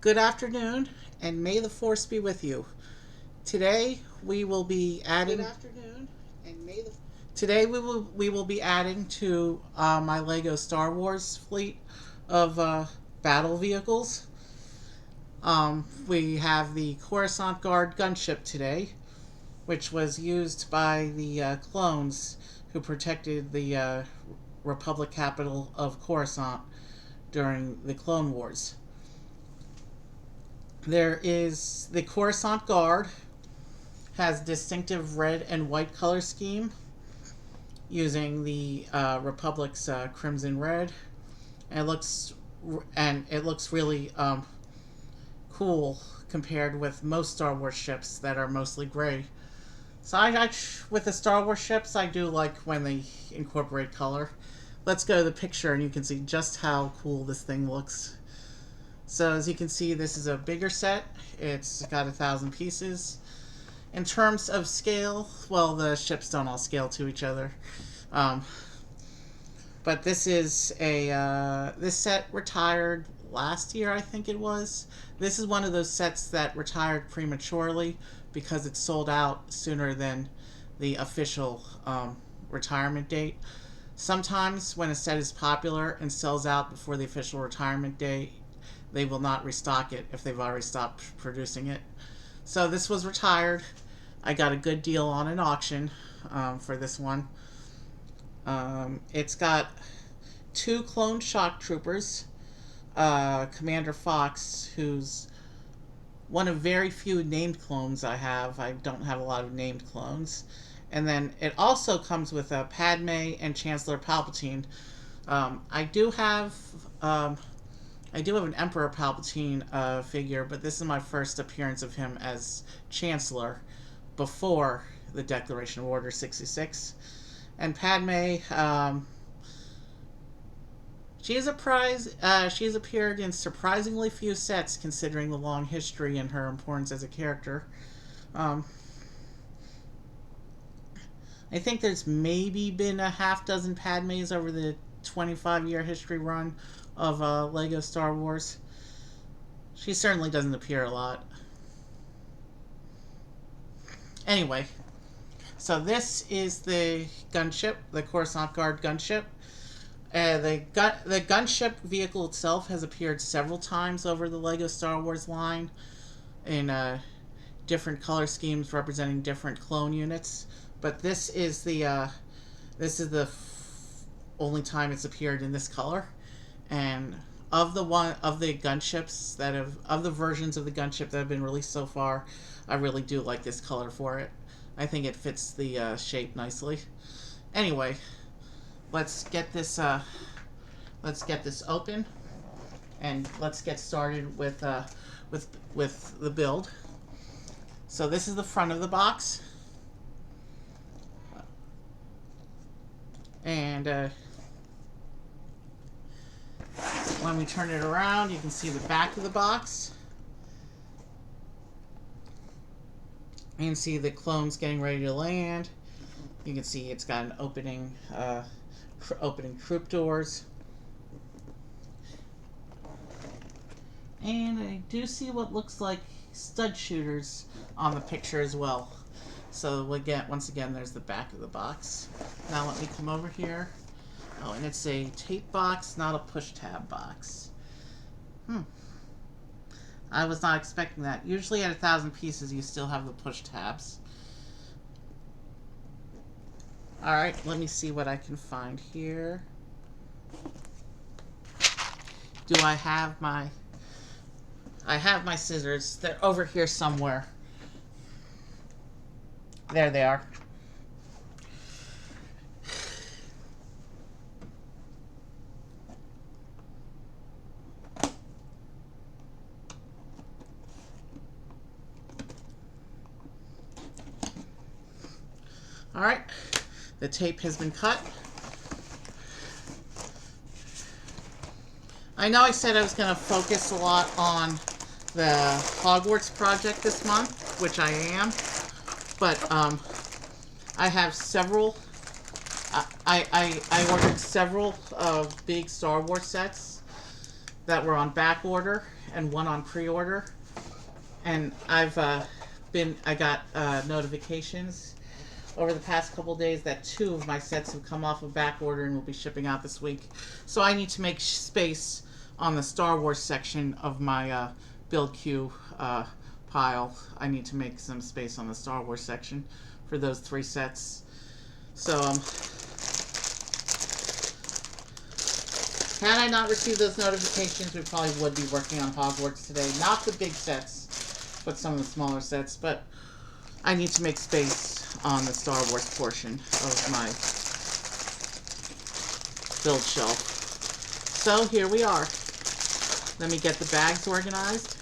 Good afternoon, and may the force be with you. Today we will be adding. Good afternoon, and may the. Today we will be adding to my Lego Star Wars fleet of battle vehicles. We have the Coruscant Guard Gunship today, which was used by the clones who protected the Republic capital of Coruscant during the Clone Wars. There is the Coruscant Guard has distinctive red and white color scheme using the Republic's crimson red, and it looks really cool compared with most Star Wars ships that are mostly gray. So with the Star Wars ships, I do like when they incorporate color. Let's go to the picture and you can see just how cool this thing looks. So as you can see, this is a bigger set. It's got 1,000 pieces. In terms of scale, well, the ships don't all scale to each other. But this is this set retired last year, I think it was. This is one of those sets that retired prematurely because it sold out sooner than the official retirement date. Sometimes when a set is popular and sells out before the official retirement date, they will not restock it if they've already stopped producing it. So this was retired. I got a good deal on an auction for this one. It's got 2 clone shock troopers. Commander Fox, who's one of very few named clones I have. I don't have a lot of named clones. And then it also comes with a Padme and Chancellor Palpatine. I do have an Emperor Palpatine figure, but this is my first appearance of him as Chancellor before the Declaration of Order 66. And Padme, she has appeared in surprisingly few sets considering the long history and her importance as a character. I think there's maybe been a half dozen Padmes over the 25-year history run of Lego Star Wars. She certainly doesn't appear a lot. Anyway, so this is the gunship, the Coruscant Guard Gunship. The gunship vehicle itself has appeared several times over the Lego Star Wars line in different color schemes representing different clone units. But this is the only time it's appeared in this color. And of the gunships of the versions of the gunship that have been released so far, I really do like this color for it. I think it fits the shape nicely. Anyway, let's get this open, and let's get started with the build. So this is the front of the box, and when we turn it around, you can see the back of the box. You can see the clones getting ready to land. You can see it's got an opening troop doors. And I do see what looks like stud shooters on the picture as well. So once again, there's the back of the box. Now let me come over here. Oh, and it's a tape box, not a push tab box. I was not expecting that. Usually at 1,000 pieces, you still have the push tabs. Alright, let me see what I can find here. Do I have my... I have my scissors. They're over here somewhere. There they are. Alright, the tape has been cut. I know I said I was going to focus a lot on the Hogwarts project this month, which I am, but I have several, I ordered several big Star Wars sets that were on back order, and one on pre-order. And I got notifications over the past couple days that 2 of my sets have come off of back order and will be shipping out this week. So I need to make space on the Star Wars section of my build queue pile. I need to make some space on the Star Wars section for those 3 sets. So had I not received those notifications, we probably would be working on Hogwarts today. Not the big sets, but some of the smaller sets. But I need to make space on the Star Wars portion of my build shelf. So here we are. Let me get the bags organized.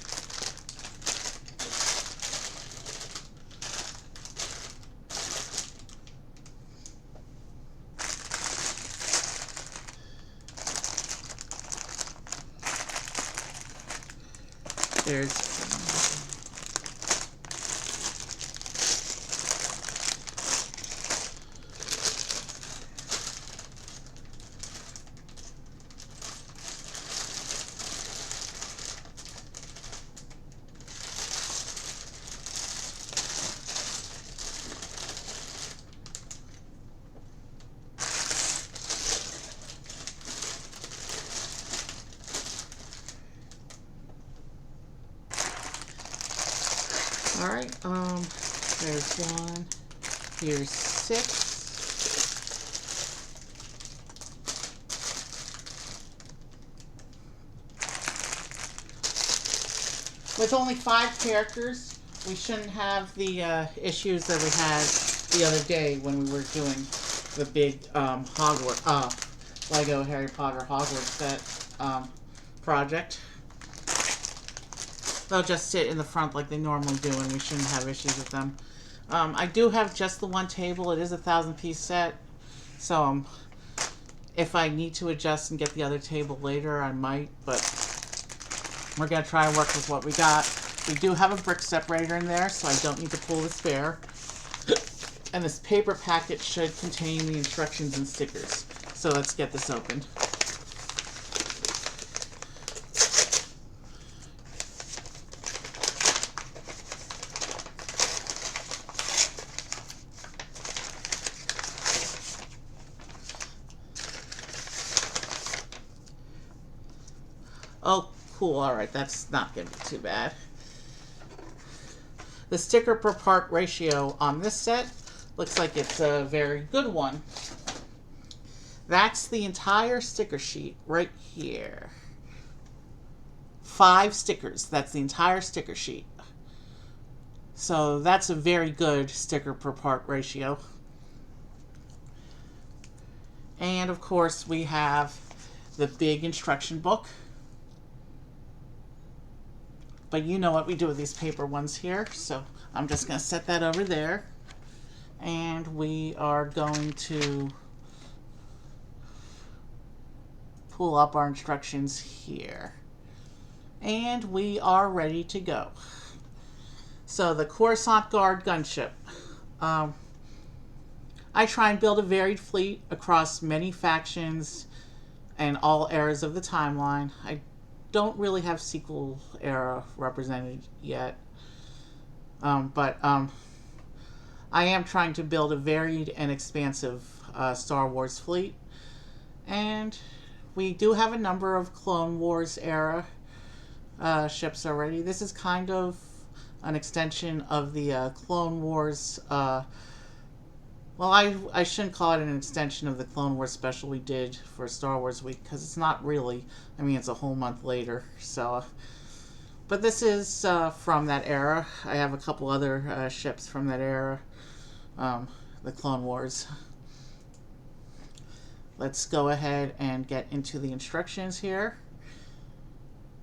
There's Alright, there's 1, here's 6. With only 5 characters, we shouldn't have the issues that we had the other day when we were doing the big Hogwarts, Lego Harry Potter Hogwarts set project. They'll just sit in the front like they normally do, and we shouldn't have issues with them. I do have just the 1 table. It is a 1,000-piece set, so if I need to adjust and get the other table later, I might, but we're going to try and work with what we got. We do have a brick separator in there, so I don't need to pull the spare. And this paper packet should contain the instructions and stickers. So let's get this opened. Oh, cool. Alright, that's not going to be too bad. The sticker per part ratio on this set looks like it's a very good one. That's the entire sticker sheet right here. 5 stickers. That's the entire sticker sheet. So that's a very good sticker per part ratio. And of course we have the big instruction book. But you know what we do with these paper ones here, so I'm just going to set that over there. And we are going to pull up our instructions here. And we are ready to go. So the Coruscant Guard Gunship. I try and build a varied fleet across many factions and all eras of the timeline. I don't really have sequel era represented yet. But I am trying to build a varied and expansive Star Wars fleet. And we do have a number of Clone Wars era ships already. This is kind of an extension of the Clone Wars. Well, I shouldn't call it an extension of the Clone Wars special we did for Star Wars Week, because it's not really. I mean, it's a whole month later. So, but this is from that era. I have a couple other ships from that era, the Clone Wars. Let's go ahead and get into the instructions here.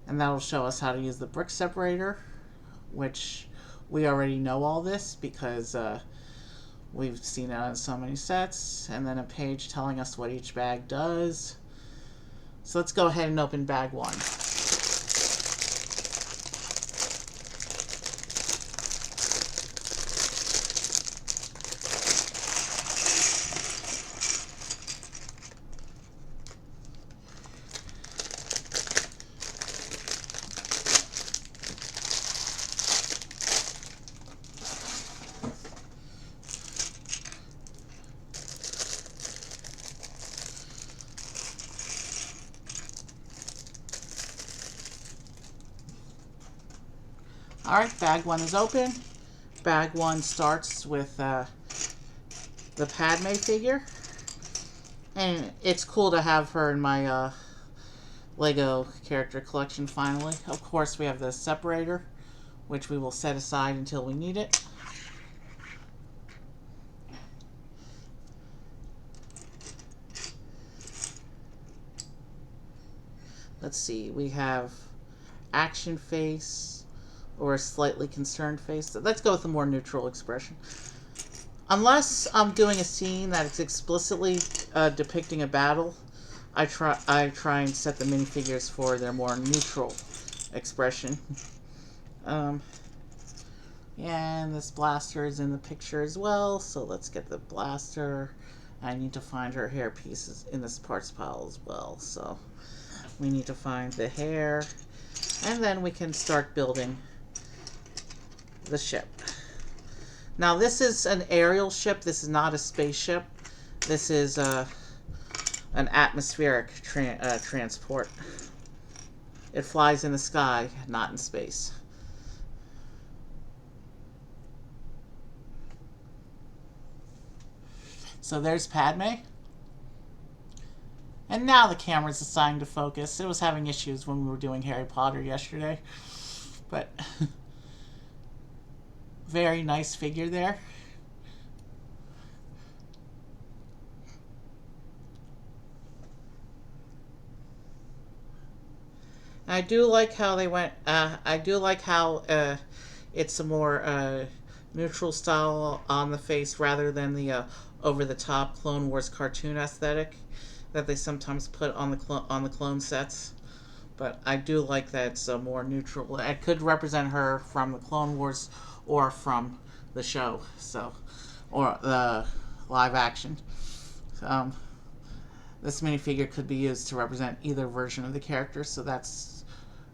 And that'll show us how to use the brick separator, which we already know all this because we've seen it on so many sets. And then a page telling us what each bag does. So let's go ahead and open bag 1. Alright, bag 1 is open. Bag 1 starts with the Padme figure. And it's cool to have her in my Lego character collection finally. Of course, we have the separator, which we will set aside until we need it. Let's see, we have action face or a slightly concerned face. Let's go with a more neutral expression. Unless I'm doing a scene that is explicitly depicting a battle, I try and set the minifigures for their more neutral expression. Yeah, and this blaster is in the picture as well, so let's get the blaster. I need to find her hair pieces in this parts pile as well, so we need to find the hair, and then we can start building the ship. Now this is an aerial ship, this is not a spaceship. This is an atmospheric transport. It flies in the sky, not in space. So there's Padme. And now the camera's deciding to focus. It was having issues when we were doing Harry Potter yesterday. But very nice figure there. I do like how they went. I do like how it's a more neutral style on the face rather than the over-the-top Clone Wars cartoon aesthetic that they sometimes put on the clone sets. But I do like that it's more neutral. It could represent her from the Clone Wars or from the show, so, or the live action. This minifigure could be used to represent either version of the character, so that's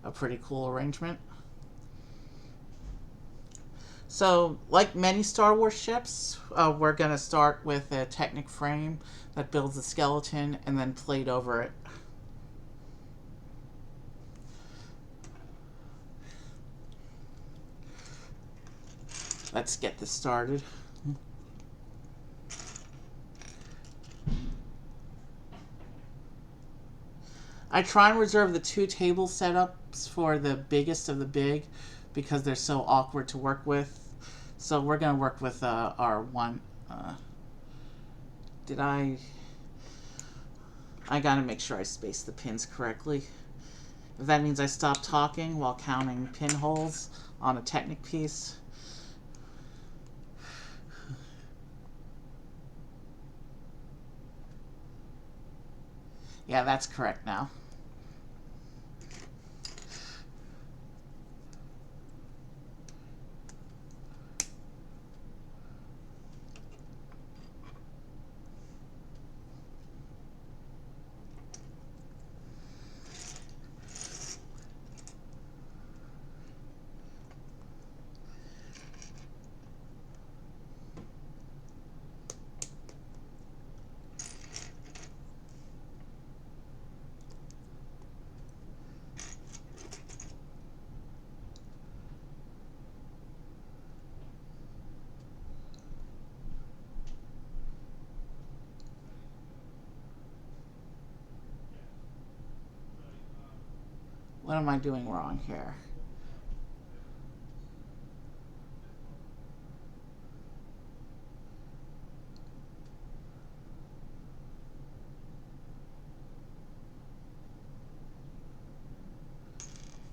a pretty cool arrangement. So, like many Star Wars ships, we're going to start with a Technic frame that builds the skeleton and then plate over it. Let's get this started. I try and reserve the 2 table setups for the biggest of the big because they're so awkward to work with. So we're going to work with our one. I got to make sure I space the pins correctly. If that means I stop talking while counting pinholes on a Technic piece. Yeah, that's correct now. What am I doing wrong here?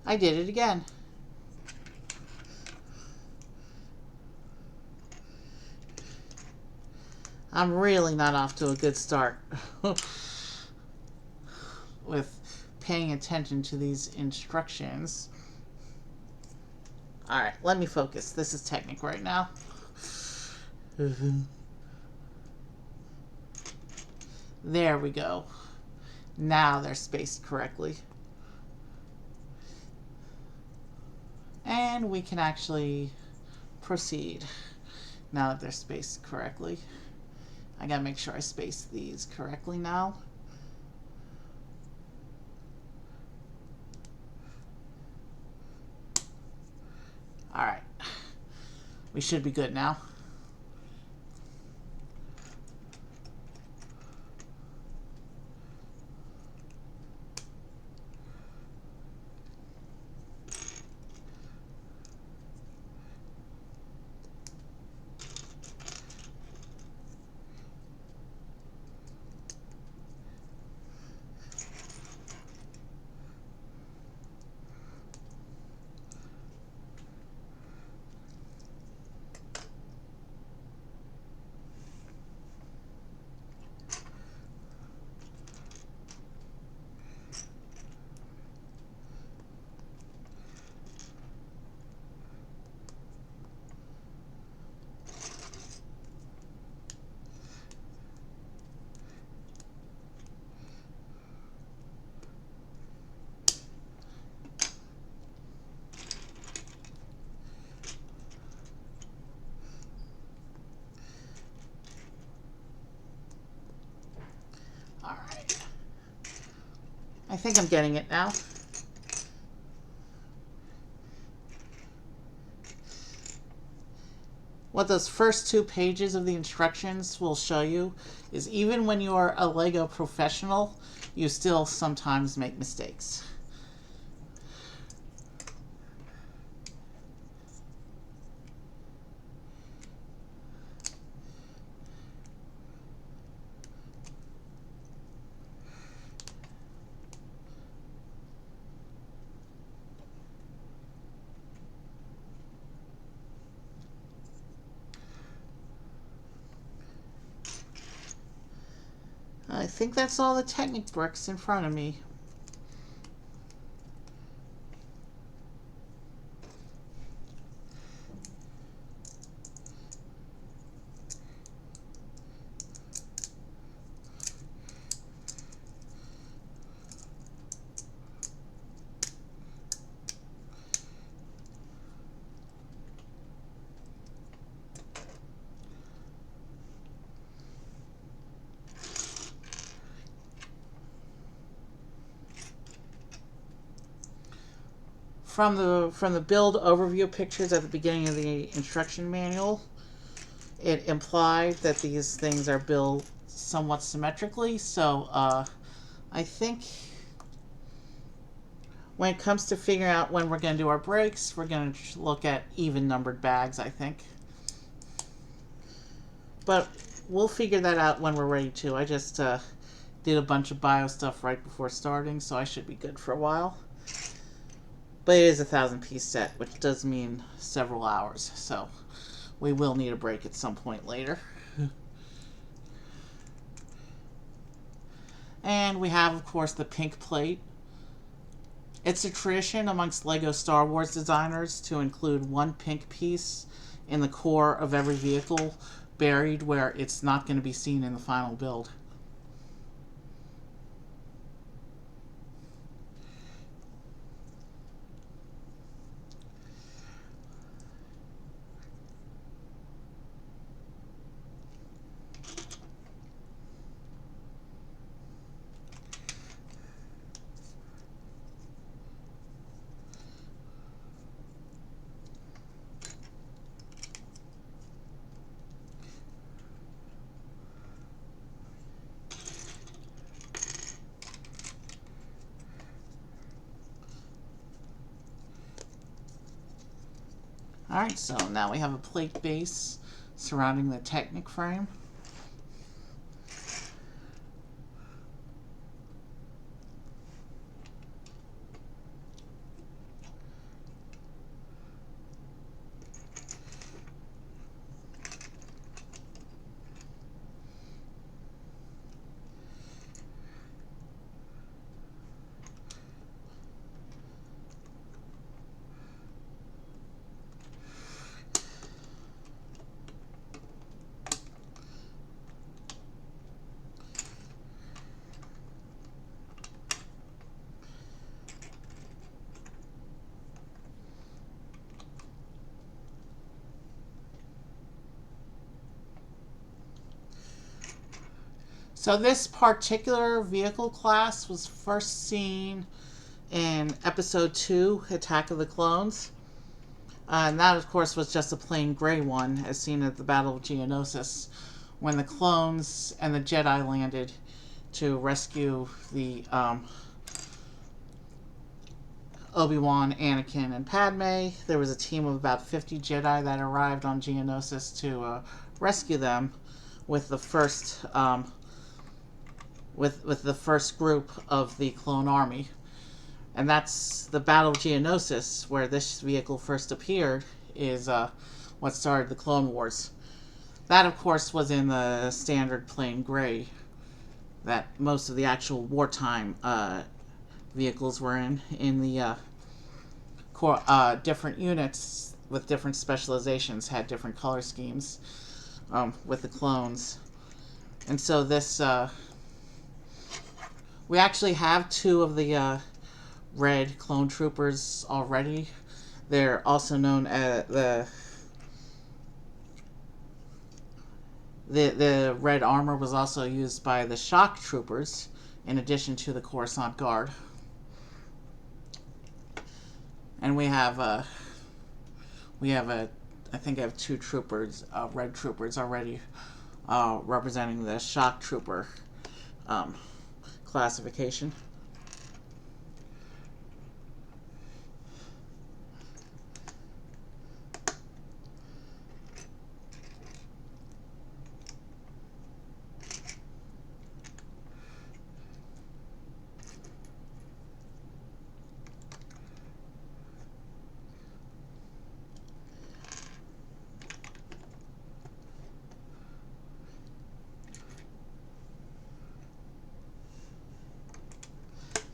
I did it again. I'm really not off to a good start with paying attention to these instructions. Alright, let me focus. This is Technic right now. There we go. Now they're spaced correctly. And we can actually proceed now that they're spaced correctly. I gotta make sure I space these correctly now. We should be good now. I think I'm getting it now. What those first 2 pages of the instructions will show you is even when you are a Lego professional, you still sometimes make mistakes. I think that's all the Technic bricks in front of me. From the build overview pictures at the beginning of the instruction manual, it implied that these things are built somewhat symmetrically, so I think when it comes to figuring out when we're going to do our breaks, we're going to look at even numbered bags, I think. But we'll figure that out when we're ready to. I just did a bunch of bio stuff right before starting, so I should be good for a while. But it is a 1,000-piece set, which does mean several hours, so we will need a break at some point later. And we have, of course, the pink plate. It's a tradition amongst LEGO Star Wars designers to include one pink piece in the core of every vehicle, buried where it's not going to be seen in the final build. Alright, so now we have a plate base surrounding the Technic frame. So this particular vehicle class was first seen in Episode 2, Attack of the Clones. And that, of course, was just a plain gray one, as seen at the Battle of Geonosis, when the clones and the Jedi landed to rescue the Obi-Wan, Anakin, and Padme. There was a team of about 50 Jedi that arrived on Geonosis to rescue them, with the first with the first group of the clone army. And that's the Battle of Geonosis, where this vehicle first appeared, is what started the Clone Wars. That, of course, was in the standard plain gray that most of the actual wartime vehicles were in the different units with different specializations had different color schemes with the clones. And so this, we actually have two of the red clone troopers already. They're also known as the red armor was also used by the shock troopers in addition to the Coruscant Guard. And we have I think I have two troopers, red troopers already representing the shock trooper classification.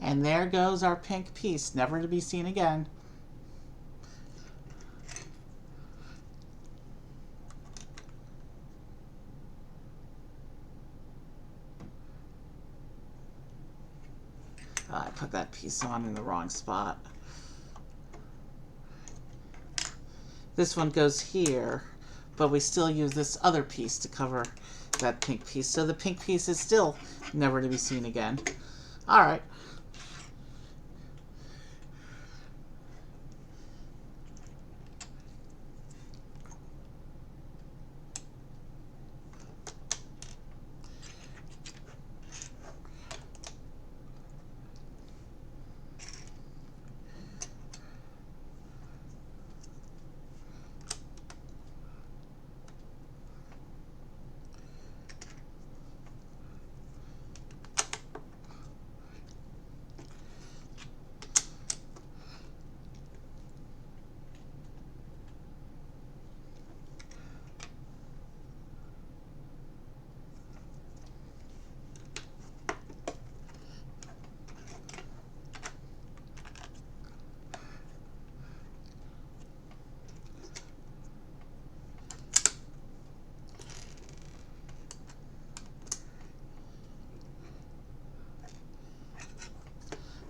And there goes our pink piece, never to be seen again. I put that piece on in the wrong spot. This one goes here, but we still use this other piece to cover that pink piece. So the pink piece is still never to be seen again. All right.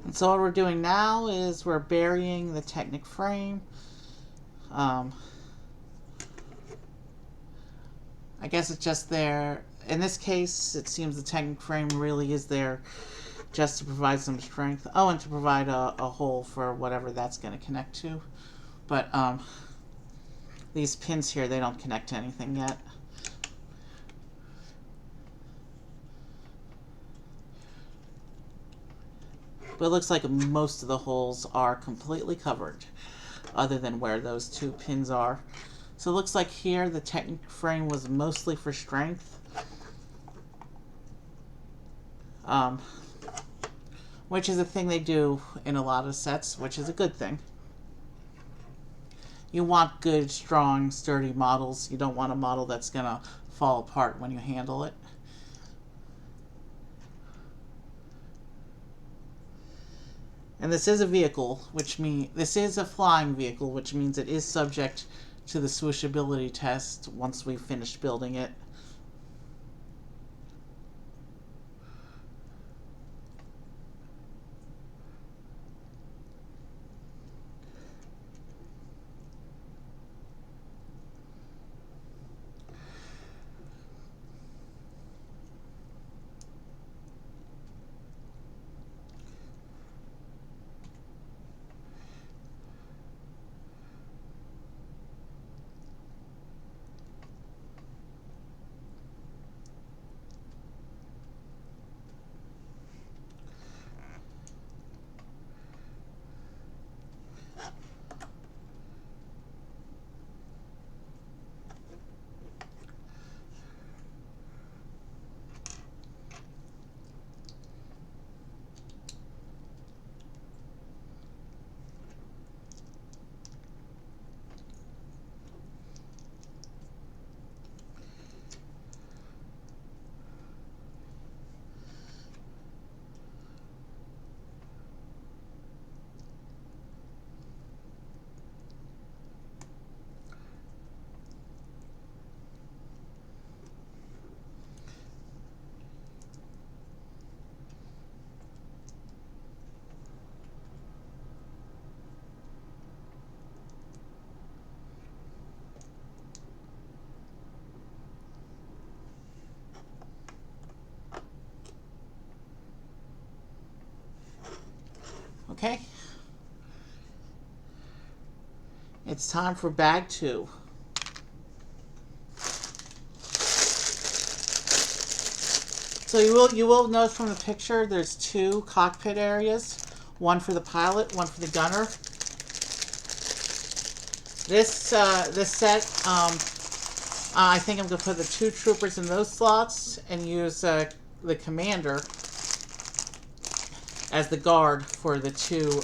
And so what we're doing now is we're burying the Technic frame. I guess it's just there. In this case, it seems the Technic frame really is there just to provide some strength. Oh, and to provide a hole for whatever that's going to connect to. But these pins here, they don't connect to anything yet. But it looks like most of the holes are completely covered, other than where those two pins are. So it looks like here the Technic frame was mostly for strength. Which is a thing they do in a lot of sets, which is a good thing. You want good, strong, sturdy models. You don't want a model that's going to fall apart when you handle it. And this is a vehicle, which means this is a flying vehicle, which means it is subject to the swooshability test once we've finished building it. Okay. It's time for bag 2. So you will notice from the picture there's 2 cockpit areas, one for the pilot, one for the gunner. This set, I think I'm going to put the 2 troopers in those slots and use the commander as the guard for the 2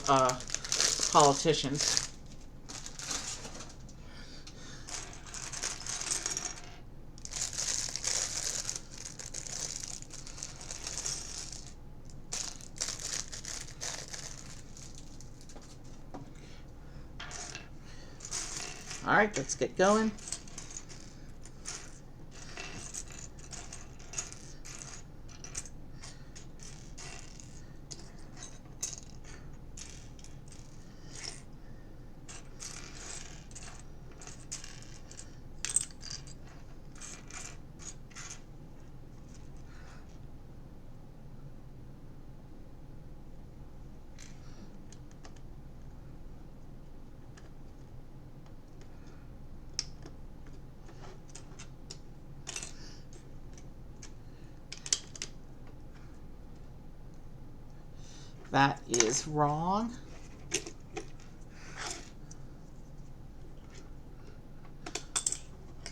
politicians. All right, let's get going. That is wrong.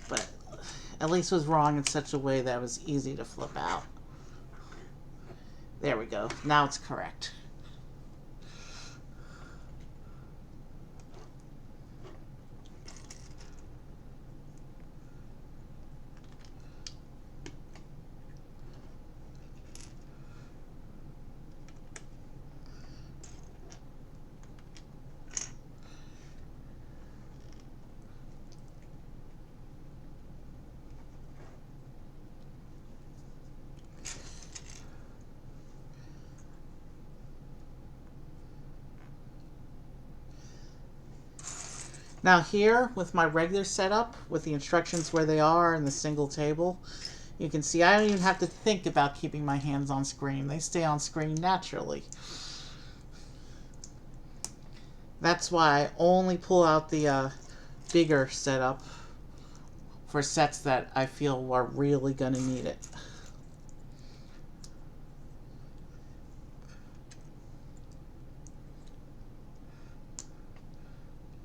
But at least it was wrong in such a way that it was easy to flip out. There we go. Now it's correct. Now here, with my regular setup, with the instructions where they are and the single table, you can see I don't even have to think about keeping my hands on screen. They stay on screen naturally. That's why I only pull out the bigger setup for sets that I feel are really going to need it.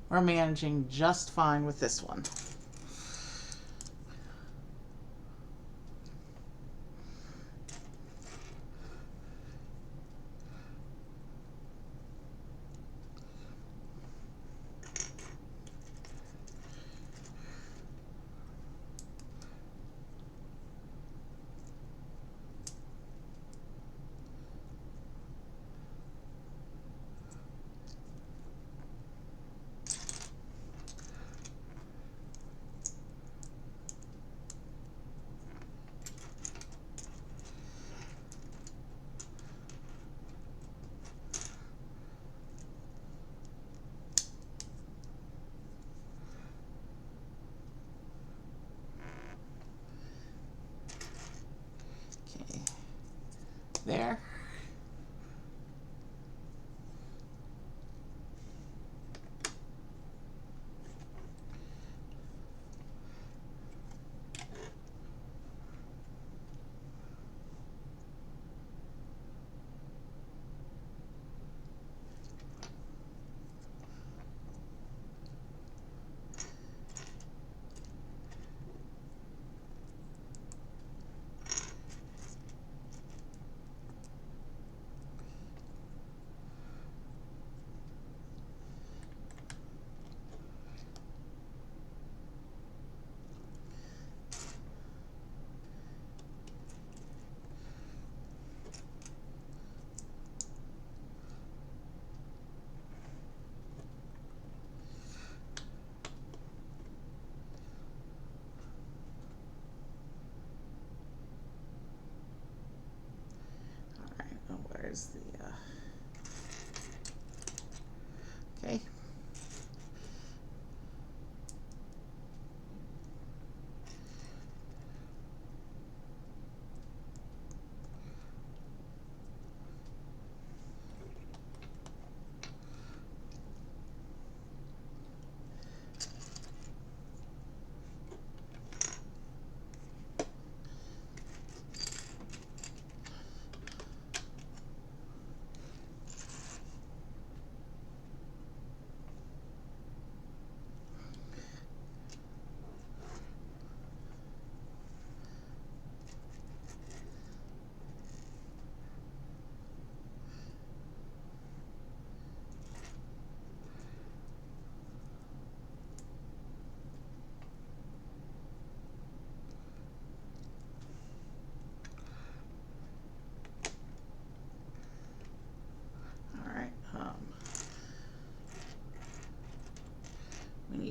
We're managing just fine with this one.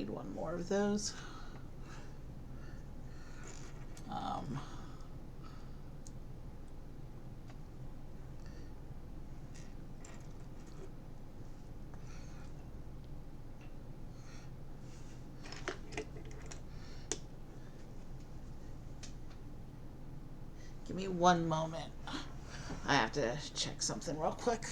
need one more of those. Give me one moment. I have to check something real quick.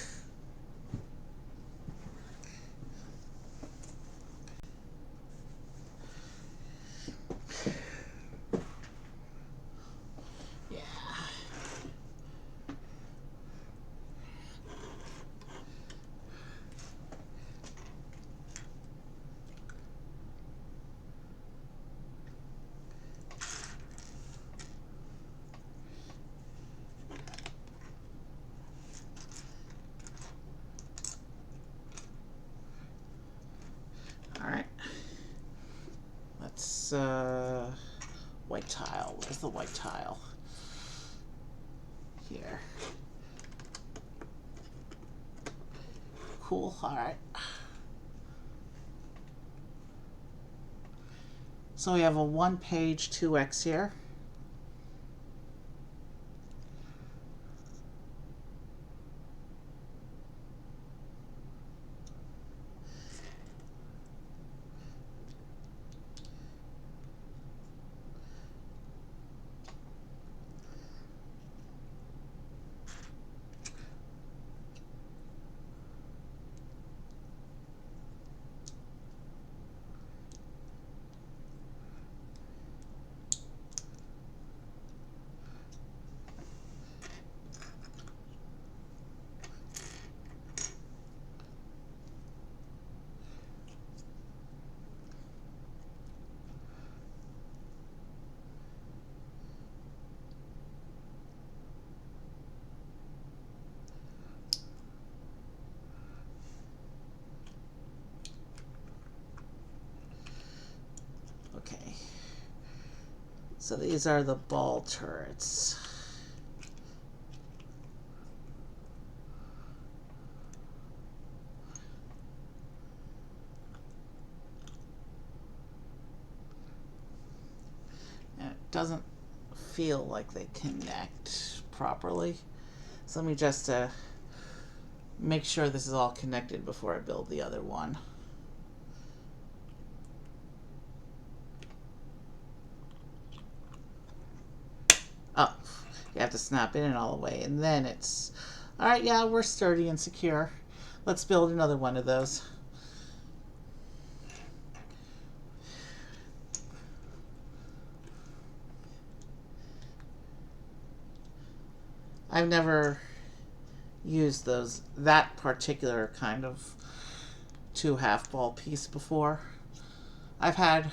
Alright. Let's, white tile. Where's the white tile? Here. Cool. Alright. So we have a 1-page 2x here. Okay, so these are the ball turrets. And it doesn't feel like they connect properly. So let me just make sure this is all connected before I build the other one. Oh, you have to snap in and all the way, and then it's... Alright, yeah, we're sturdy and secure. Let's build another one of those. I've never used that particular kind of 2 half-ball piece before. I've had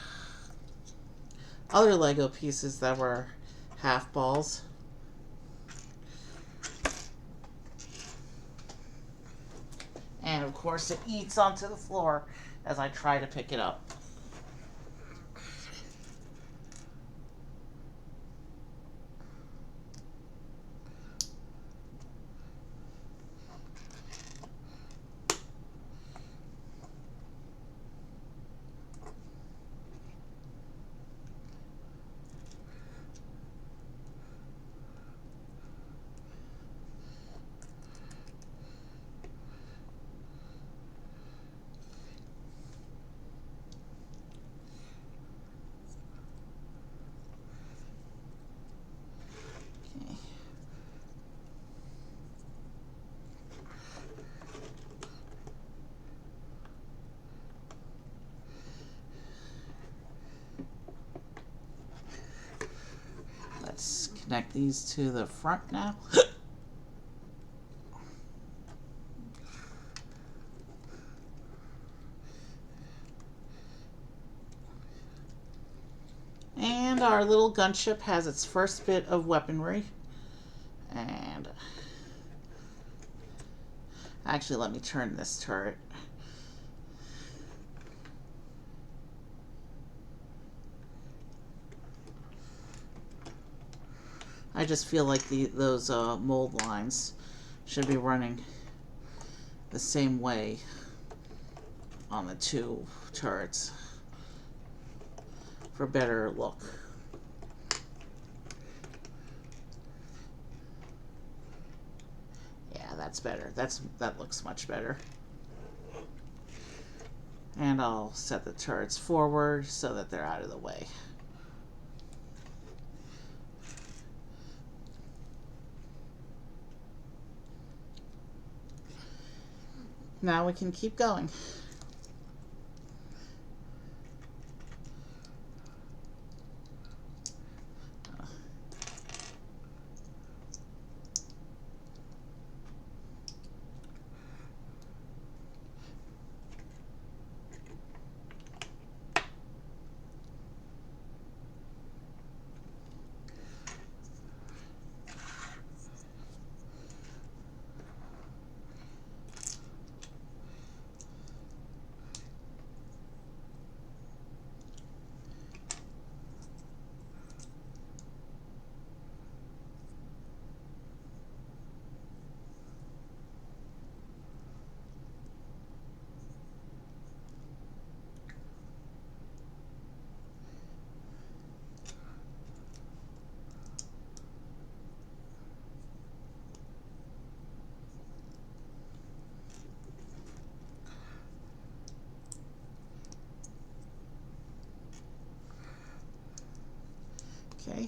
other Lego pieces that were half balls. And of course it eats onto the floor as I try to pick it up. Let's connect these to the front now. And our little gunship has its first bit of weaponry. And actually, let me turn this turret. I just feel like those mold lines should be running the same way on the 2 turrets. for better look. Yeah, that's better. That looks much better. And I'll set the turrets forward so that they're out of the way. Now we can keep going. Okay.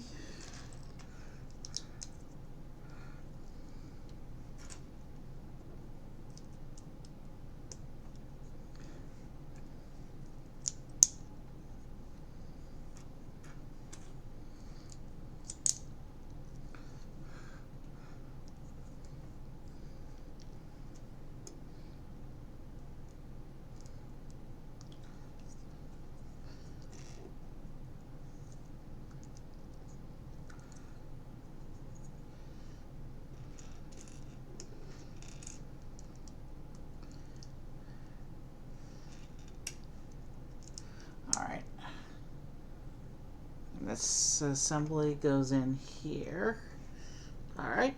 Alright. This assembly goes in here. Alright.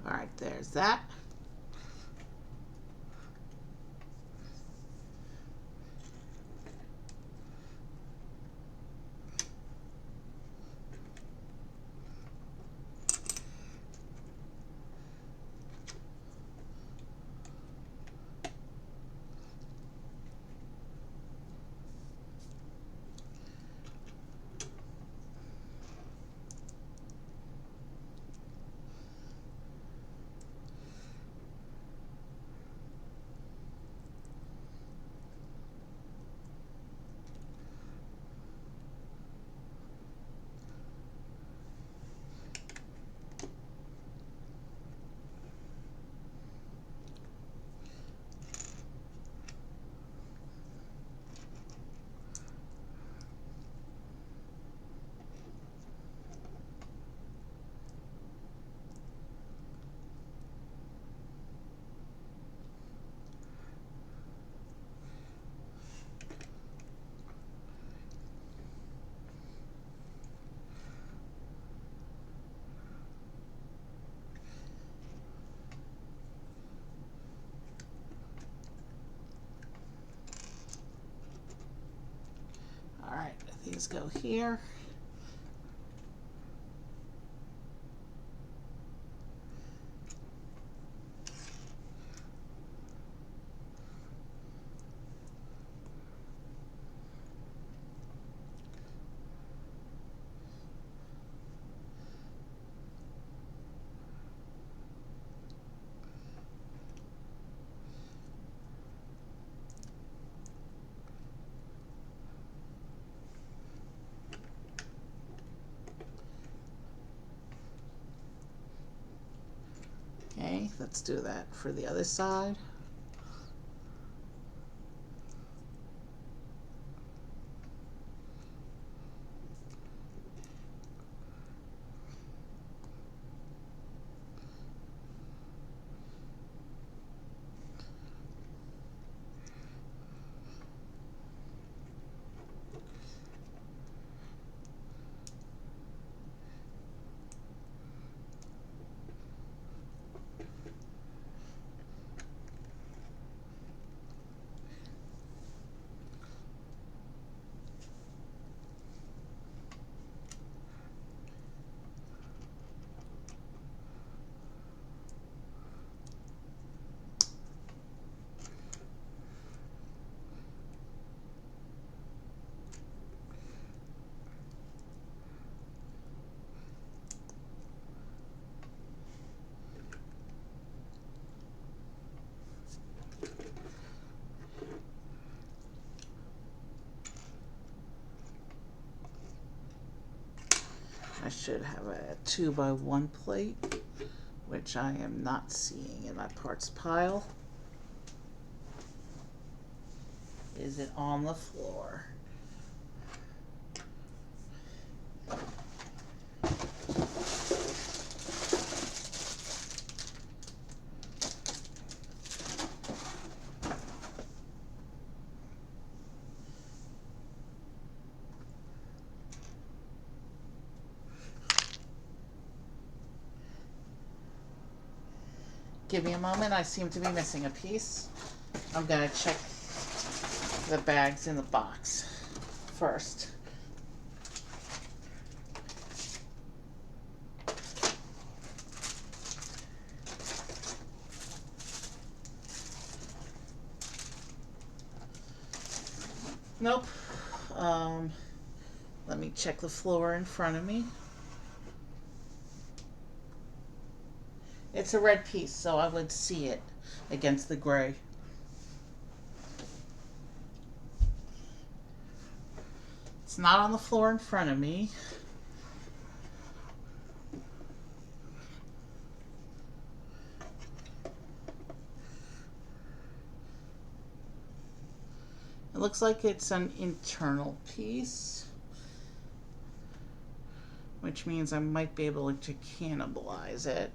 Alright, there's that. Alright, these go here. Okay, let's do that for the other side. should have a 2x1 plate, which I am not seeing in my parts pile. Is it on the floor? Give me a moment, I seem to be missing a piece. I'm gonna check the bags in the box first. Nope. Let me check the floor in front of me. It's a red piece, so I would see it against the gray. It's not on the floor in front of me. It looks like it's an internal piece, which means I might be able to cannibalize it.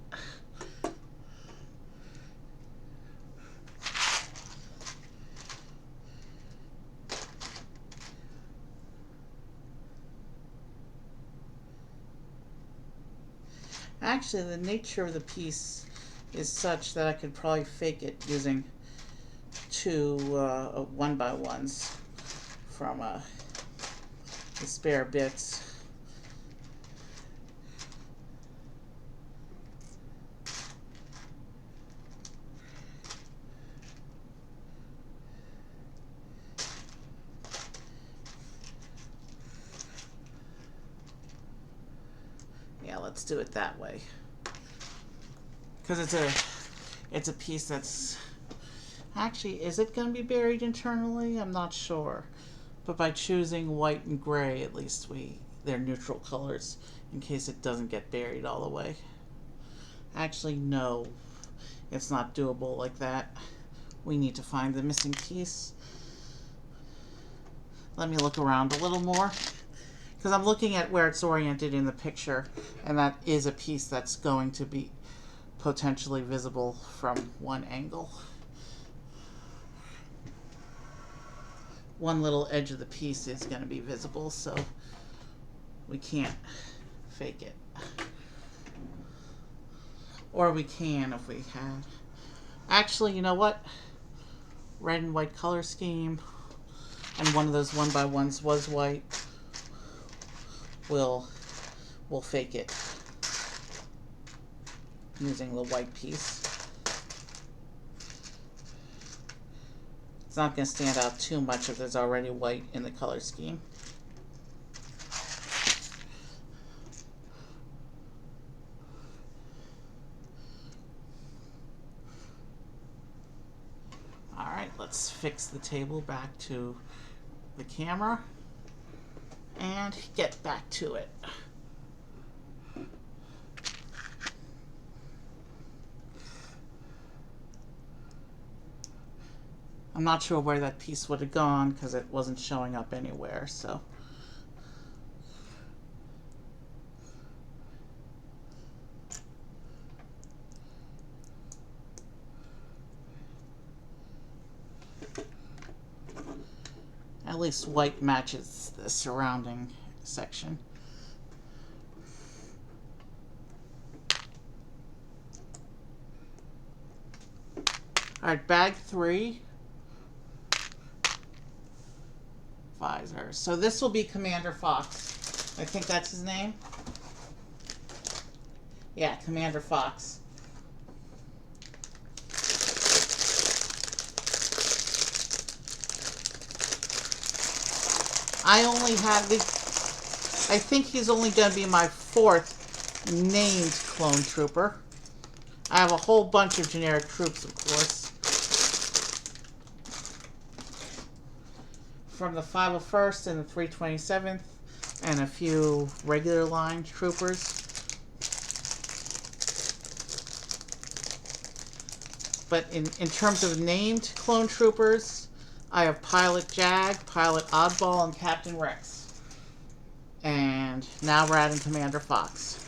Actually, the nature of the piece is such that I could probably fake it using two 1x1s from the spare bits. Yeah, let's do it that way. Because it's a piece that's actually, is it going to be buried internally? I'm not sure. But by choosing white and gray, at least they're neutral colors in case it doesn't get buried all the way. Actually, no, it's not doable like that. We need to find the missing piece. Let me look around a little more, because I'm looking at where it's oriented in the picture, and that is a piece that's going to be potentially visible from one angle. One little edge of the piece is going to be visible, so we can't fake it. Or we can if we had. Actually, you know what? Red and white color scheme, and one of those 1x1s was white. We'll fake it using the white piece. It's not going to stand out too much if there's already white in the color scheme. Alright, let's fix the table back to the camera and get back to it. I'm not sure where that piece would have gone because it wasn't showing up anywhere, so. At least white matches the surrounding section. Alright, bag 3. Visor. So this will be Commander Fox. I think that's his name. Yeah, Commander Fox. I only have the... I think he's only going to be my 4th named clone trooper. I have a whole bunch of generic troops, of course. From the 501st and the 327th, and a few regular line troopers. But in terms of named clone troopers, I have Pilot Jag, Pilot Oddball, and Captain Rex. And now we're adding Commander Fox.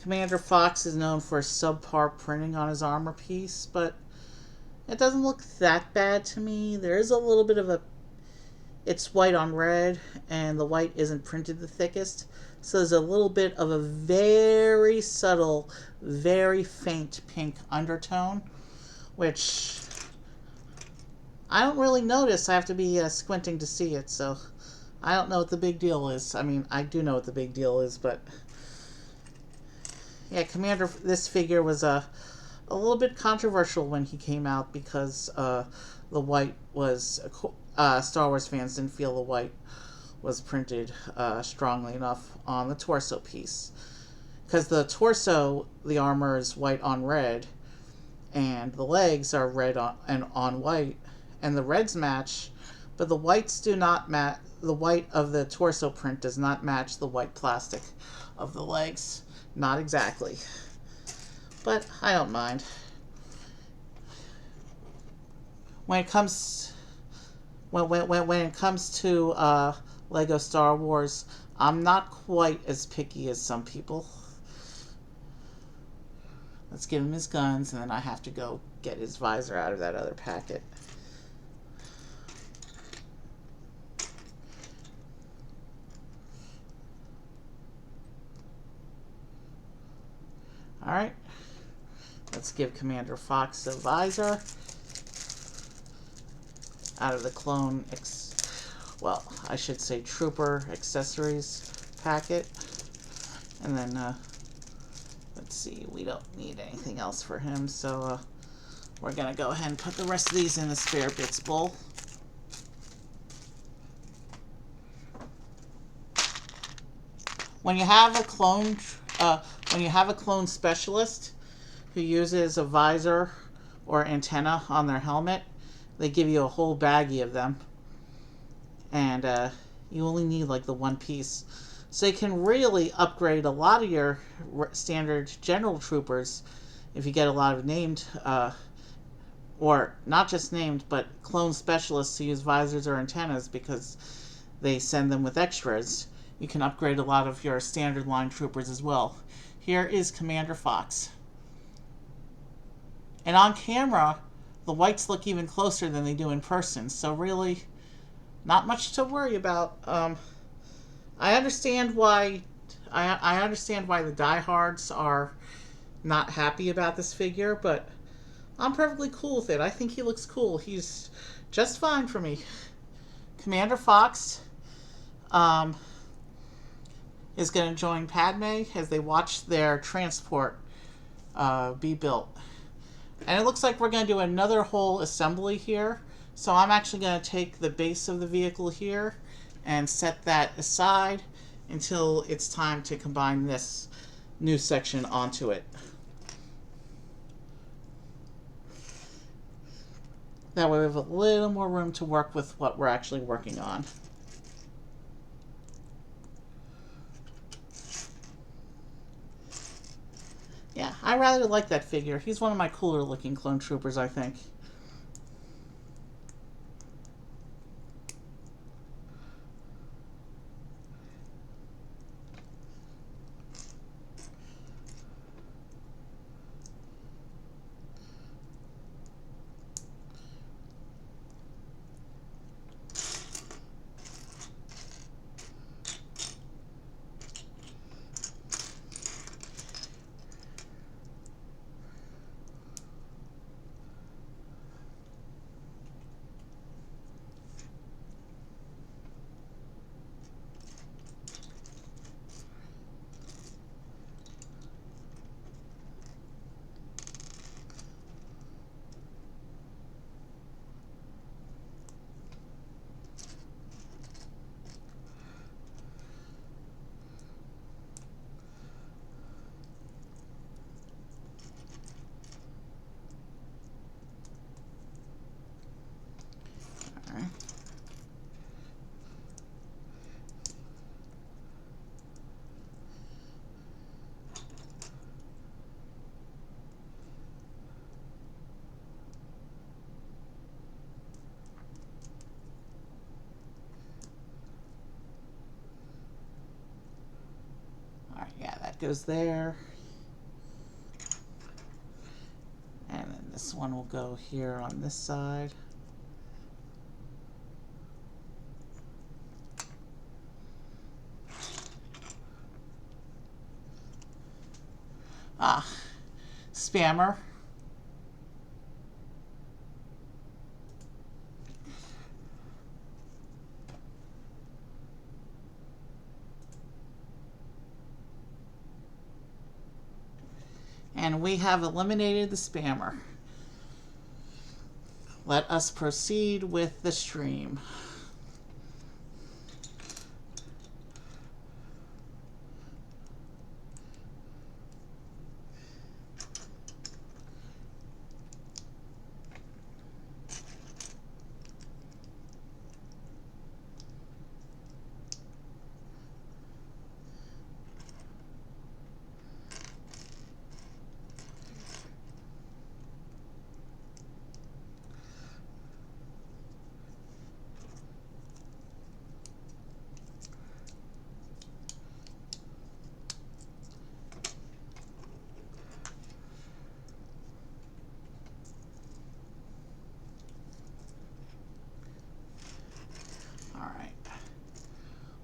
Commander Fox is known for subpar printing on his armor piece, but it doesn't look that bad to me. There is a little bit of a... It's white on red, and the white isn't printed the thickest. So there's a little bit of a very subtle, very faint pink undertone, which I don't really notice. I have to be squinting to see it, so I don't know what the big deal is. I mean, I do know what the big deal is, but... Yeah, Commander, this figure was a little bit controversial when he came out because the white was... Star Wars fans didn't feel the white was printed strongly enough on the torso piece. Because the torso, the armor is white on red, and the legs are red on white, and the reds match, but the whites do not match. The white of the torso print does not match the white plastic of the legs. Not exactly. But I don't mind. When it comes to Lego Star Wars, I'm not quite as picky as some people. Let's give him his guns, and then I have to go get his visor out of that other packet. Alright, let's give Commander Fox a visor out of the clone, well, I should say trooper accessories packet. And then, let's see, we don't need anything else for him, so we're going to go ahead and put the rest of these in the spare bits bowl. When you have a clone... when you have a clone specialist who uses a visor or antenna on their helmet, they give you a whole baggie of them. And you only need like the one piece. So you can really upgrade a lot of your standard general troopers if you get a lot of named, or not just named, but clone specialists who use visors or antennas because they send them with extras. You can upgrade a lot of your standard line troopers as well. Here is Commander Fox. And on camera, the whites look even closer than they do in person. So really, not much to worry about. I understand why the diehards are not happy about this figure, but I'm perfectly cool with it. I think he looks cool. He's just fine for me. Commander Fox is going to join Padme as they watch their transport be built. And it looks like we're going to do another whole assembly here. So I'm actually going to take the base of the vehicle here and set that aside until it's time to combine this new section onto it. That way we have a little more room to work with what we're actually working on. Yeah, I rather like that figure. He's one of my cooler looking clone troopers, I think. that goes there. And then this one will go here on this side. Ah, spammer. And we have eliminated the spammer. Let us proceed with the stream.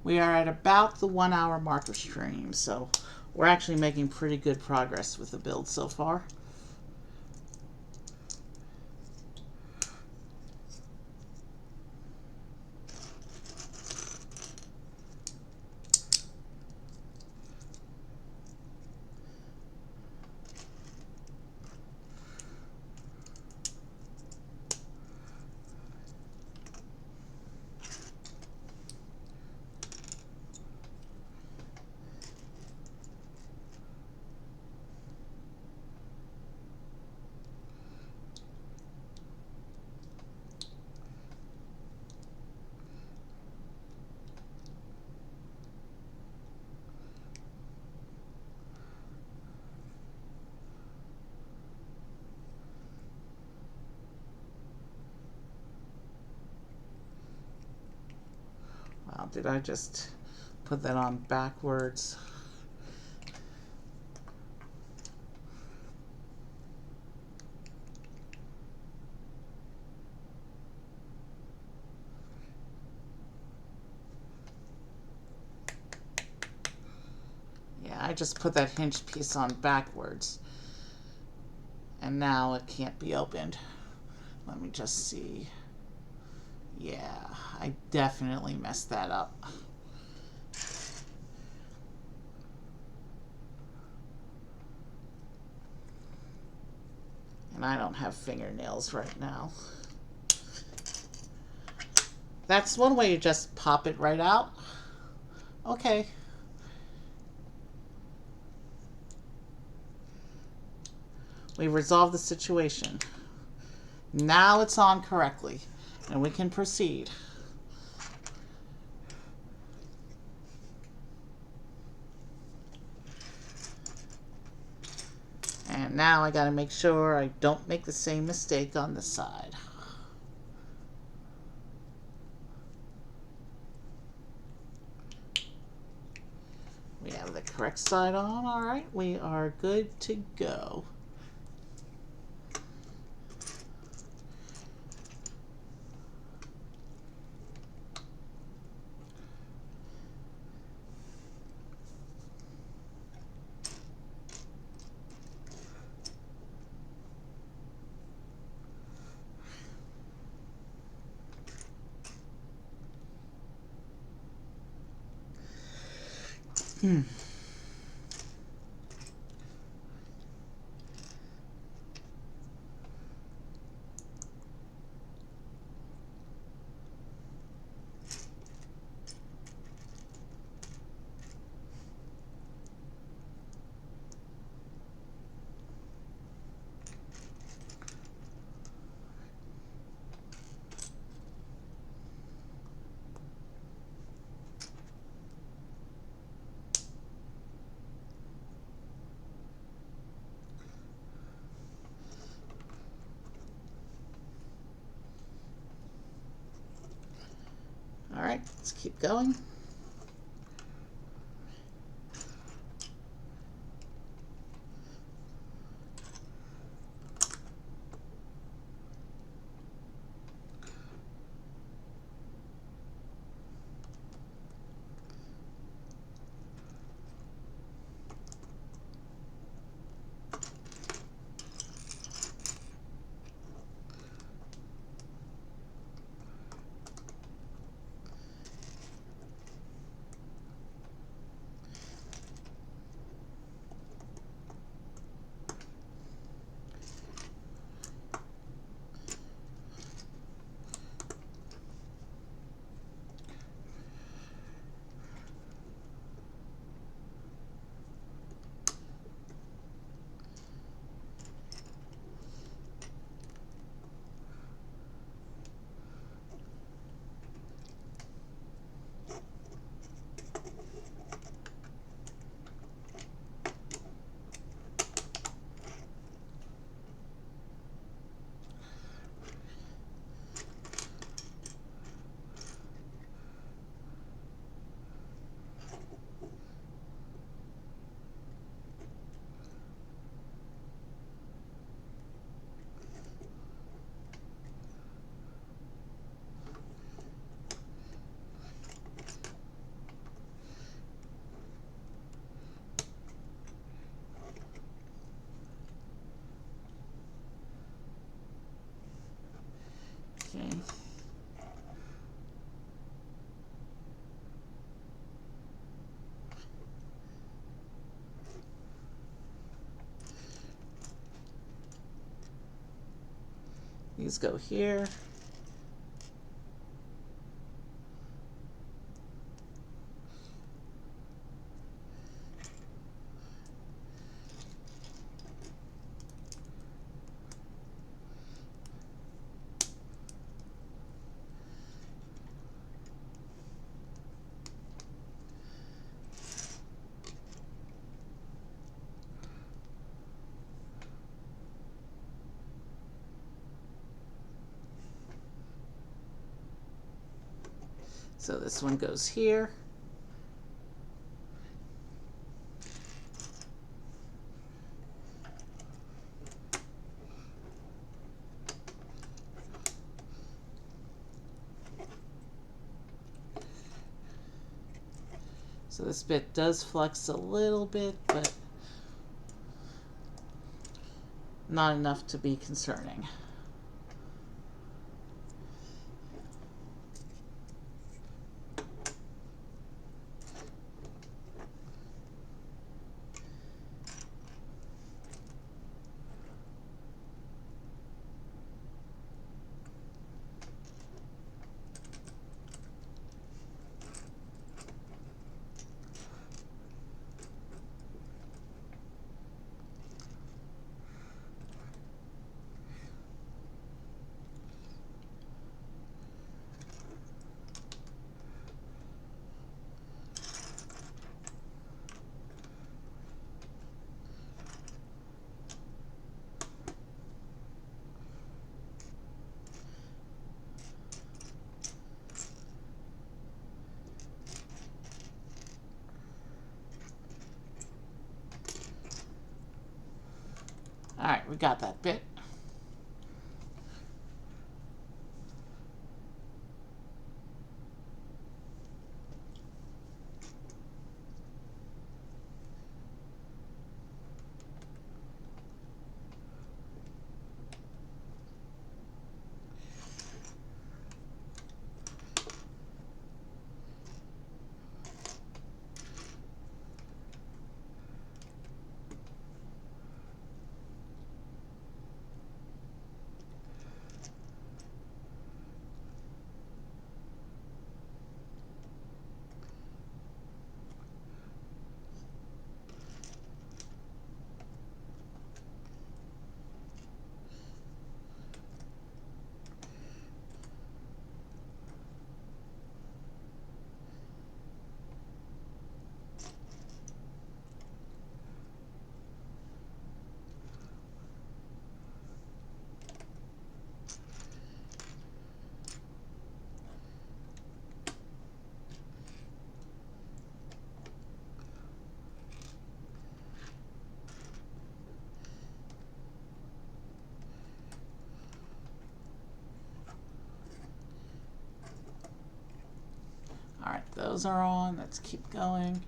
We are at about the 1 hour mark of stream, so we're actually making pretty good progress with the build so far. Wow, did I just put that on backwards? Yeah, I just put that hinge piece on backwards. And now it can't be opened. Let me just see. Yeah, I definitely messed that up. And I don't have fingernails right now. That's one way you just pop it right out. Okay. We resolved the situation. Now it's on correctly, and we can proceed. And now I gotta make sure I don't make the same mistake on this side. We have the correct side on. All right, we are good to go. All right, let's keep going. These go here. So this one goes here. So this bit does flex a little bit, but not enough to be concerning. All right, we got that bit. All right, those are on. Let's keep going.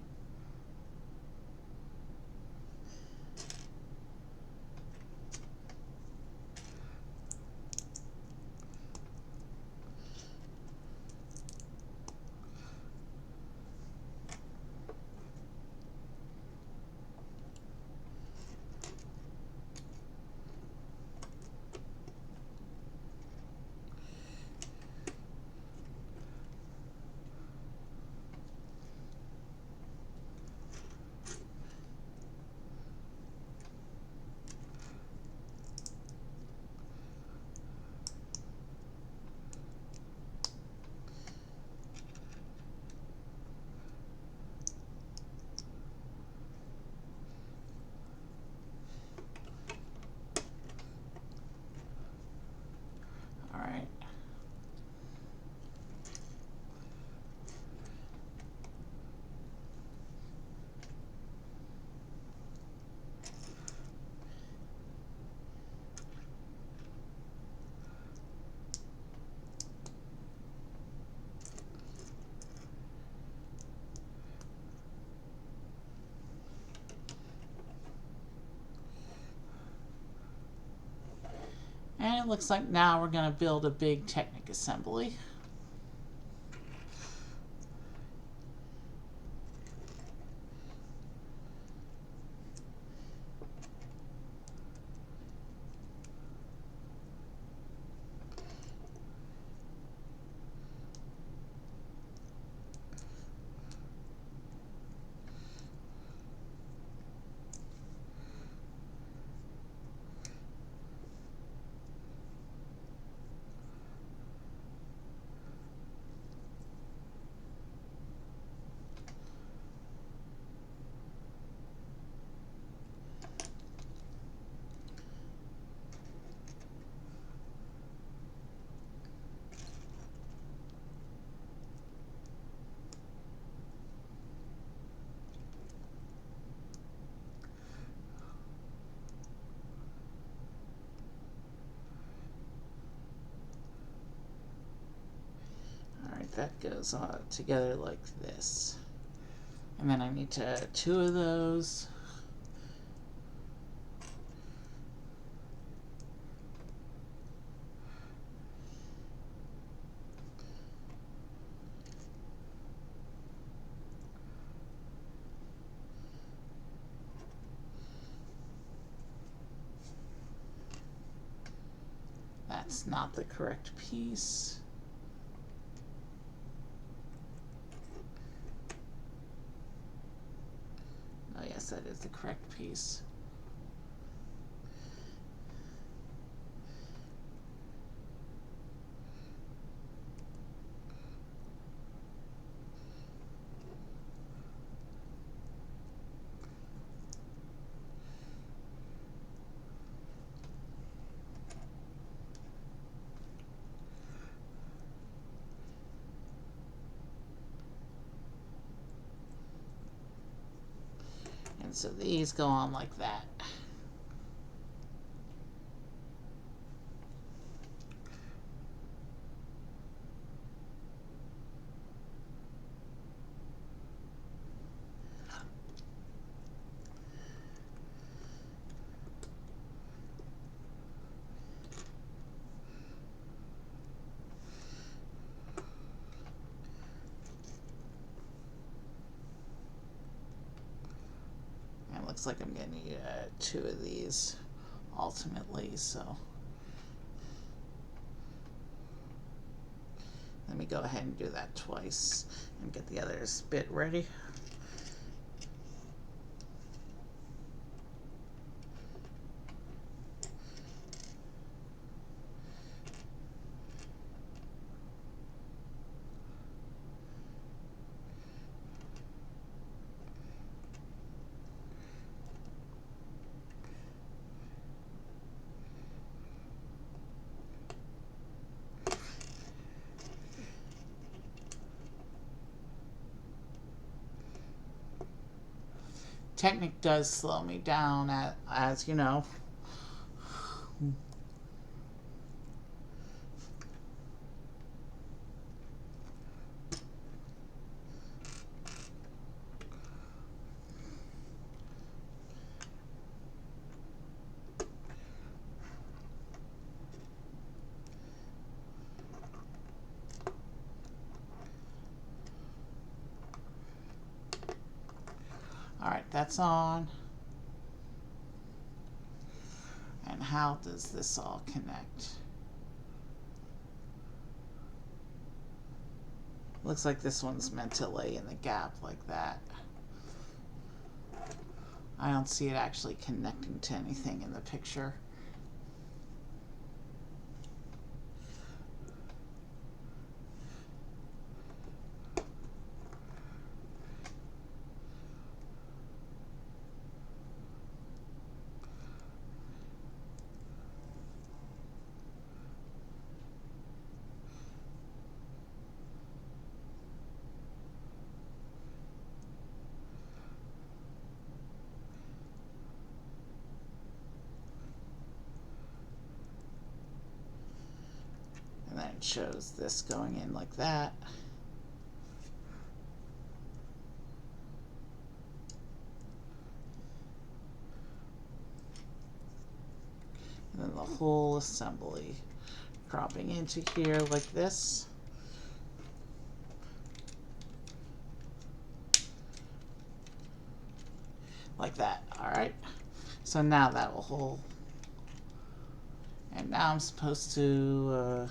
And it looks like now we're going to build a big Technic assembly. Alright, that goes on together like this. And then I need to 2 of those. That's not the correct piece. Oh yes, that is the correct piece. And so these go on like that. Looks like I'm going to need 2 of these ultimately, so let me go ahead and do that twice and get the other bit ready. Technic does slow me down, as you know. Alright, that's on. And how does this all connect? Looks like this one's meant to lay in the gap like that. I don't see it actually connecting to anything in the picture. And then it shows this going in like that. And then the whole assembly dropping into here like this. Like that, alright? So now that will hold. And now I'm supposed to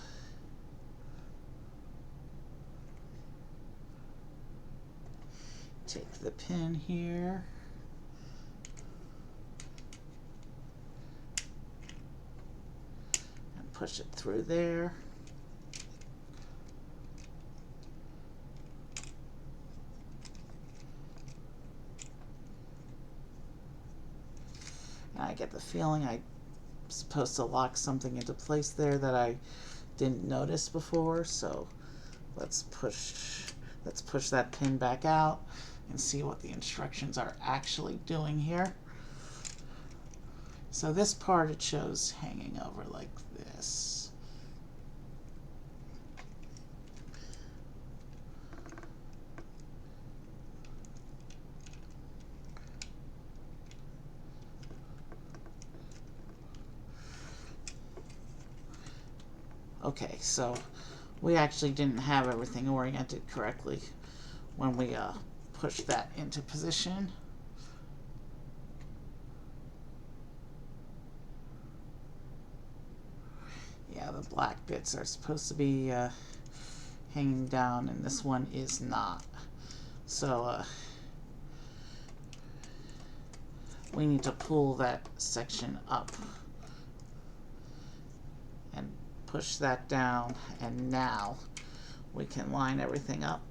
take the pin here. And push it through there. And I get the feeling I'm supposed to lock something into place there that I didn't notice before, so let's push that pin back out and see what the instructions are actually doing here. So this part it shows hanging over like this. Okay, so we actually didn't have everything oriented correctly when we pushed that into position. Yeah, the black bits are supposed to be hanging down, and this one is not. So we need to pull that section up and push that down, and now we can line everything up.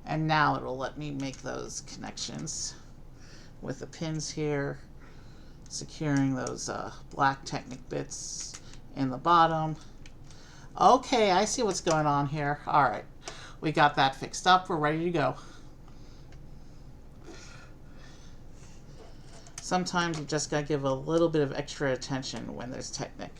And now it'll let me make those connections with the pins here, securing those black Technic bits in the bottom. Okay, I see what's going on here. All right, we got that fixed up. We're ready to go. Sometimes you just gotta give a little bit of extra attention when there's Technic.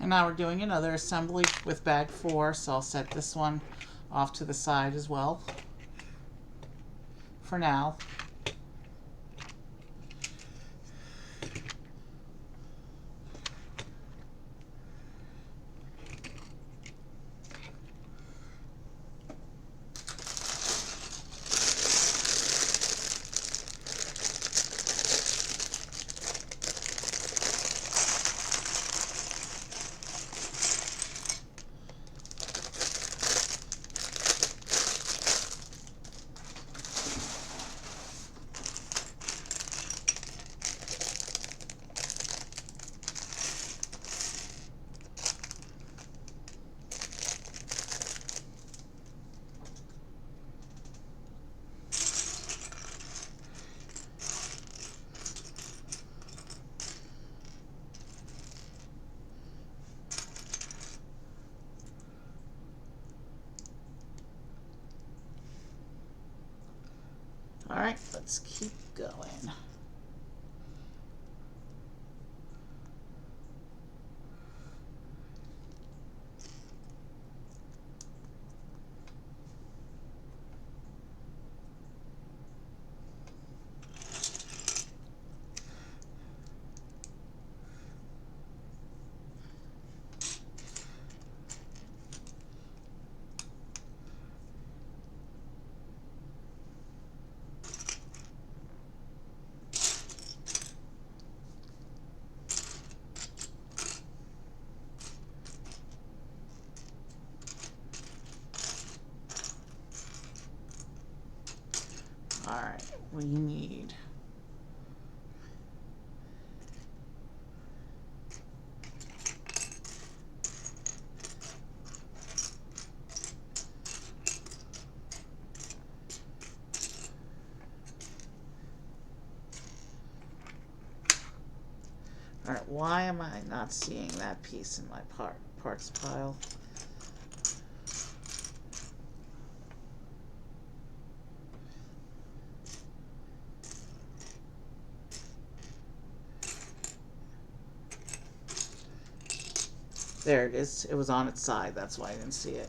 And now we're doing another assembly with bag 4, so I'll set this one off to the side as well for now. All right, let's keep going. All right, we need all right, why am I not seeing that piece in my parts pile? There it is. It was on its side. That's why I didn't see it.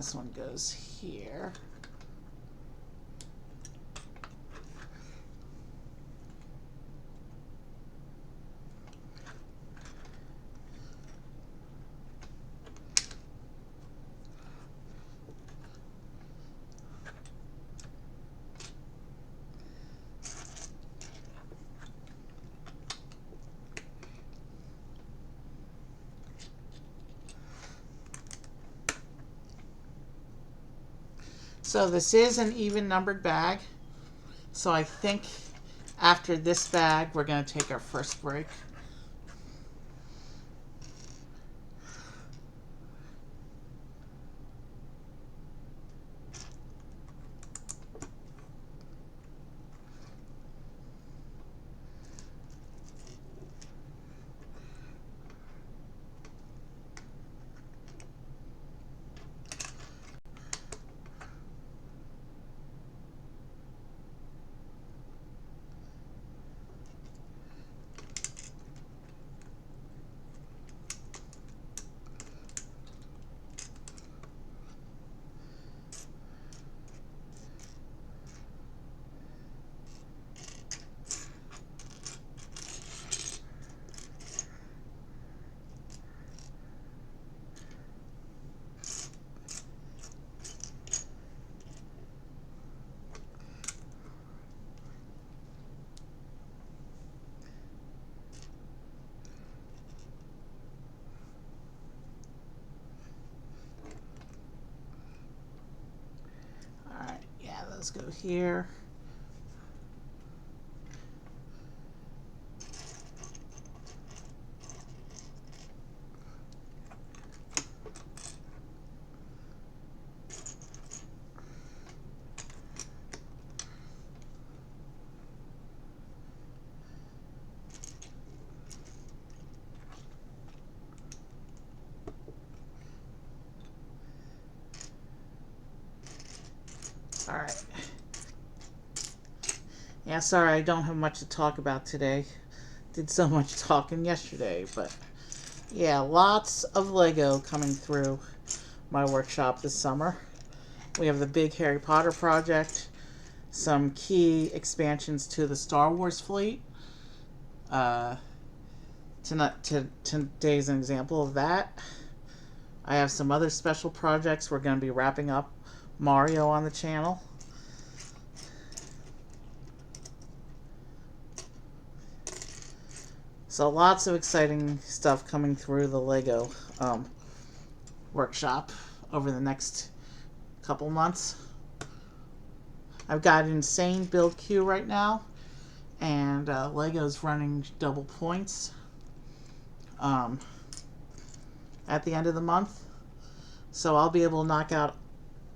this one goes here. So this is an even numbered bag. So I think after this bag, we're going to take our first break. Let's go here. All right. Yeah, sorry, I don't have much to talk about today. Did so much talking yesterday, but yeah, lots of Lego coming through my workshop this summer. We have the big Harry Potter project, some key expansions to the Star Wars fleet. Today's an example of that. I have some other special projects. We're going to be wrapping up Mario on the channel. So lots of exciting stuff coming through the Lego workshop over the next couple months. I've got an insane build queue right now, and Lego's running double points at the end of the month. So I'll be able to knock out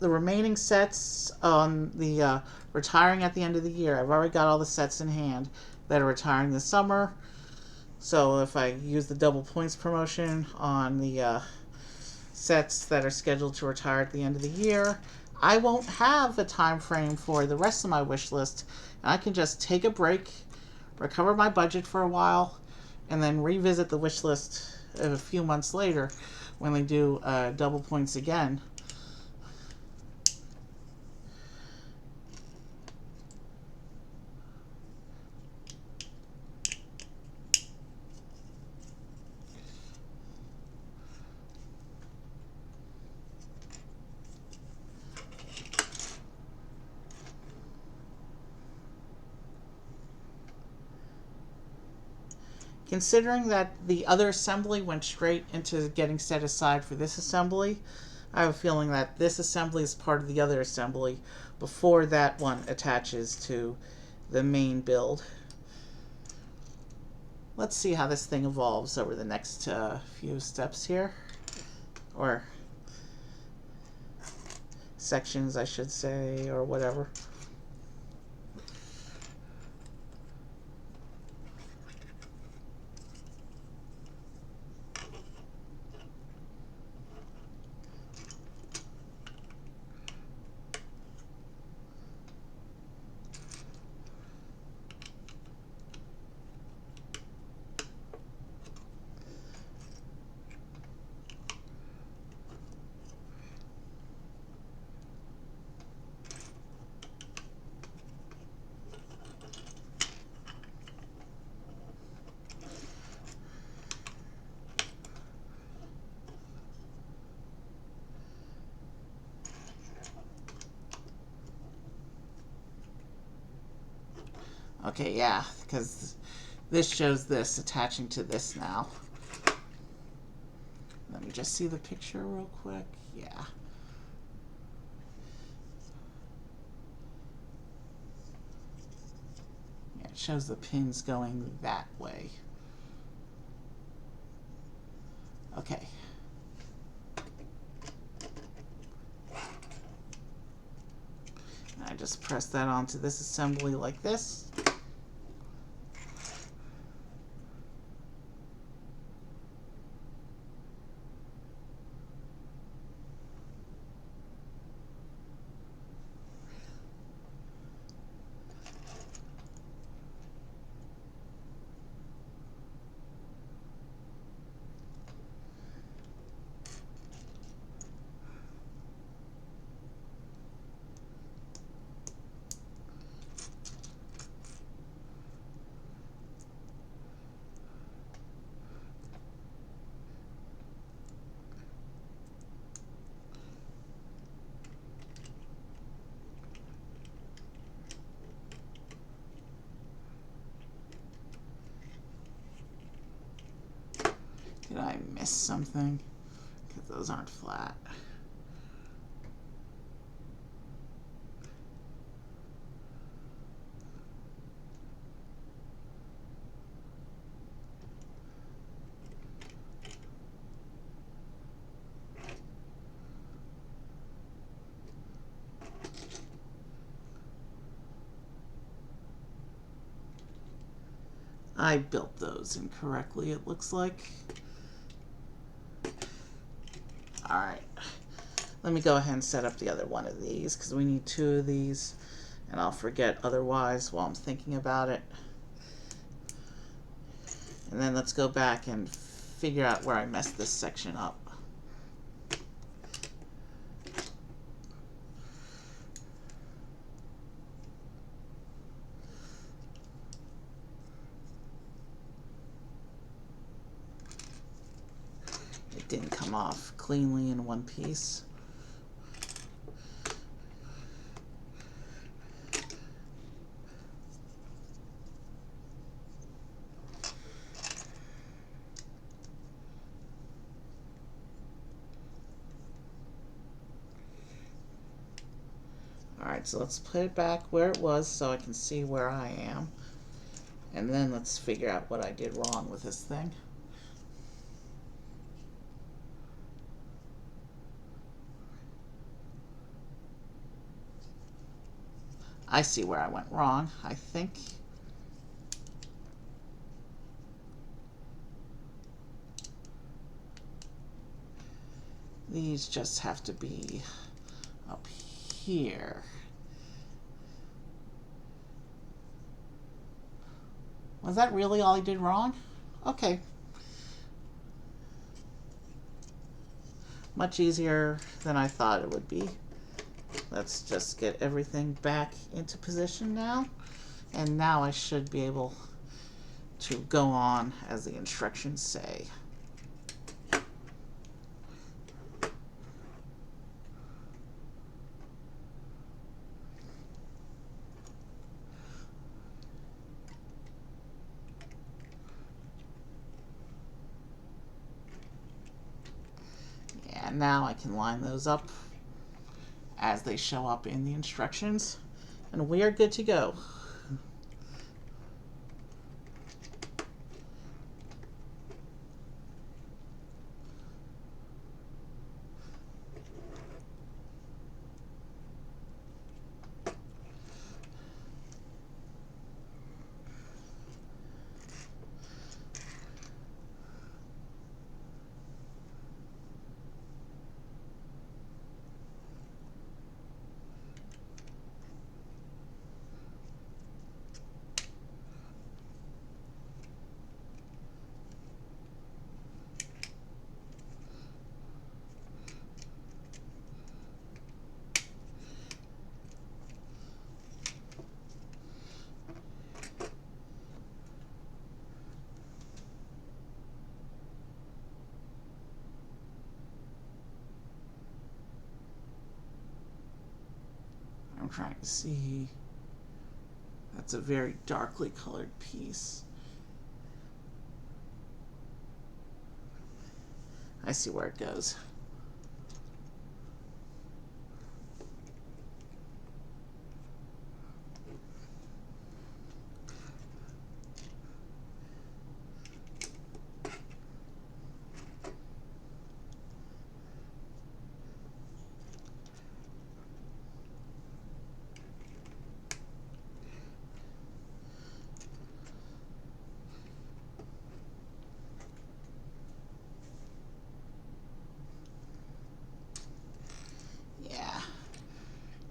the remaining sets on the retiring at the end of the year. I've already got all the sets in hand that are retiring this summer. So if I use the double points promotion on the sets that are scheduled to retire at the end of the year, I won't have a time frame for the rest of my wish list. And I can just take a break, recover my budget for a while, and then revisit the wish list a few months later when they do double points again. Considering that the other assembly went straight into getting set aside for this assembly, I have a feeling that this assembly is part of the other assembly before that one attaches to the main build. Let's see how this thing evolves over the next few steps here, or sections I should say, or whatever. Okay, yeah, because this shows this attaching to this now. Let me just see the picture real quick. Yeah. Yeah, it shows the pins going that way. Okay. I just press that onto this assembly like this. Did I miss something? Because those aren't flat. I built those incorrectly, it looks like. Alright. Let me go ahead and set up the other one of these, because we need 2 of these, and I'll forget otherwise while I'm thinking about it. And then let's go back and figure out where I messed this section up. It didn't come off cleanly in one piece. Alright, so let's put it back where it was so I can see where I am. And then let's figure out what I did wrong with this thing. I see where I went wrong, I think. These just have to be up here. Was that really all I did wrong? Okay. Much easier than I thought it would be. Let's just get everything back into position now. And now I should be able to go on as the instructions say. And now I can line those up as they show up in the instructions, and we are good to go. I'm trying to see. That's a very darkly colored piece. I see where it goes.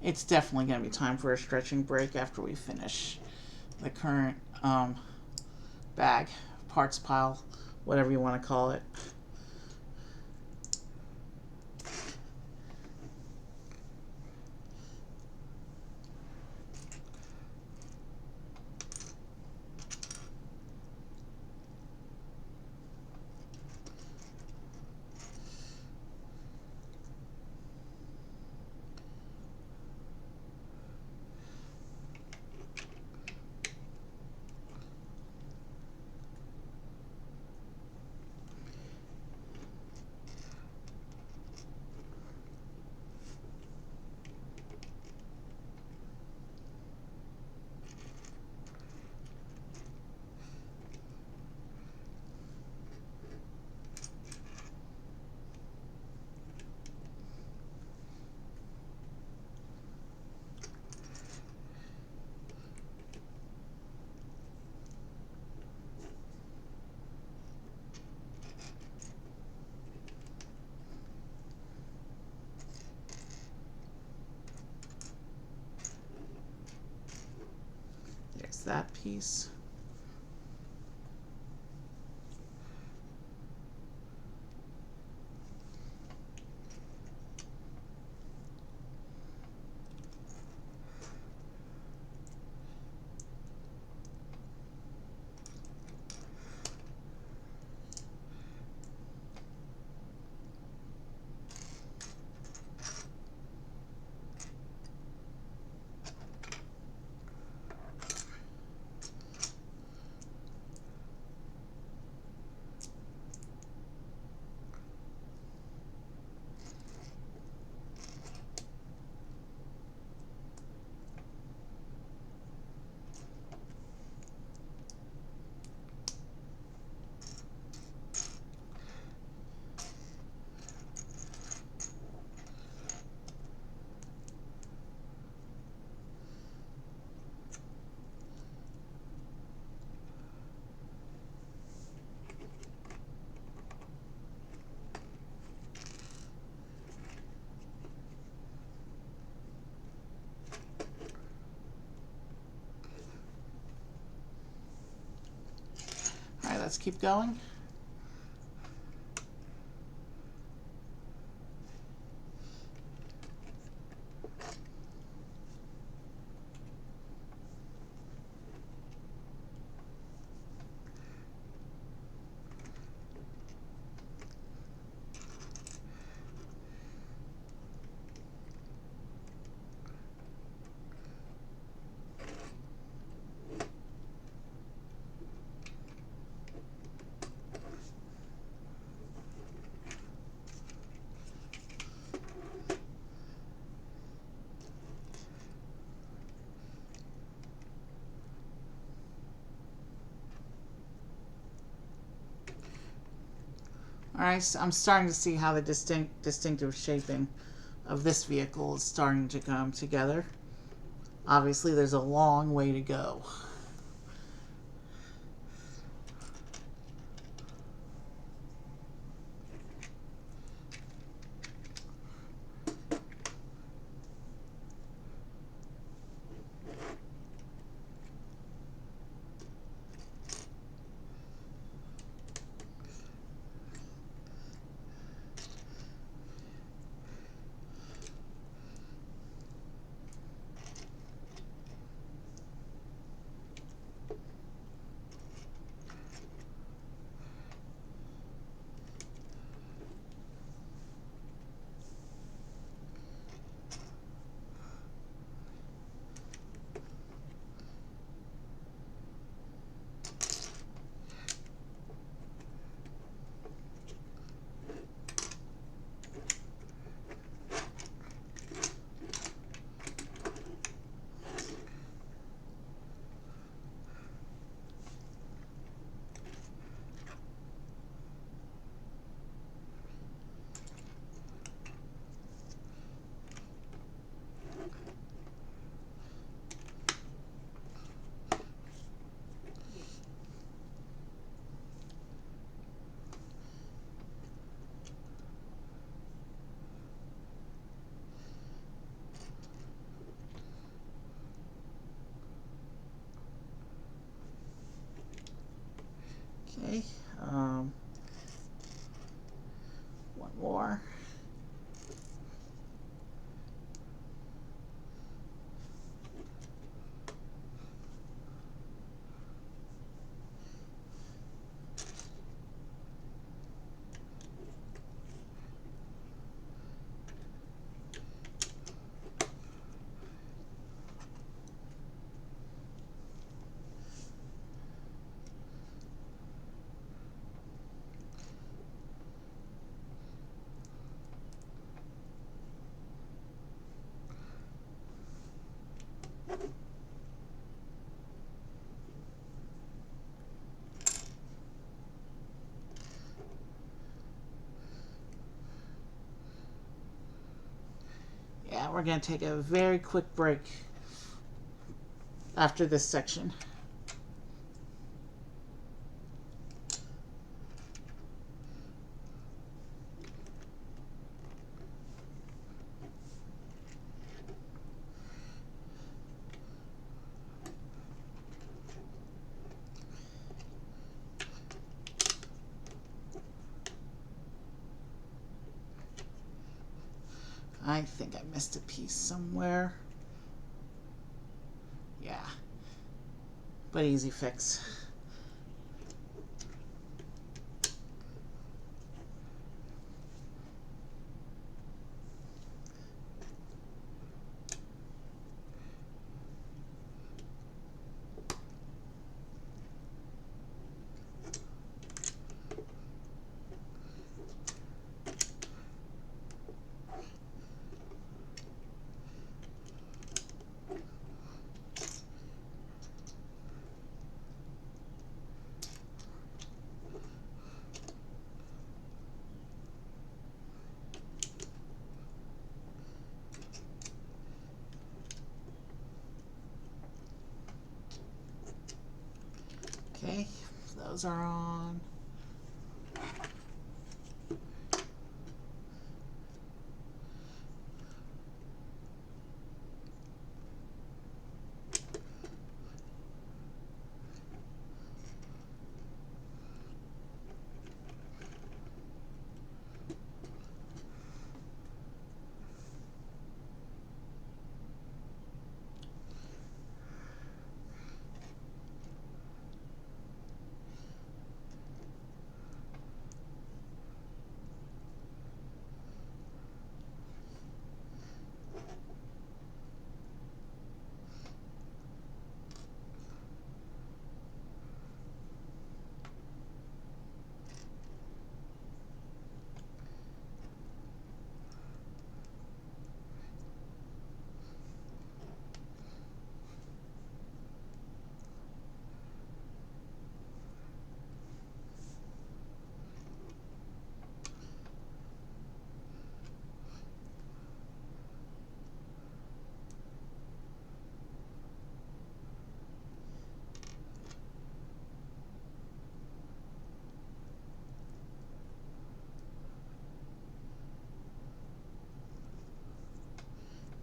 It's definitely going to be time for a stretching break after we finish the current bag, parts pile, whatever you want to call it. That piece. Let's keep going. Alright, so I'm starting to see how the distinctive shaping of this vehicle is starting to come together. Obviously, there's a long way to go. Okay. One more. Yeah, we're going to take a very quick break after this section. I think I missed a piece somewhere. Yeah, but easy fix. Okay, those are on.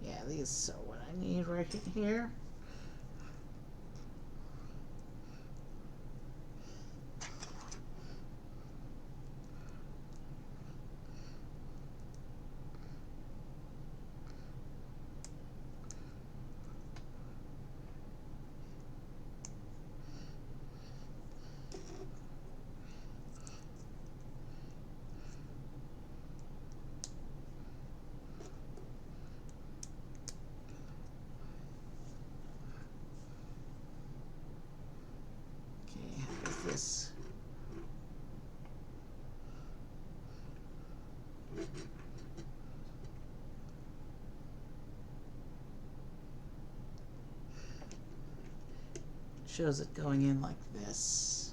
Yeah, these are what I need right here. Okay, how is this? Shows it going in like this.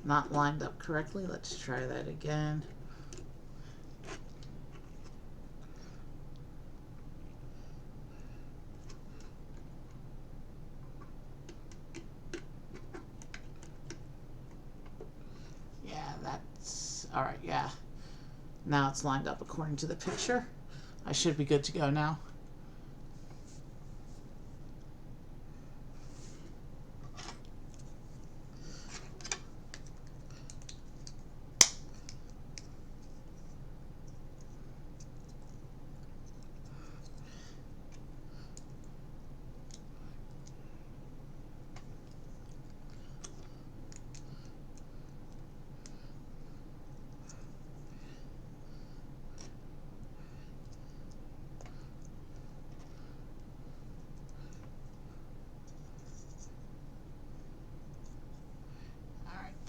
Not lined up correctly. Let's try that again. Yeah, that's all right. Yeah, Now it's lined up according to the picture. I should be good to go now.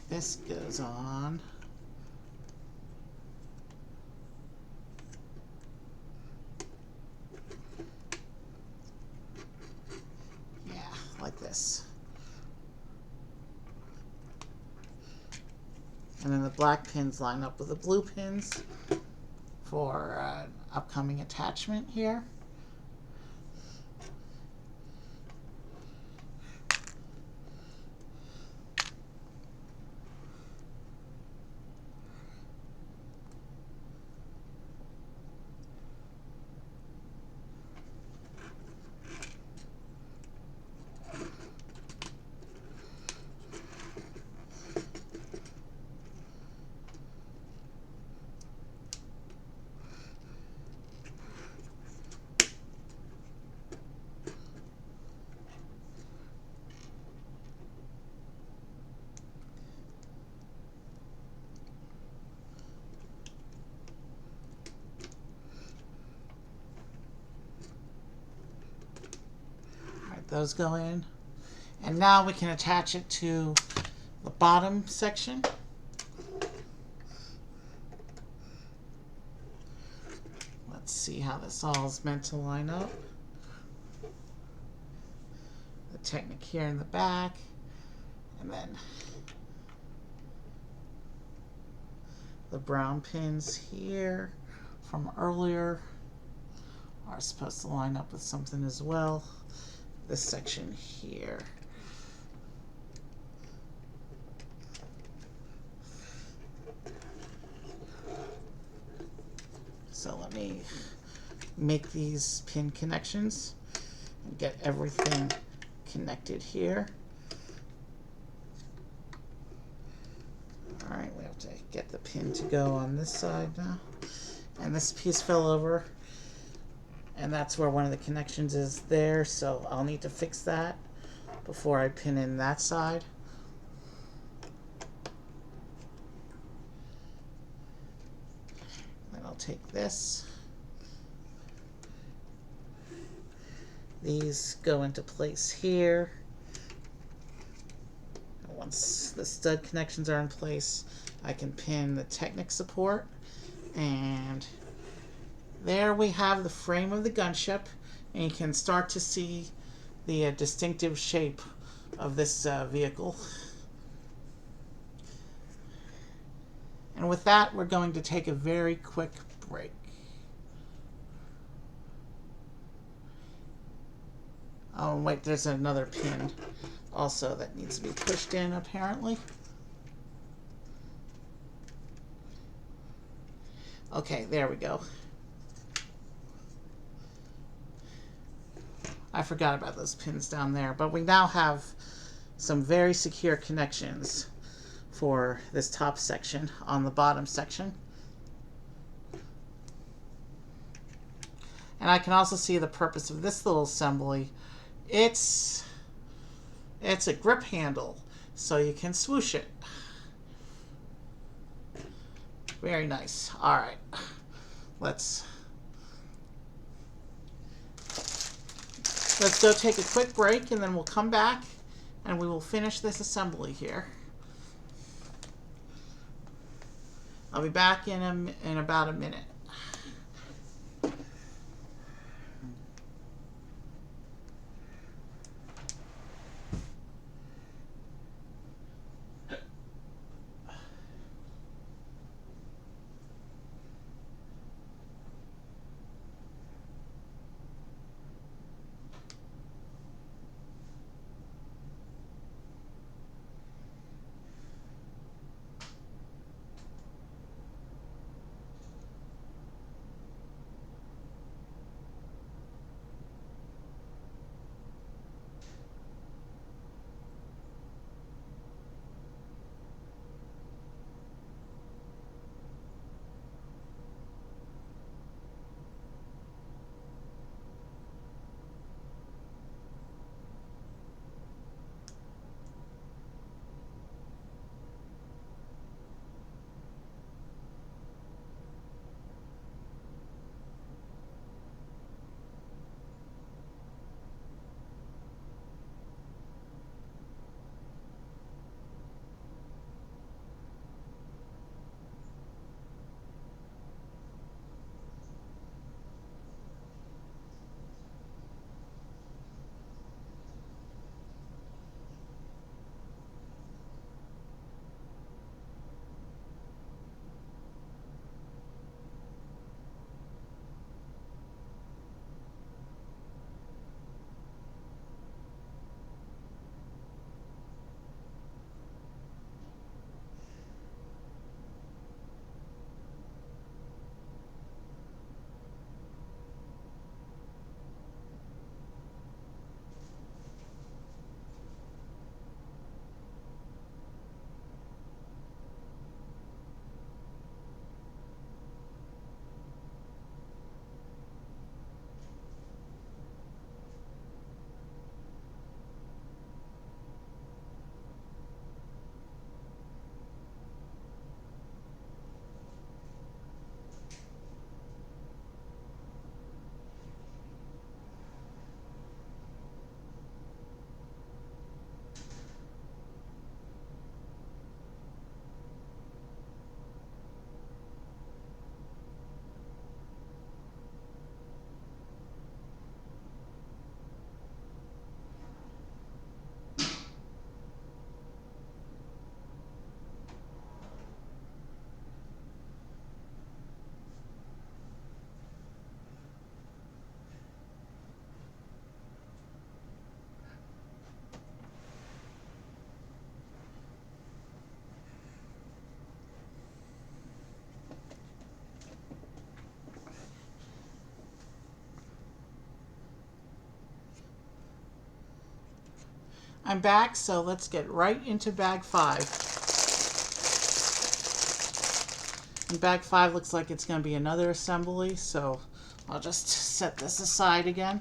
This goes on. Yeah, like this. And then the black pins line up with the blue pins for an upcoming attachment here. Those go in, and now we can attach it to the bottom section. Let's see how this all is meant to line up. The Technic here in the back, and then the brown pins here from earlier are supposed to line up with something as well. This section here. So let me make these pin connections and get everything connected here. All right, we have to get the pin to go on this side now. And this piece fell over. And that's where one of the connections is there, so I'll need to fix that before I pin in that side. Then I'll take this. These go into place here. And once the stud connections are in place, I can pin the Technic support, and there we have the frame of the gunship, and you can start to see the distinctive shape of this vehicle. And with that, we're going to take a very quick break. Oh, wait, there's another pin also that needs to be pushed in, apparently. Okay, there we go. I forgot about those pins down there, but we now have some very secure connections for this top section on the bottom section. And I can also see the purpose of this little assembly. It's a grip handle, so you can swoosh it. Very nice. All right, let's go take a quick break, and then we'll come back and we will finish this assembly here. I'll be back in about a minute. I'm back, so let's get right into bag 5. And bag 5 looks like it's going to be another assembly, so I'll just set this aside again.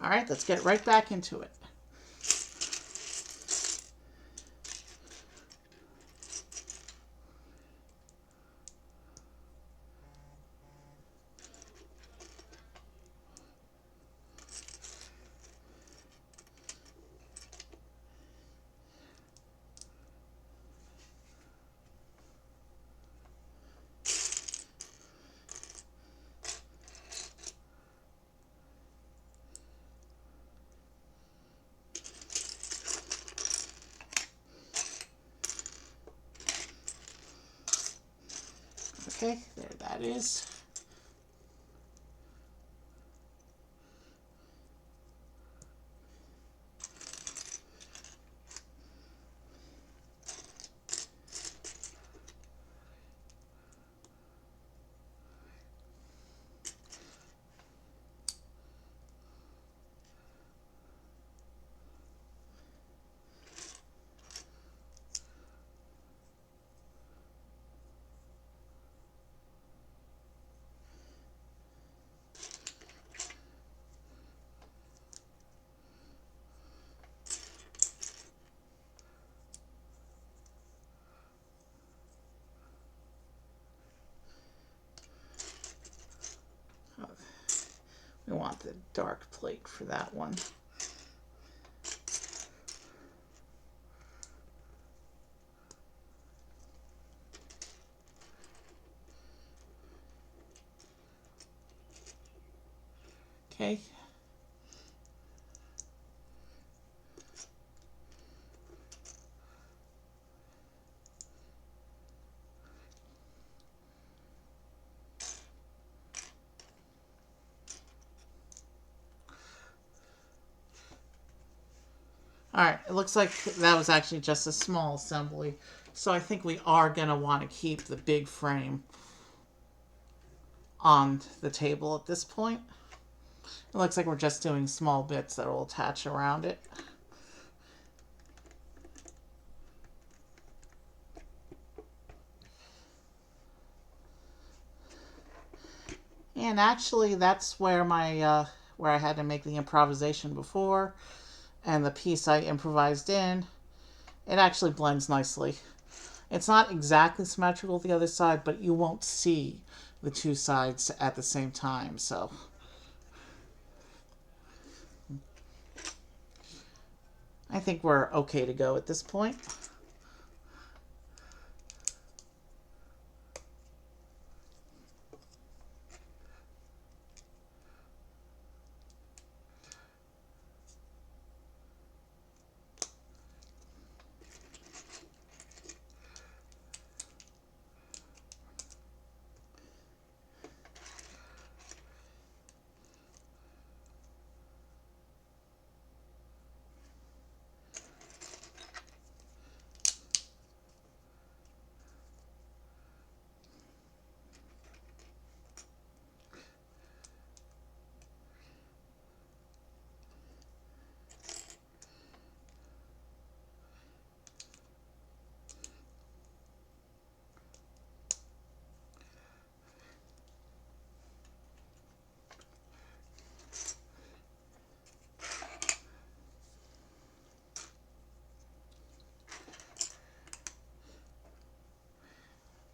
All right, let's get right back into it. Okay, there that is. We want the dark plate for that one. Okay. Alright, it looks like that was actually just a small assembly. So I think we are going to want to keep the big frame on the table at this point. It looks like we're just doing small bits that will attach around it. And actually that's where where I had to make the improvisation before. And the piece I improvised in, it actually blends nicely. It's not exactly symmetrical the other side, but you won't see the two sides at the same time, so. I think we're okay to go at this point.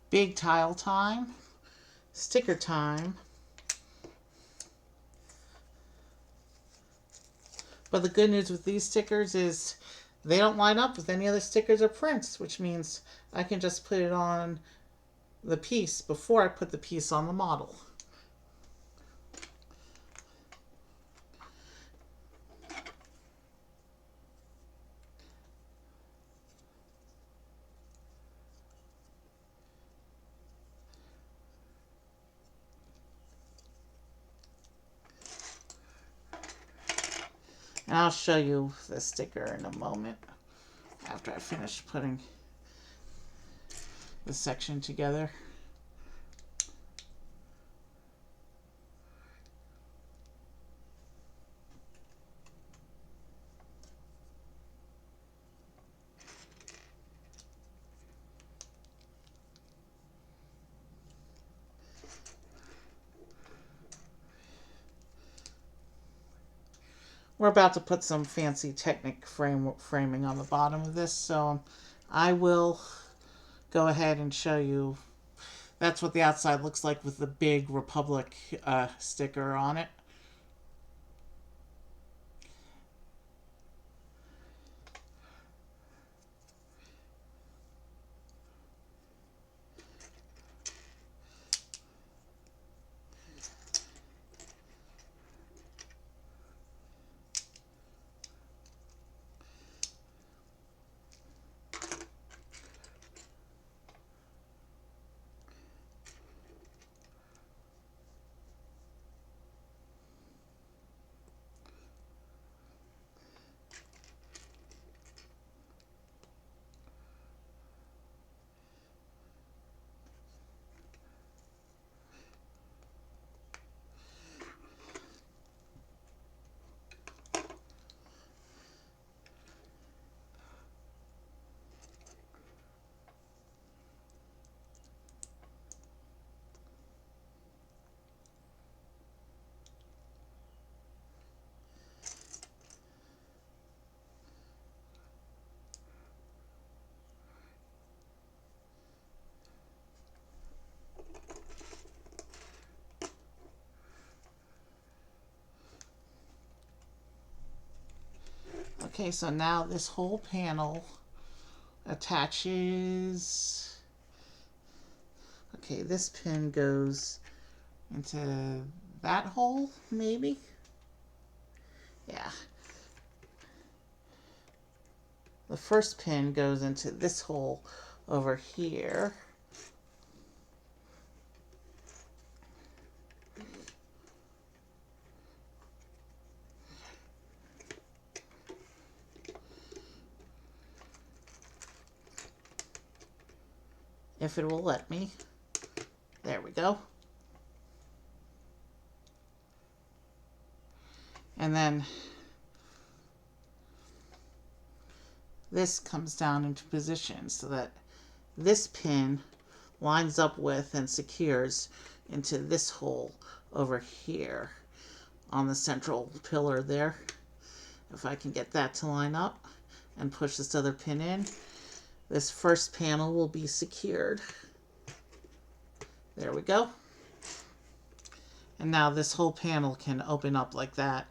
Big tile time, sticker time. But the good news with these stickers is they don't line up with any other stickers or prints, which means I can just put it on the piece before I put the piece on the model. And I'll show you the sticker in a moment after I finish putting the section together. We're about to put some fancy Technic framing on the bottom of this, so I will go ahead and show you. That's what the outside looks like with the big Republic sticker on it. Okay, so now this whole panel attaches. Okay, this pin goes into that hole, maybe? Yeah. The first pin goes into this hole over here. If it will let me. There we go. And then this comes down into position so that this pin lines up with and secures into this hole over here on the central pillar there. If I can get that to line up and push this other pin in, this first panel will be secured. There we go. And now this whole panel can open up like that.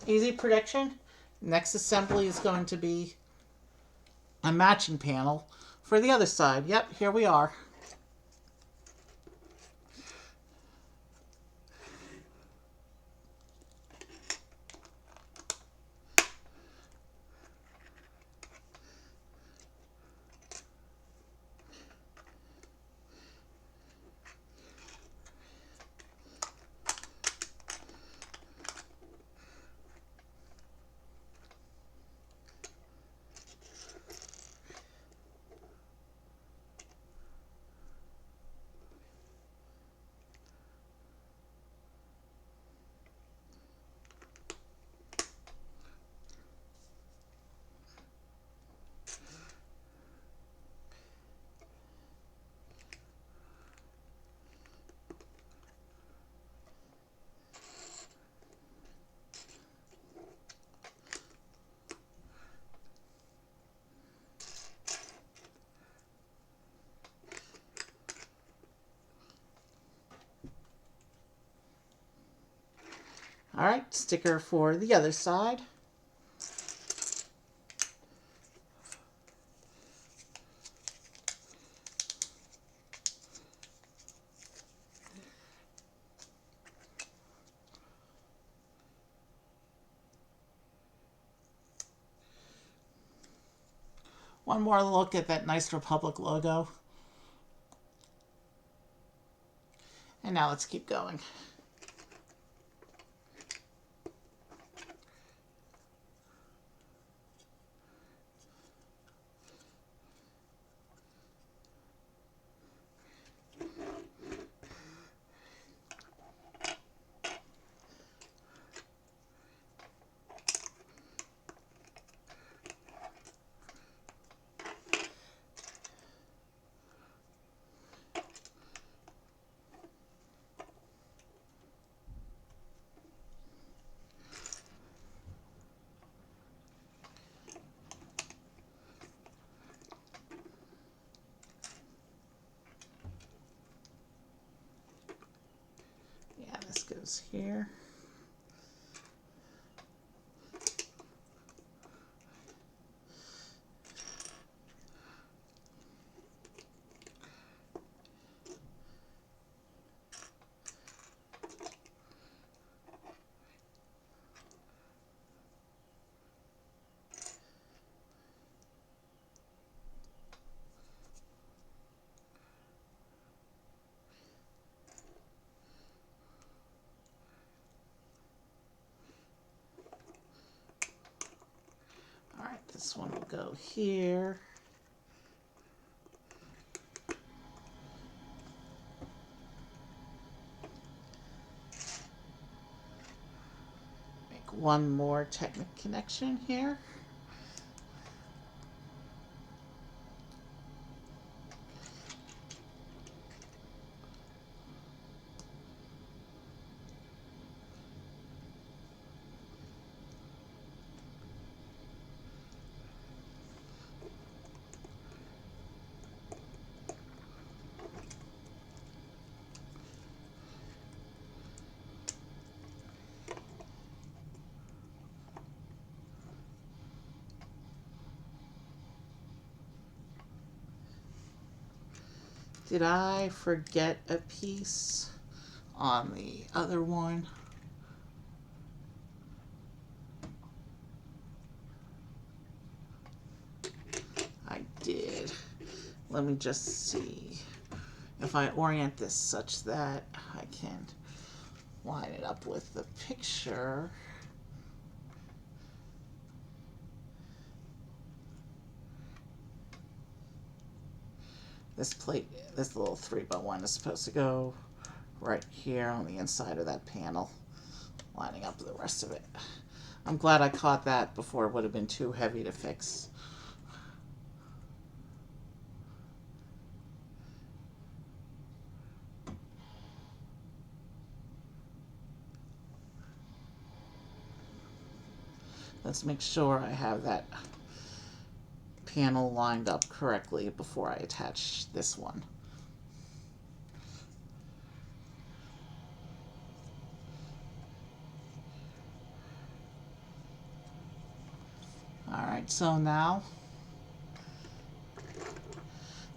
Easy prediction. Next assembly is going to be a matching panel for the other side. Yep, here we are. All right, sticker for the other side. One more look at that nice Republic logo. And now let's keep going. Yeah, this goes here. All right, this one will go here. Make one more Technic connection here. Did I forget a piece on the other one? I did. Let me just see if I orient this such that I can line it up with the picture. This plate, this little 3x1 is supposed to go right here on the inside of that panel, lining up with the rest of it. I'm glad I caught that before it would have been too heavy to fix. Let's make sure I have that panel lined up correctly before I attach this one. Alright, so now,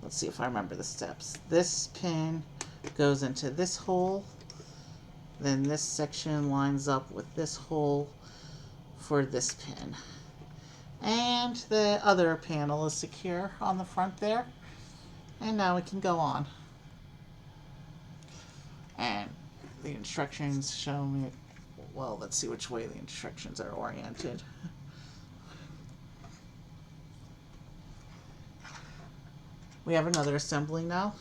let's see if I remember the steps. This pin goes into this hole, then this section lines up with this hole for this pin. And the other panel is secure on the front there. And now we can go on. And the instructions show me, well, let's see which way the instructions are oriented. We have another assembly now.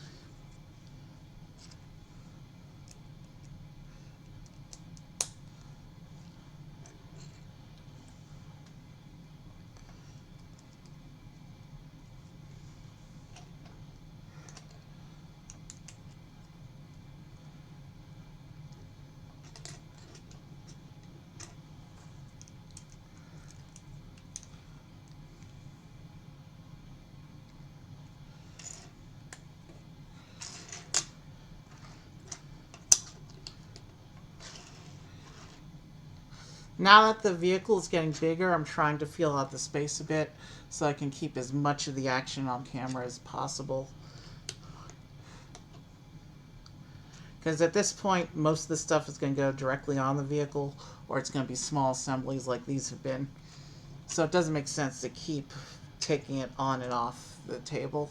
Now that the vehicle is getting bigger, I'm trying to feel out the space a bit so I can keep as much of the action on camera as possible. Because at this point, most of the stuff is going to go directly on the vehicle, or it's going to be small assemblies like these have been. So it doesn't make sense to keep taking it on and off the table.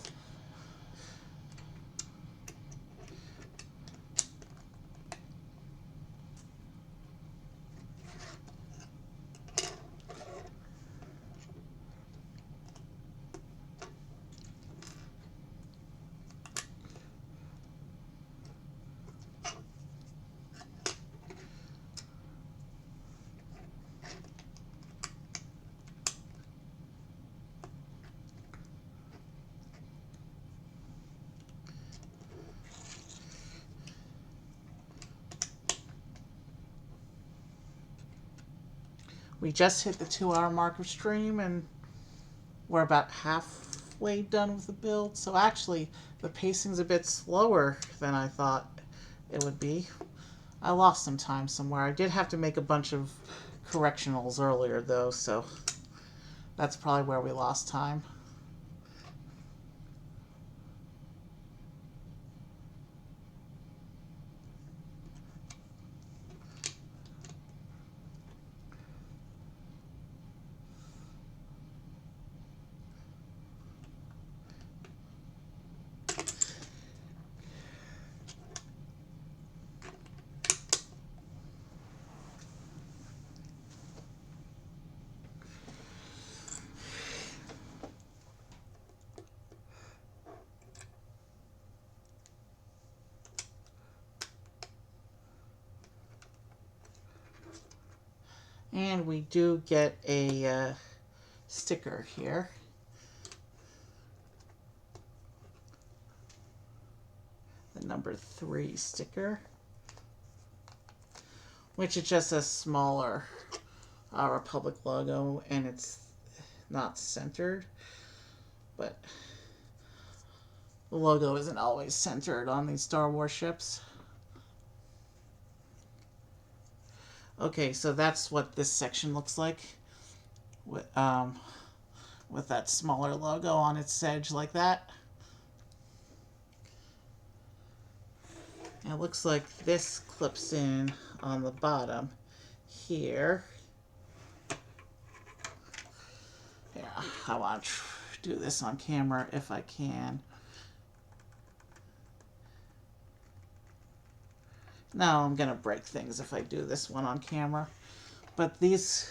We just hit the 2-hour mark of stream, and we're about halfway done with the build. So actually, the pacing's a bit slower than I thought it would be. I lost some time somewhere. I did have to make a bunch of correctionals earlier, though, so that's probably where we lost time. And we do get a sticker here. The number 3 sticker, which is just a smaller Republic logo, and it's not centered, but the logo isn't always centered on these Star Wars ships. Okay, so that's what this section looks like with that smaller logo on its edge like that. And it looks like this clips in on the bottom here. Yeah, I want to do this on camera if I can. No, I'm gonna break things if I do this one on camera. But these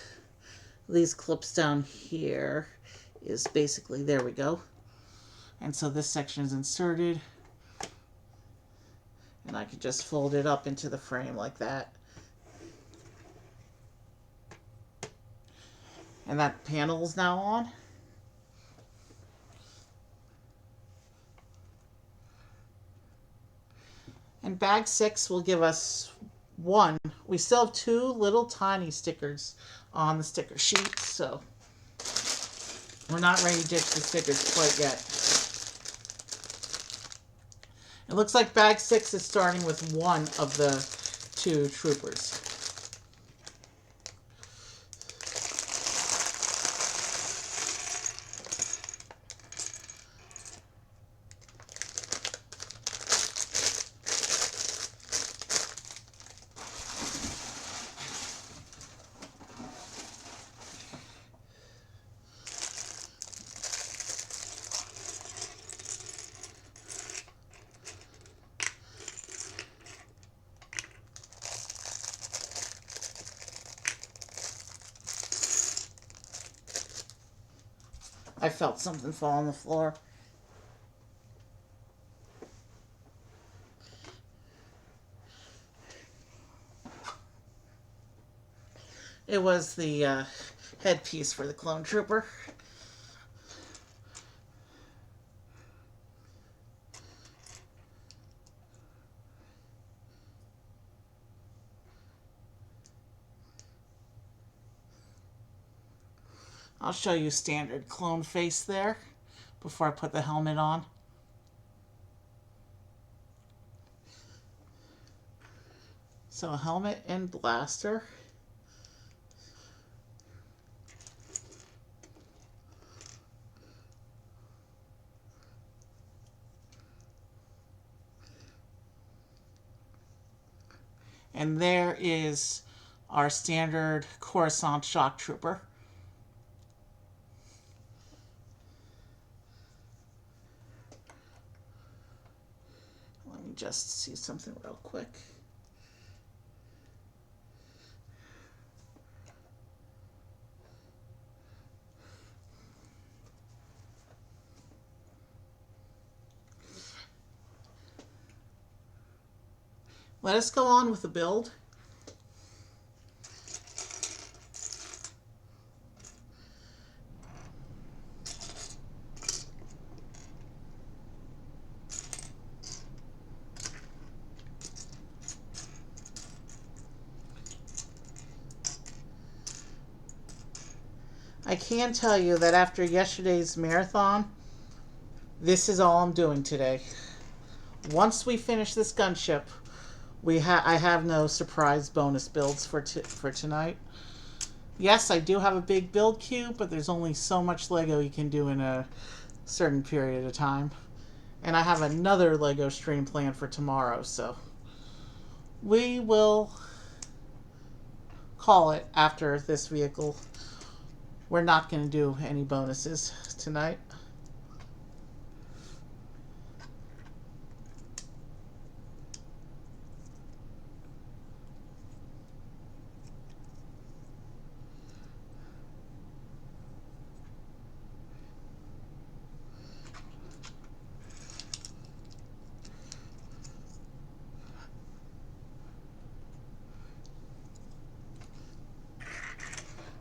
clips down here is basically, there we go. And so this section is inserted, and I can just fold it up into the frame like that. And that panel is now on. And bag 6 will give us 1. We still have 2 little tiny stickers on the sticker sheet, so we're not ready to ditch the stickers quite yet. It looks like bag 6 is starting with 1 of the 2 troopers. I felt something fall on the floor. It was the headpiece for the clone trooper. I'll show you standard clone face there before I put the helmet on. So helmet and blaster. And there is our standard Coruscant shock trooper. Let me just see something real quick. Let us go on with the build. I can tell you that after yesterday's marathon, this is all I'm doing today. Once we finish this gunship, I have no surprise bonus builds for tonight. Yes, I do have a big build queue, but there's only so much Lego you can do in a certain period of time. And I have another Lego stream planned for tomorrow, so we will call it after this vehicle. We're not going to do any bonuses tonight.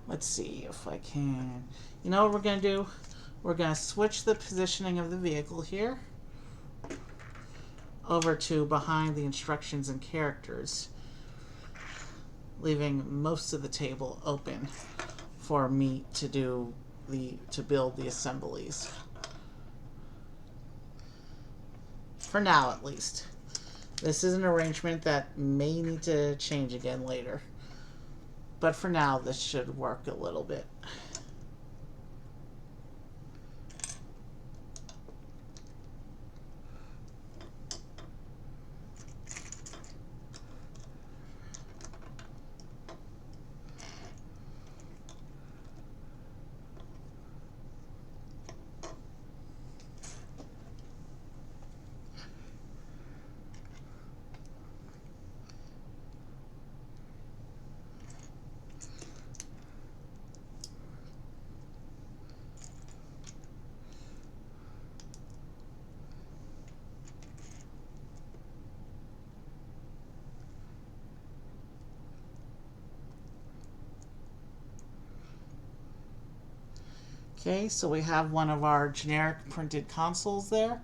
Let's see if I can. You know what we're going to do? We're going to switch the positioning of the vehicle here over to behind the instructions and characters, leaving most of the table open for me to build the assemblies. For now, at least. This is an arrangement that may need to change again later. But for now, this should work a little bit. Okay, so we have one of our generic printed consoles there.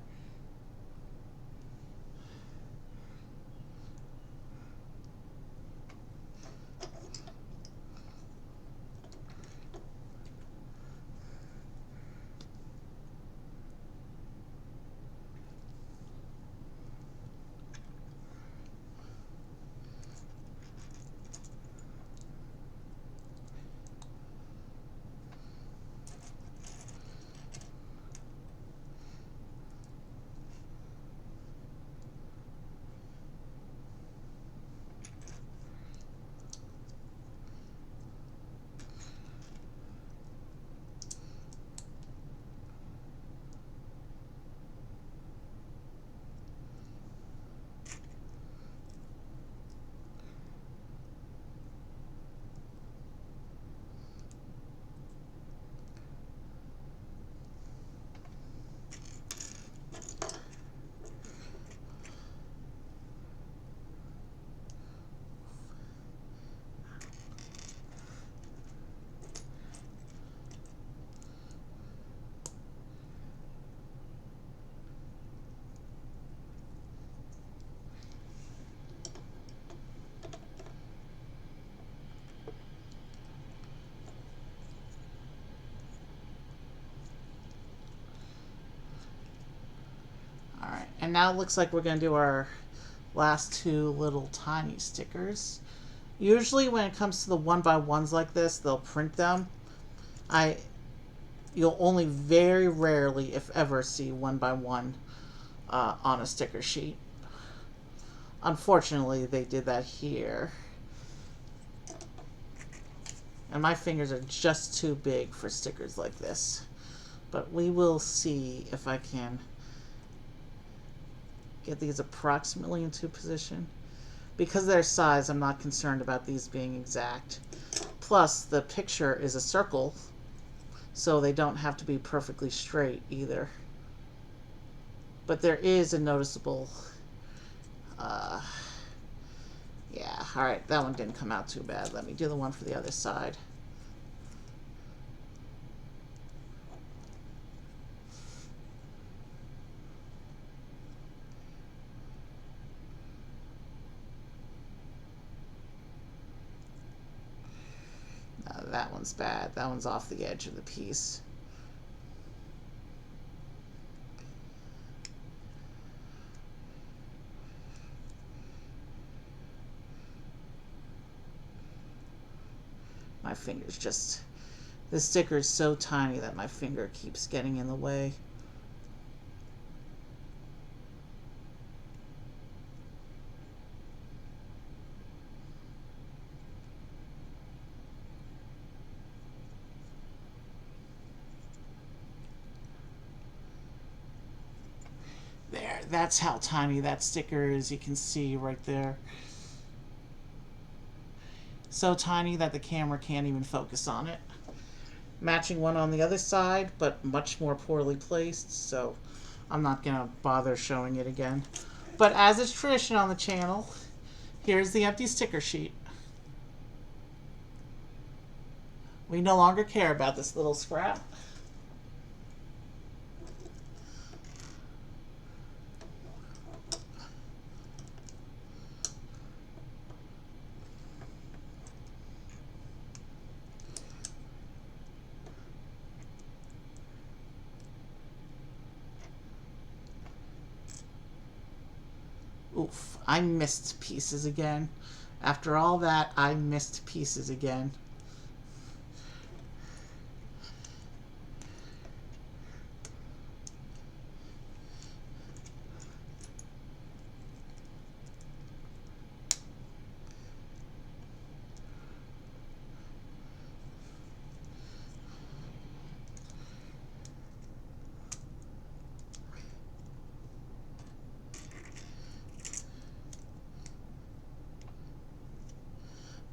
And now it looks like we're going to do our last two little tiny stickers. Usually when it comes to the 1x1s like this, they'll print them. You'll only very rarely, if ever, see 1x1 on a sticker sheet. Unfortunately, they did that here. And my fingers are just too big for stickers like this. But we will see if I can get these approximately into position. Because of their size, I'm not concerned about these being exact. Plus, the picture is a circle, so they don't have to be perfectly straight either. But there is a noticeable... yeah, alright, that one didn't come out too bad. Let me do the one for the other side. That one's bad. That one's off the edge of the piece. My finger's just... The sticker is so tiny that my finger keeps getting in the way. There, that's how tiny that sticker is. You can see right there. So tiny that the camera can't even focus on it. Matching one on the other side, but much more poorly placed, so I'm not going to bother showing it again. But as is tradition on the channel, here's the empty sticker sheet. We no longer care about this little scrap. Oof, I missed pieces again. After all that, I missed pieces again.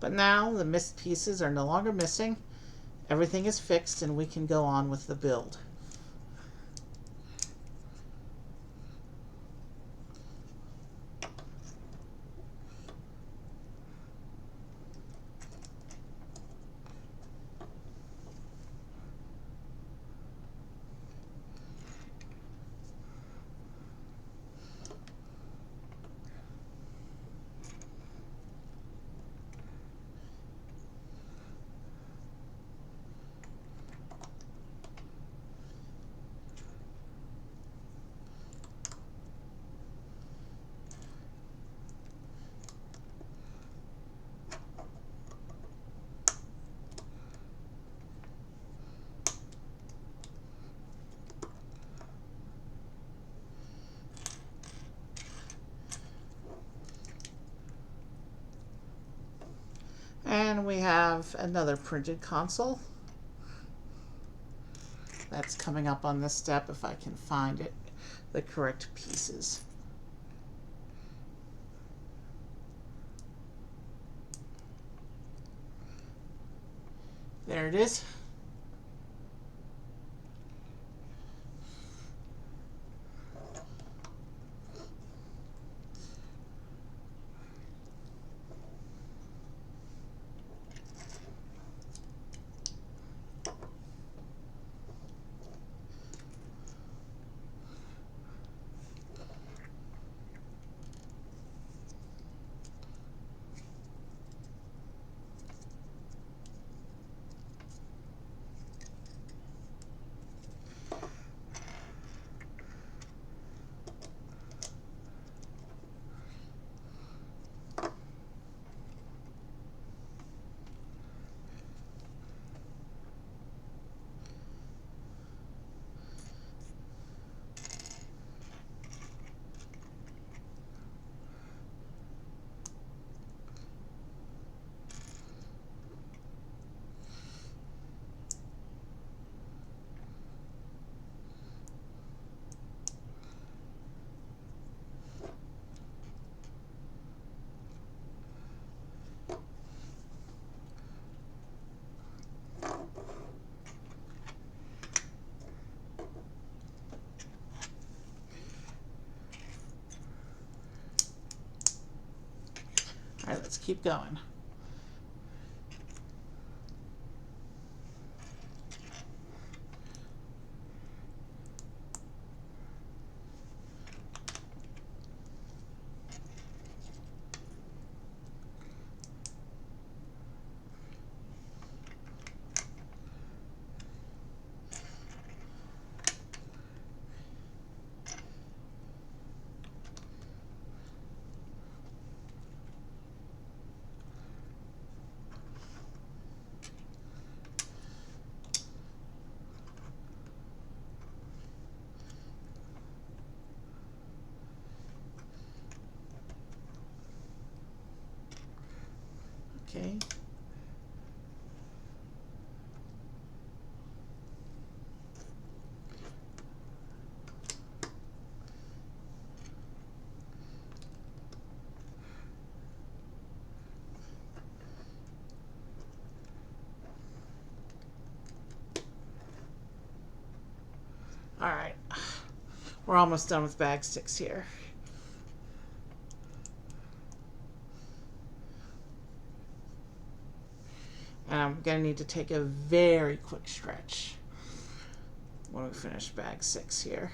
But now the missed pieces are no longer missing. Everything is fixed and we can go on with the build. And we have another printed console. That's coming up on this step if I can find it, the correct pieces. There it is. just keep going. Okay. All right. We're almost done with bag 6 here. And I'm going to need to take a very quick stretch when we finish bag 6 here.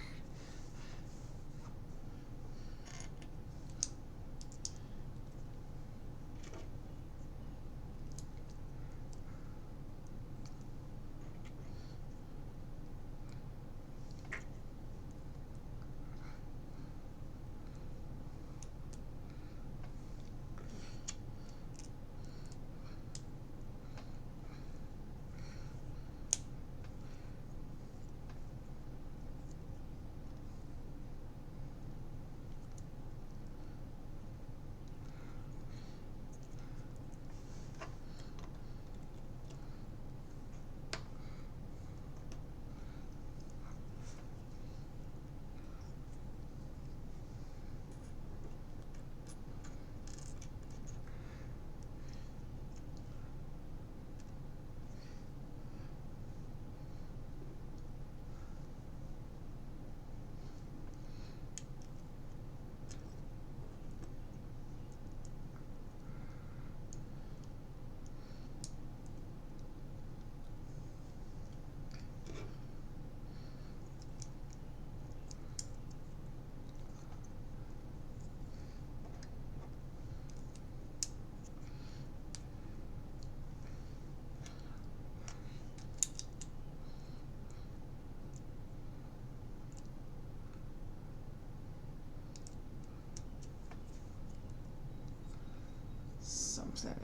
Something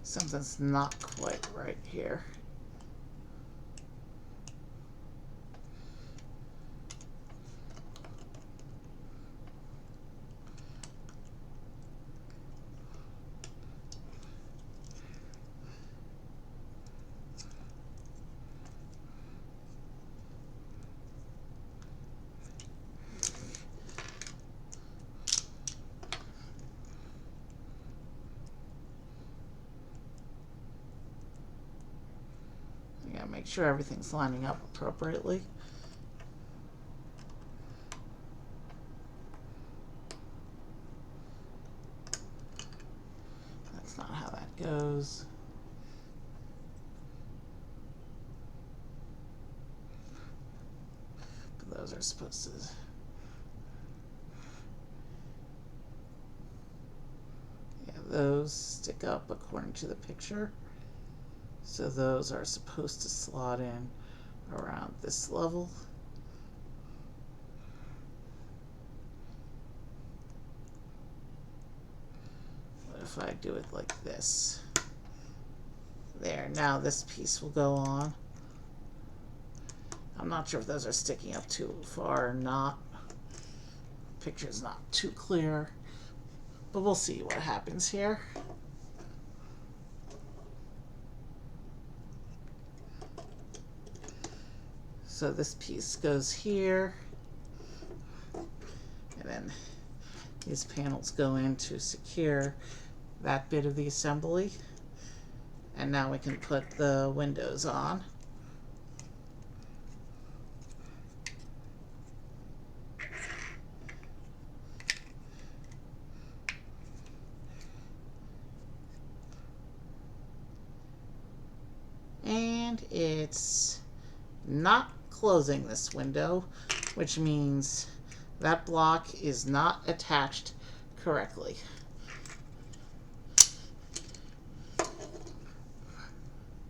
something's not quite right here. Make sure everything's lining up appropriately. That's not how that goes. But those are supposed to... Yeah, those stick up according to the picture. So those are supposed to slot in around this level. What if I do it like this? There, now this piece will go on. I'm not sure if those are sticking up too far or not. Picture's not too clear, but we'll see what happens here. So this piece goes here, and then these panels go in to secure that bit of the assembly. And now we can put the windows on. And it's not closing this window, which means that block is not attached correctly.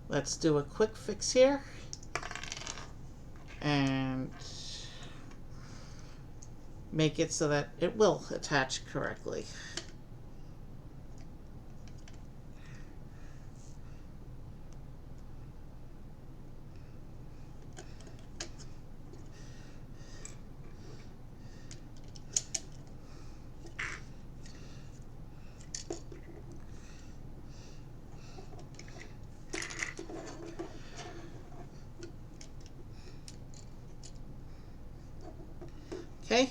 Let's do a quick fix here and make it so that it will attach correctly. Okay,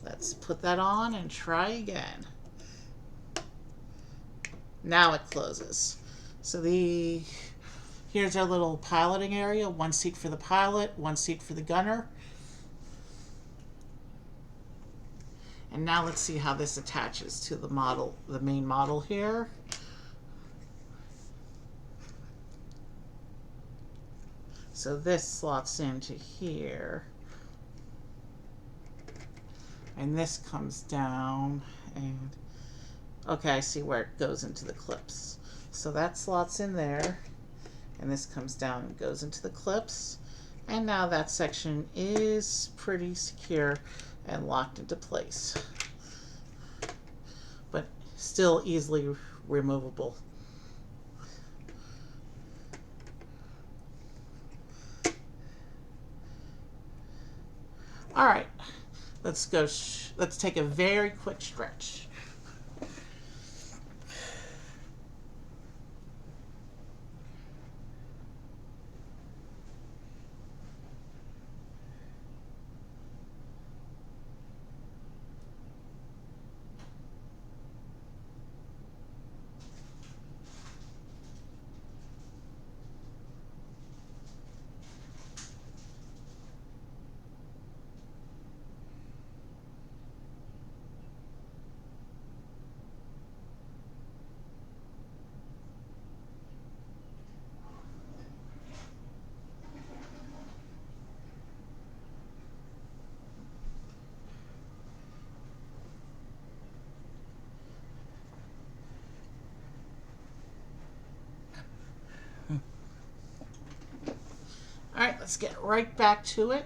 let's put that on and try again. Now it closes. So here's our little piloting area. One seat for the pilot, one seat for the gunner. And now let's see how this attaches to the model, the main model here. So this slots into here. And this comes down and okay, I see where it goes into the clips. So that slots in there and this comes down and goes into the clips. And now that section is pretty secure and locked into place, but still easily removable. All right. Let's go, let's take a very quick stretch. All right, let's get right back to it.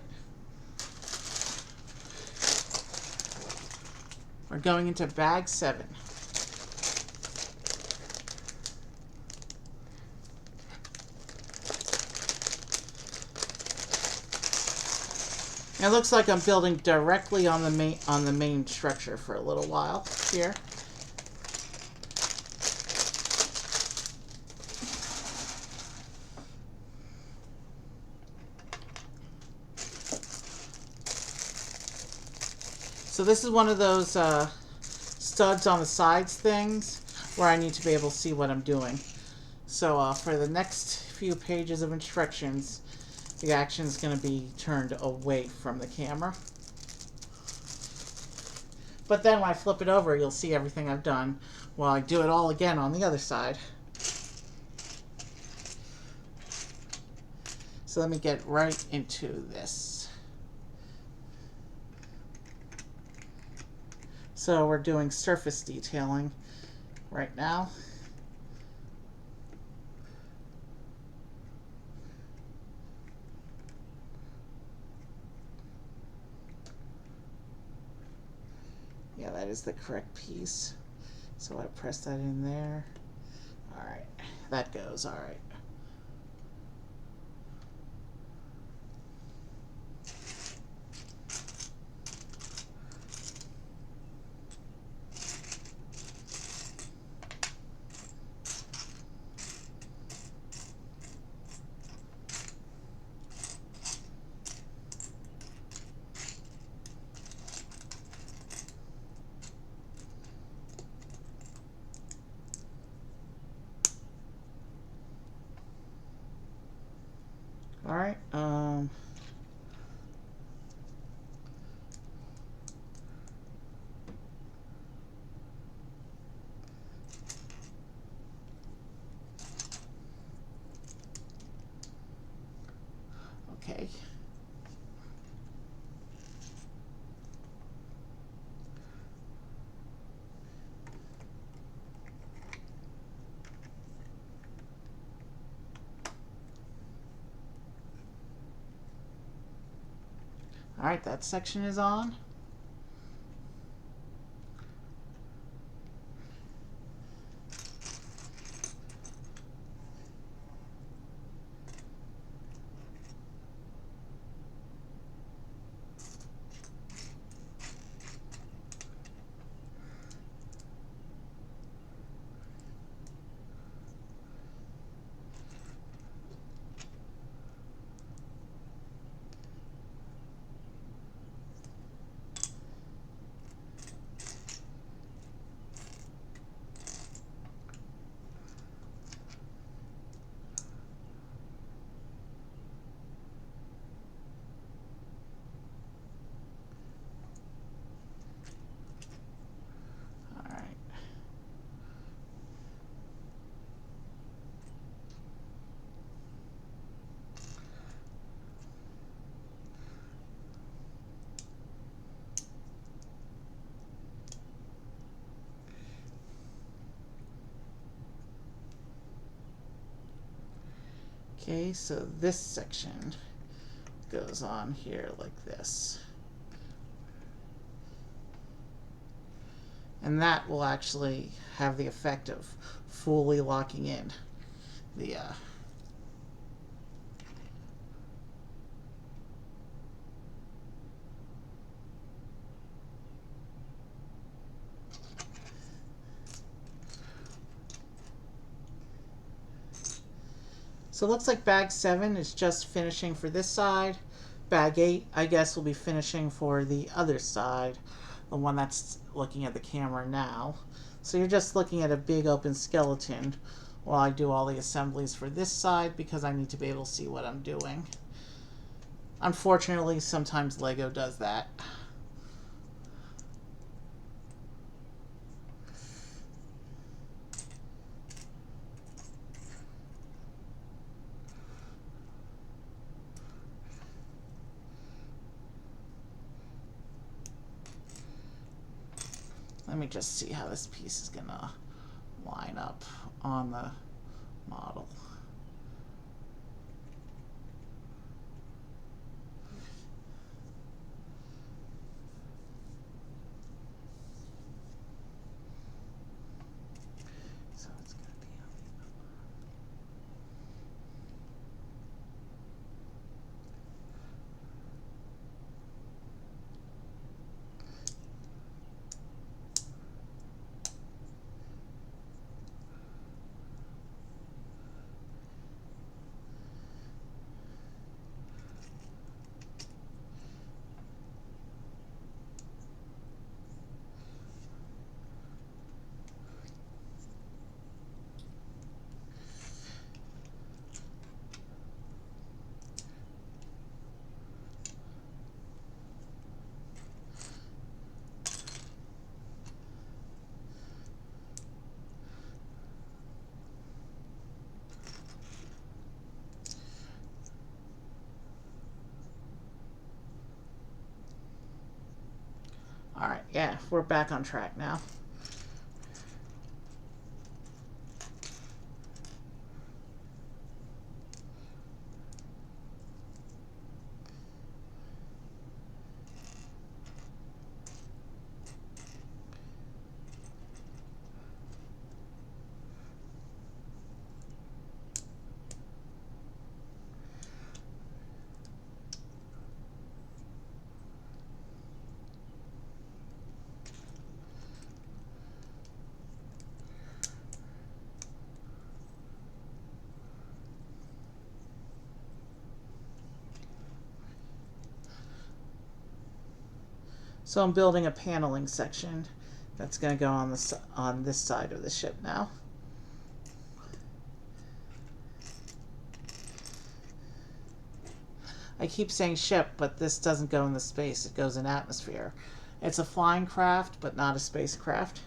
We're going into bag 7. It looks like I'm building directly on the main structure for a little while here. So this is one of those studs on the sides things where I need to be able to see what I'm doing. So for the next few pages of instructions, the action is going to be turned away from the camera. But then when I flip it over, you'll see everything I've done while I do it all again on the other side. So let me get right into this. So we're doing surface detailing right now. Yeah, that is the correct piece. So I press that in there. All right, that goes, all right. All right. Okay. All right, that section is on. Okay, so this section goes on here like this. And that will actually have the effect of fully locking in the So it looks like bag 7 is just finishing for this side. Bag 8, I guess, will be finishing for the other side, the one that's looking at the camera now. So you're just looking at a big open skeleton while I do all the assemblies for this side because I need to be able to see what I'm doing. Unfortunately, sometimes Lego does that. Let me just see how this piece is gonna line up on the model. So it's gonna be all right, yeah, we're back on track now. So I'm building a paneling section that's going to go on this side of the ship now. I keep saying ship, but this doesn't go in the space. It goes in atmosphere. It's a flying craft, but not a spacecraft.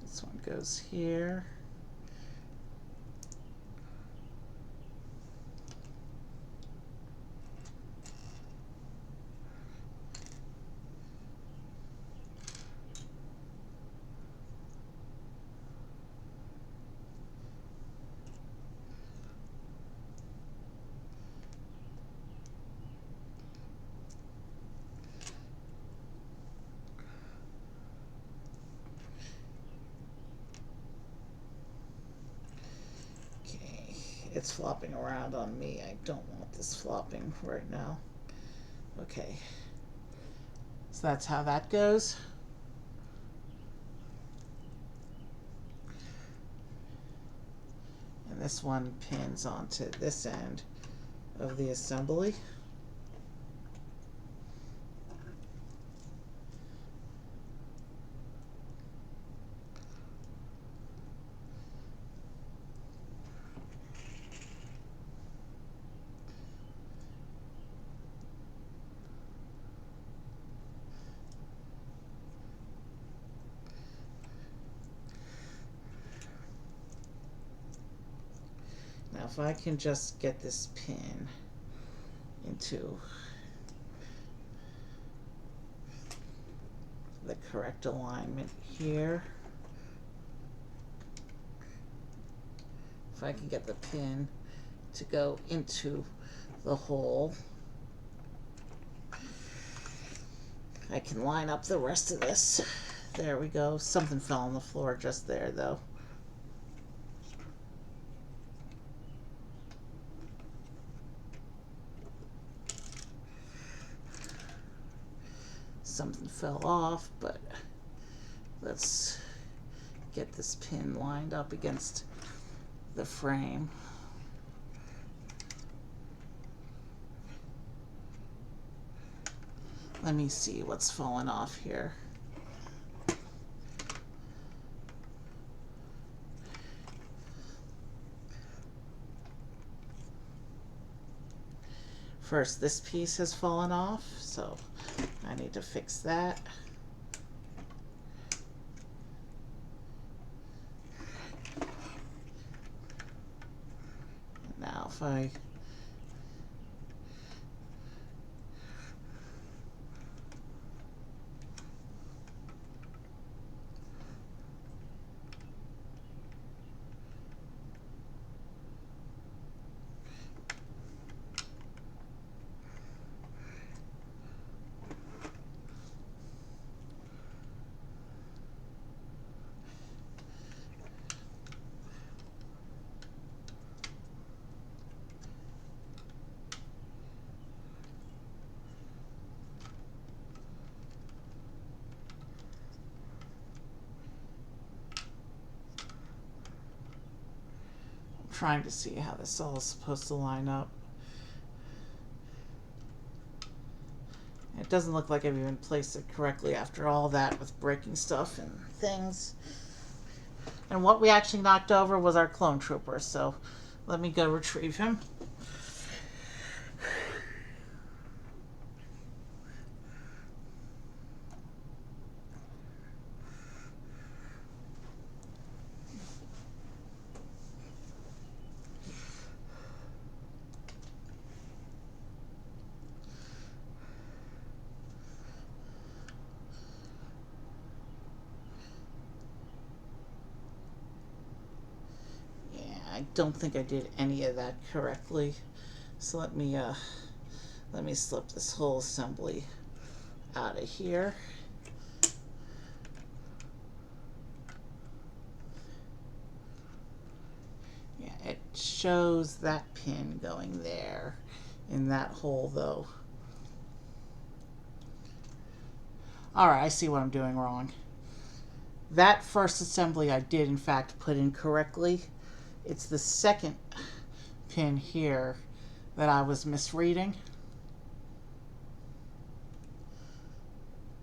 This one goes here. It's flopping around on me. I don't want this flopping right now. Okay. So that's how that goes. And this one pins onto this end of the assembly. Now if I can just get this pin into the correct alignment here. If I can get the pin to go into the hole, I can line up the rest of this. There we go. Something fell on the floor just there though. Something fell off, but let's get this pin lined up against the frame. Let me see what's falling off here. First, this piece has fallen off, so I need to fix that. Now if I trying to see how this all is supposed to line up. It doesn't look like I've even placed it correctly after all that with breaking stuff and things. And what we actually knocked over was our clone trooper, so let me go retrieve him. I don't think I did any of that correctly. So let me slip this whole assembly out of here. Yeah, it shows that pin going there in that hole though. Alright, I see what I'm doing wrong. That first assembly I did in fact put in correctly. It's the second pin here that I was misreading.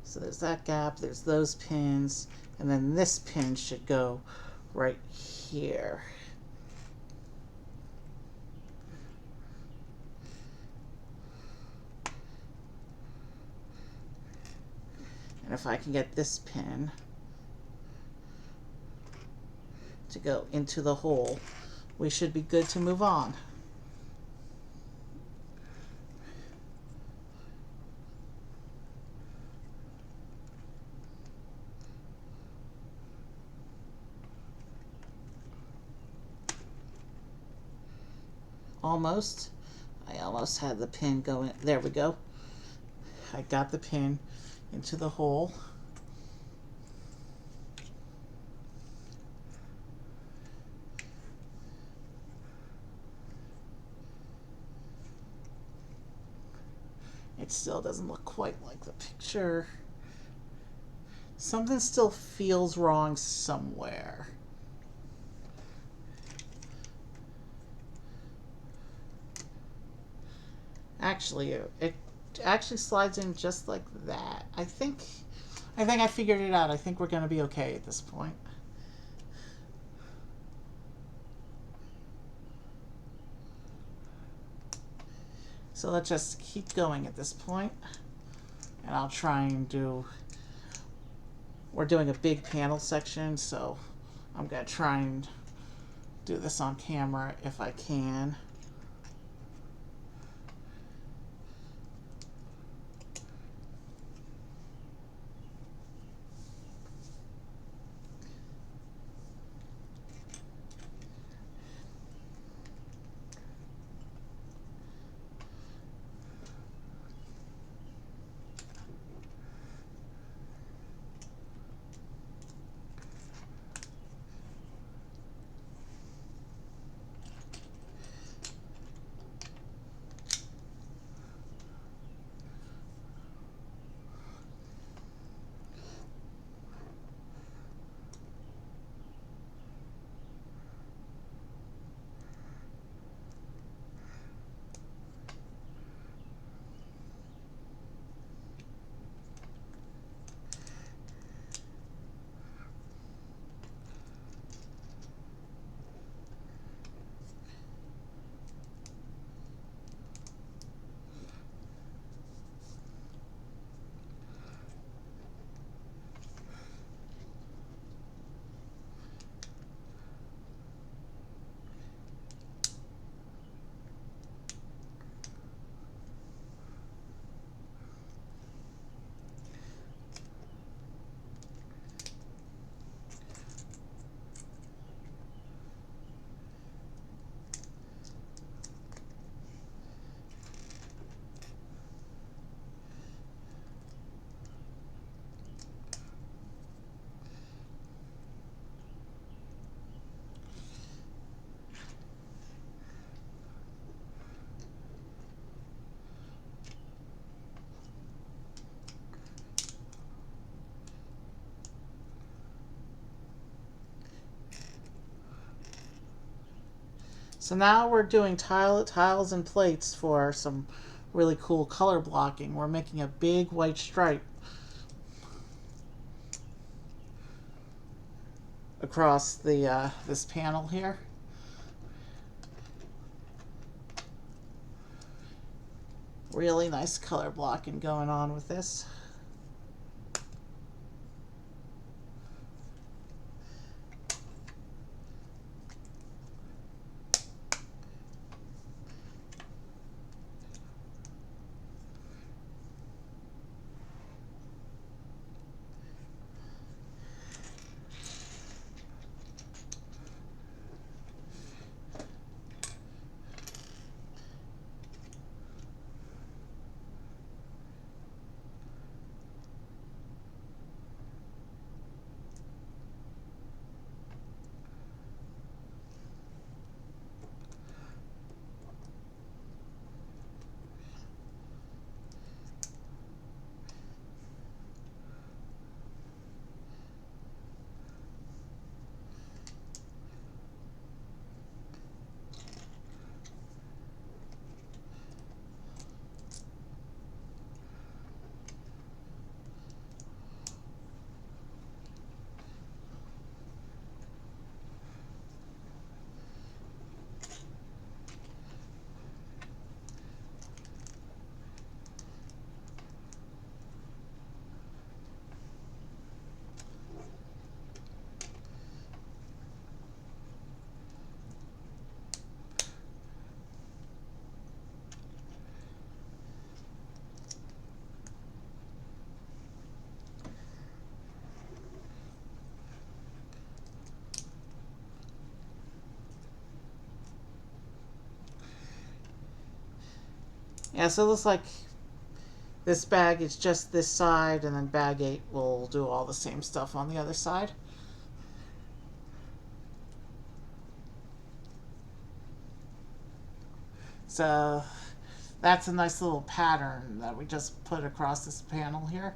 So there's that gap, there's those pins, and then this pin should go right here. And if I can get this pin to go into the hole, we should be good to move on. Almost. I almost had the pin go in. There we go. I got the pin into the hole. It still doesn't look quite like the picture. Something still feels wrong somewhere. Actually, it actually slides in just like that. I think I figured it out. I think we're going to be okay at this point. So let's just keep going at this point. And I'll try and do... We're doing a big panel section, so I'm going to try and do this on camera if I can. So now we're doing tiles and plates for some really cool color blocking. We're making a big white stripe across the this panel here. Really nice color blocking going on with this. Yeah, so it looks like this bag is just this side, and then bag 8 will do all the same stuff on the other side. So that's a nice little pattern that we just put across this panel here.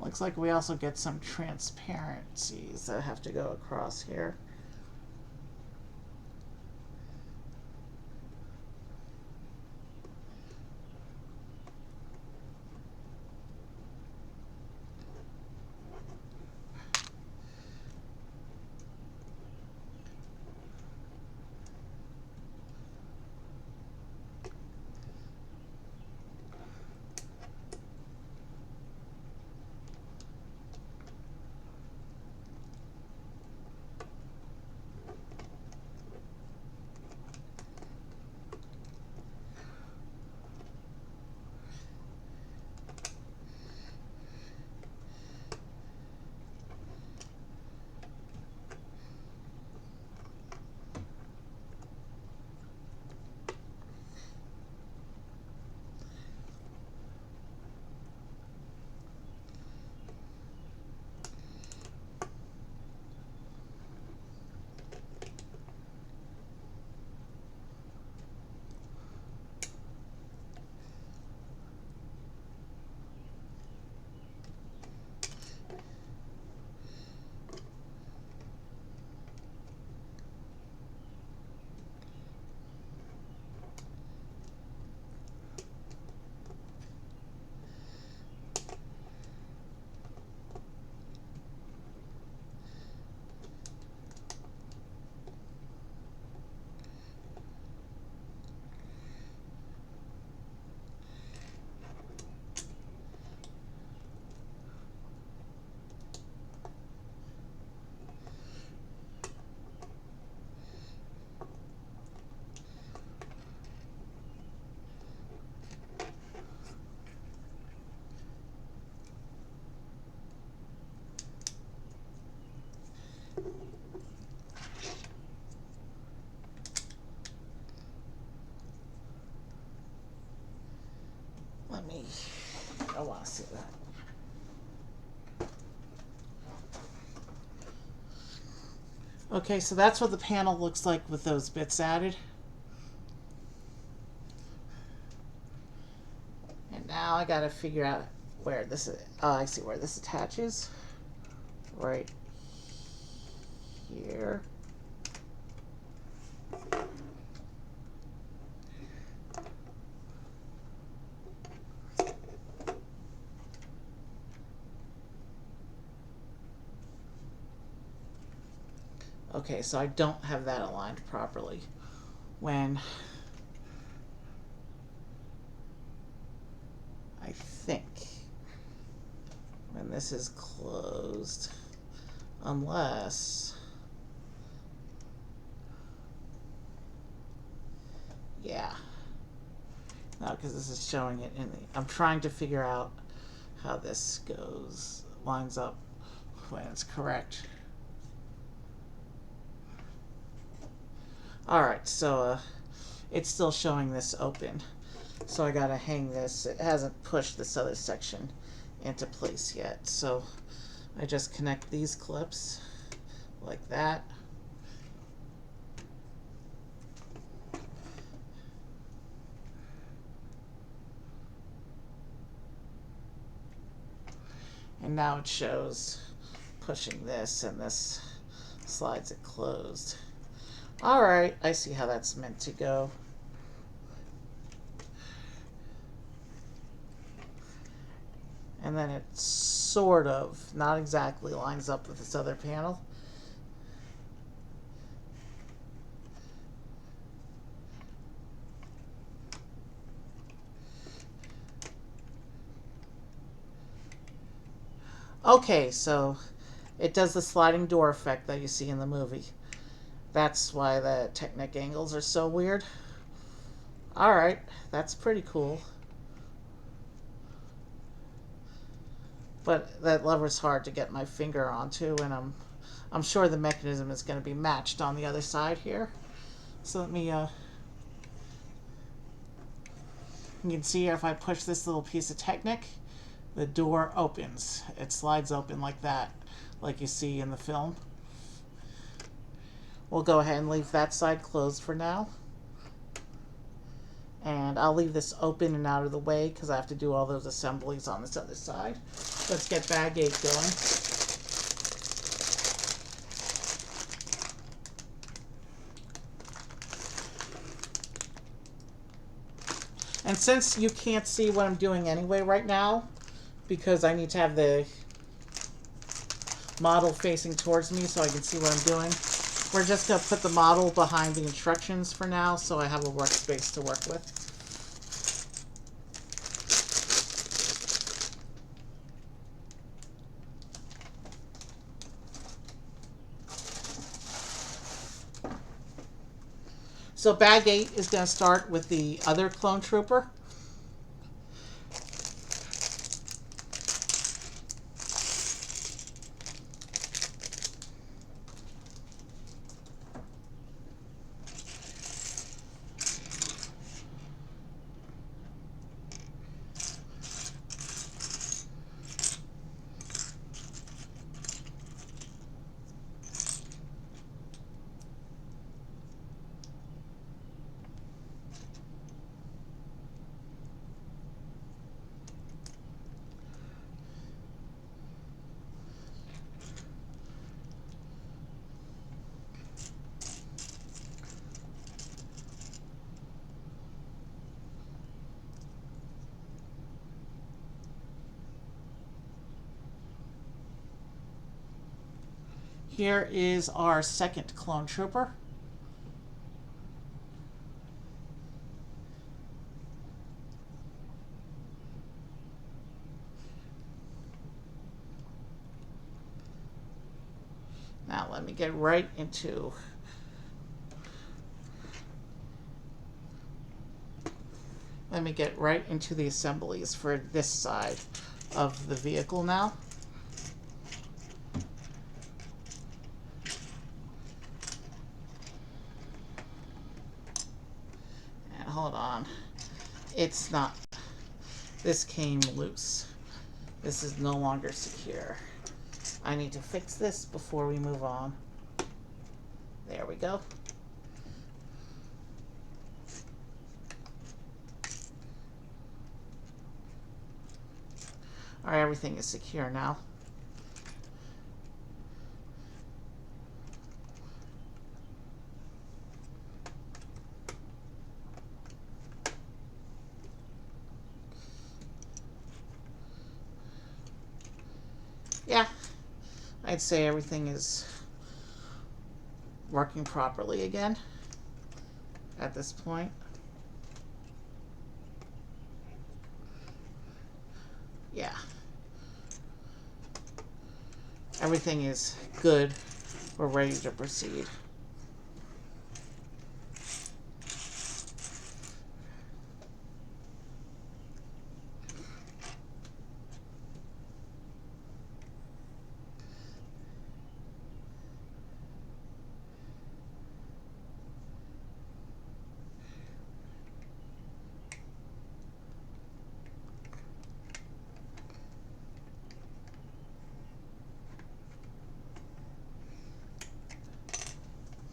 Looks like we also get some transparencies that have to go across here. let me, I want to see that. Okay, so that's what the panel looks like with those bits added. And now I gotta figure out where this is. Oh, I see where this attaches. Right here. Okay, so I don't have that aligned properly. When I think when this is closed, unless, yeah, no, because this is showing it in the, I'm trying to figure out how this lines up when it's correct. Alright, so it's still showing this open. So I gotta hang this. It hasn't pushed this other section into place yet. So I just connect these clips like that. And now it shows pushing this, and this slides it closed. Alright, I see how that's meant to go. And then it sort of, not exactly, lines up with this other panel. Okay, so it does the sliding door effect that you see in the movie. That's why the Technic angles are so weird. Alright, that's pretty cool. But that lever's hard to get my finger onto, and I'm sure the mechanism is going to be matched on the other side here. So let me, you can see if I push this little piece of Technic, the door opens. It slides open like that, like you see in the film. We'll go ahead and leave that side closed for now. And I'll leave this open and out of the way because I have to do all those assemblies on this other side. Let's get bag 8 going. And since you can't see what I'm doing anyway right now, because I need to have the model facing towards me so I can see what I'm doing, we're just going to put the model behind the instructions for now so I have a workspace to work with. So bag 8 is going to start with the other clone trooper. Here is our second clone trooper. Now let me get right into the assemblies for this side of the vehicle now. And hold on. It's not This came loose. This is no longer secure. I need to fix this before we move on. There we go. All right, everything is secure now. Yeah, I'd say everything is working properly again at this point. Yeah. Everything is good. We're ready to proceed.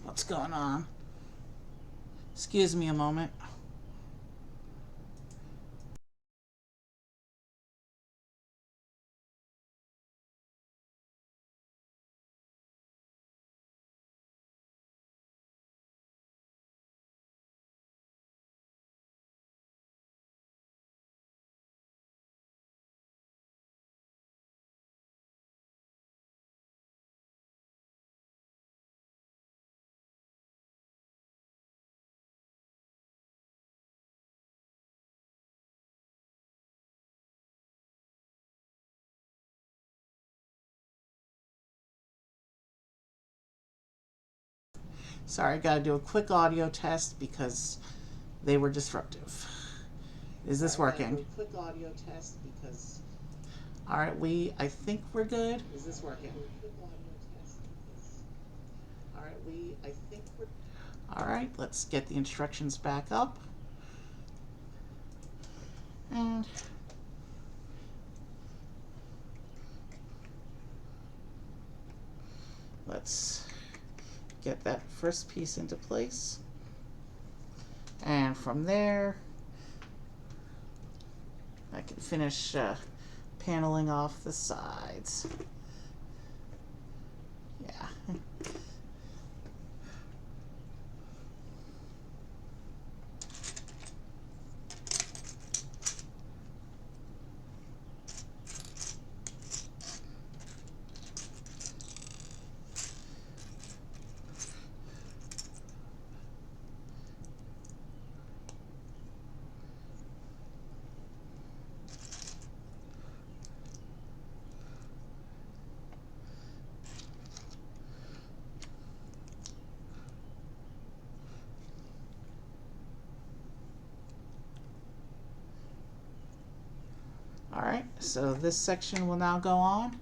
What's going on? Excuse me a moment. Sorry, I gotta do a quick audio test because they were disruptive. Is this working? Quick audio test because. All right, I think we're good. Is this working? All right, I think we're. All right, let's get the instructions back up. And let's get that first piece into place. And from there, I can finish paneling off the sides. Yeah. All right, so this section will now go on.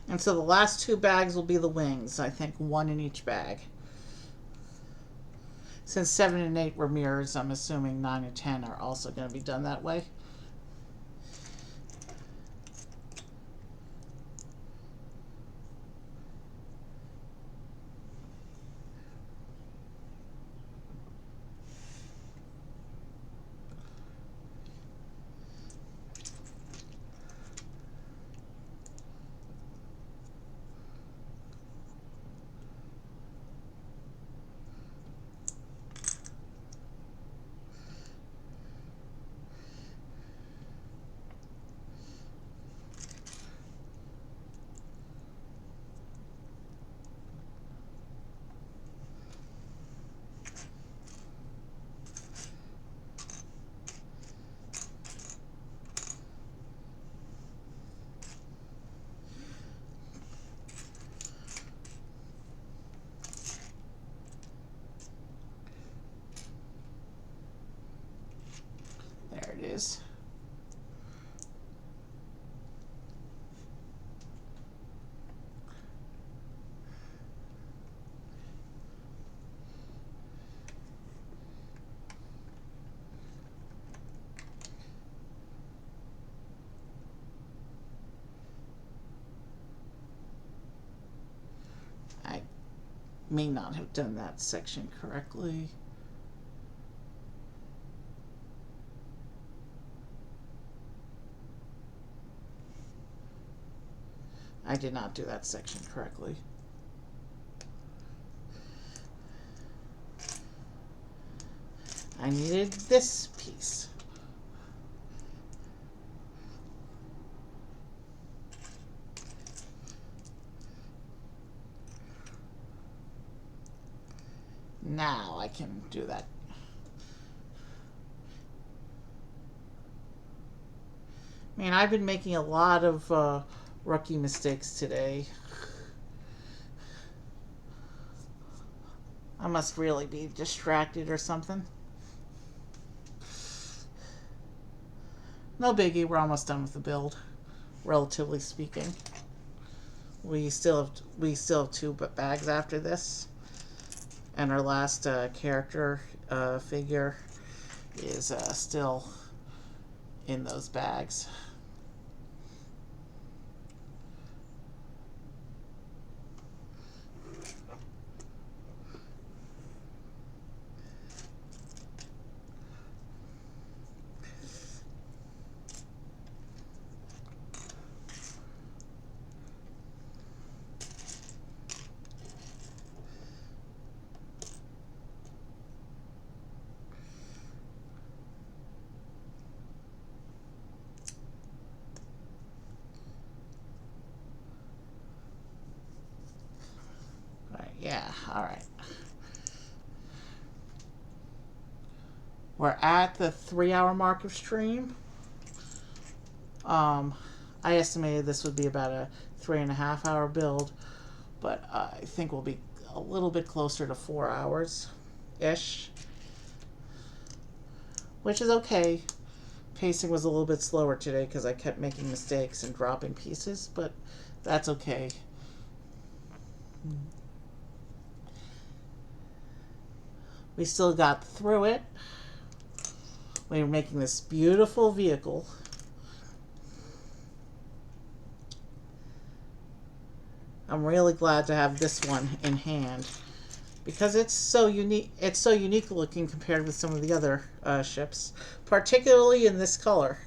And so the last two bags will be the wings. I think one in each bag. Since 7 and 8 were mirrors, I'm assuming 9 and 10 are also going to be done that way. is. I may not have done that section correctly. I did not do that section correctly. I needed this piece. Now I can do that. I mean, I've been making a lot of rookie mistakes today. I must really be distracted or something. No biggie, we're almost done with the build, relatively speaking. We still have two bags after this, and our last character figure is still in those bags. Yeah, alright. We're at the 3-hour mark of stream. I estimated this would be about a 3.5-hour build, but I think we'll be a little bit closer to 4 hours-ish. Which is okay. Pacing was a little bit slower today because I kept making mistakes and dropping pieces, but that's okay. We still got through it. We were making this beautiful vehicle. I'm really glad to have this one in hand because it's so unique. It's so unique looking compared with some of the other ships, particularly in this color.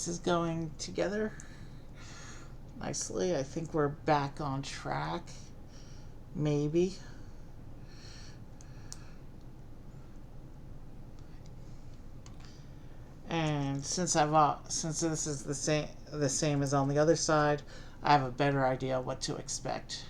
this is going together nicely. I think we're back on track. Maybe. And since this is the same as on the other side, I have a better idea what to expect.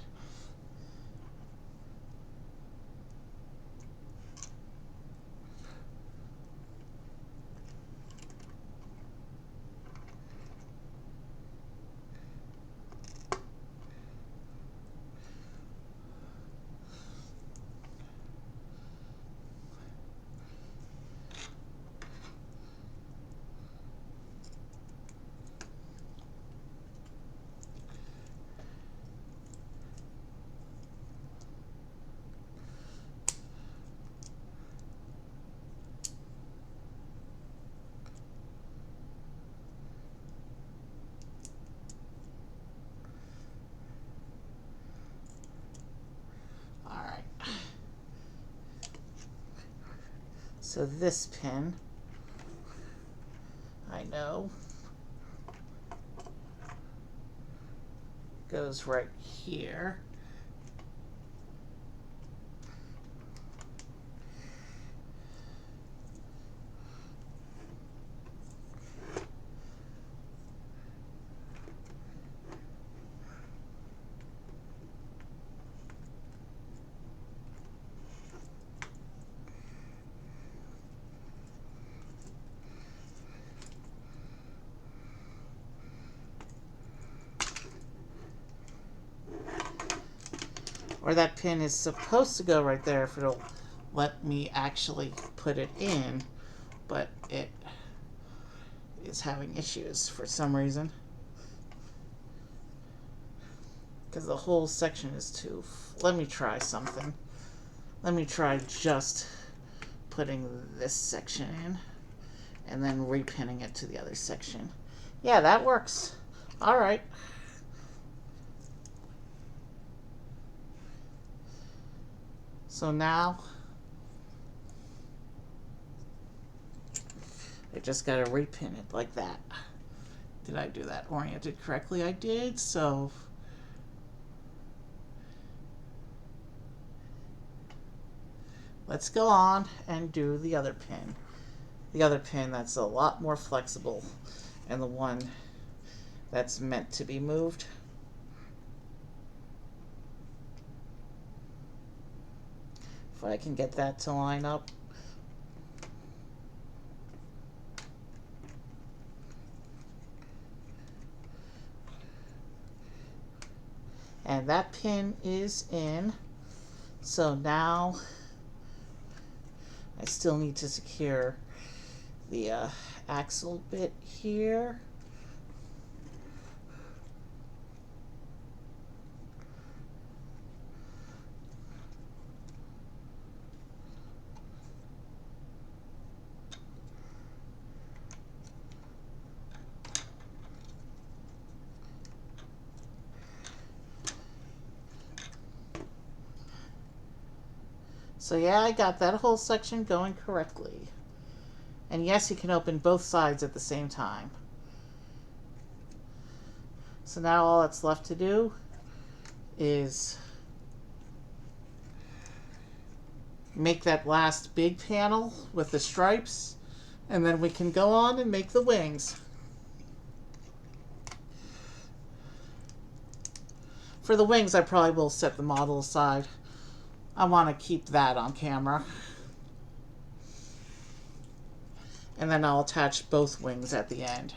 So this pin, I know, goes right here. Or that pin is supposed to go right there if it'll let me actually put it in, but it is having issues for some reason. Because the whole section is too... Let me try something. Let me try just putting this section in and then repinning it to the other section. Yeah, that works. All right. So now I just got to repin it like that. Did I do that oriented correctly? I did. So let's go on and do the other pin. The other pin that's a lot more flexible and the one that's meant to be moved. If I can get that to line up. And that pin is in. So now I still need to secure the axle bit here. So yeah, I got that whole section going correctly. And yes, you can open both sides at the same time. So now all that's left to do is make that last big panel with the stripes, and then we can go on and make the wings. For the wings, I probably will set the model aside. I want to keep that on camera. And then I'll attach both wings at the end.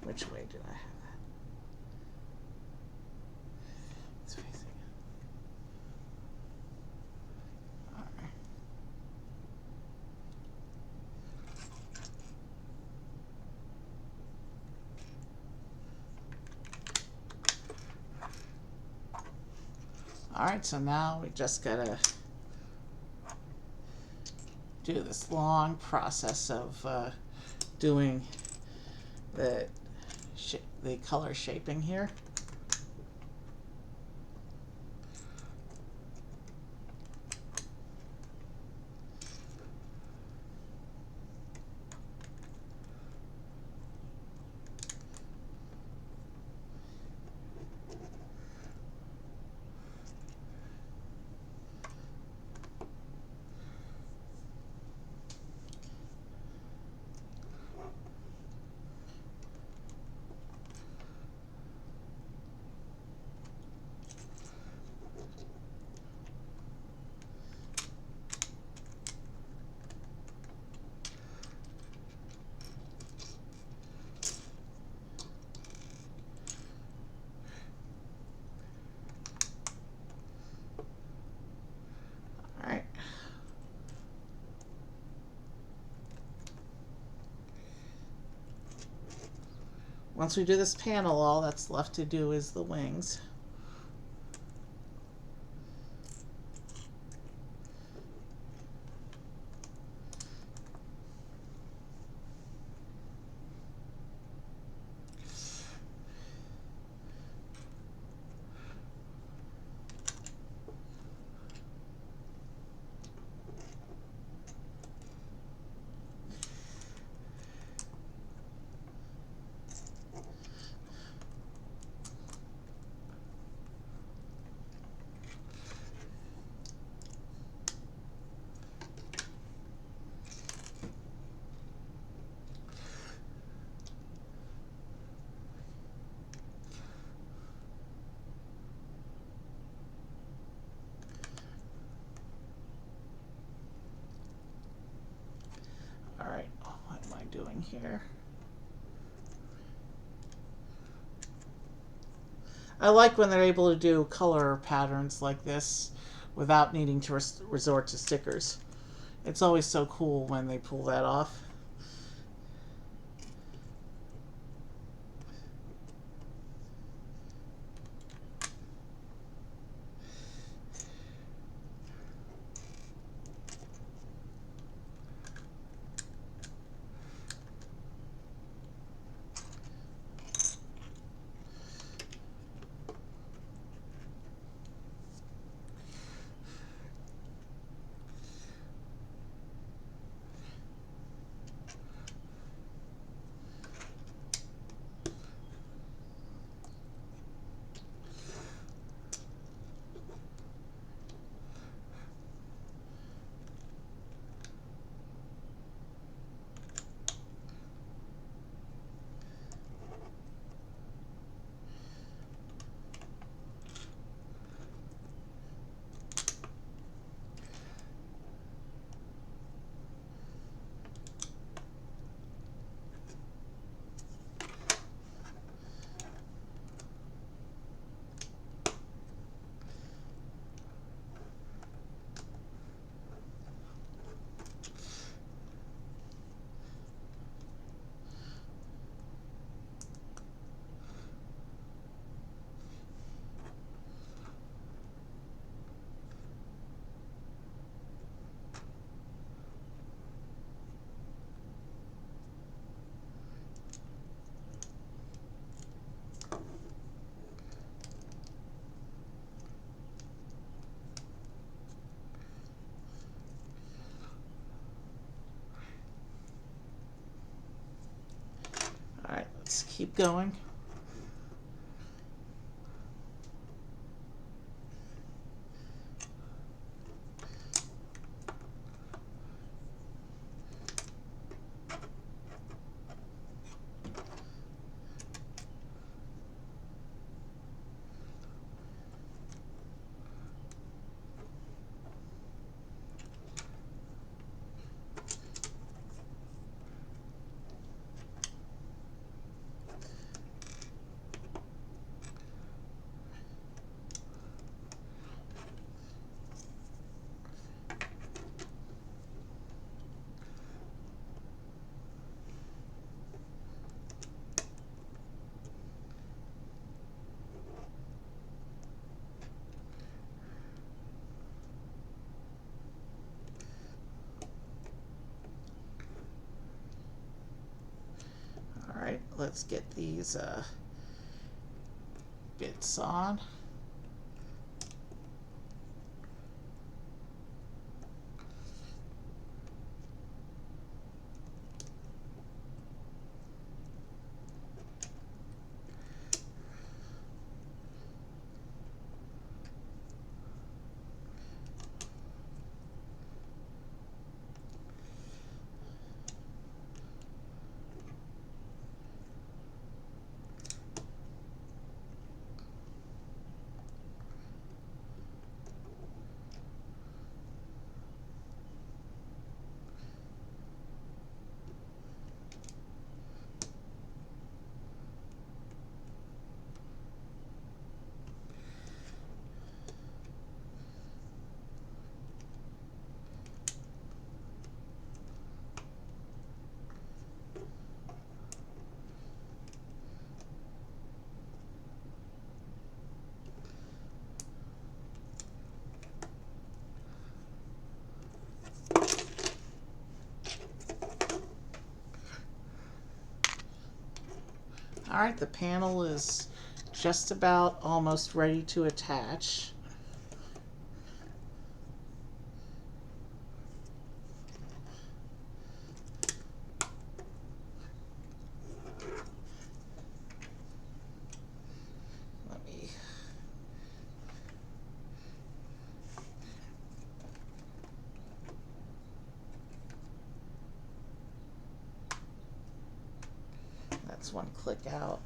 Which way did I have that? It's facing it. All right. Alright, so now we just gotta do this long process of doing the color shaping here. Once we do this panel, all that's left to do is the wings. Alright, what am I doing here? I like when they're able to do color patterns like this without needing to resort to stickers. It's always so cool when they pull that off. Alright, let's keep going. let's get these bits on. Alright, the panel is just about almost ready to attach. That's one click out.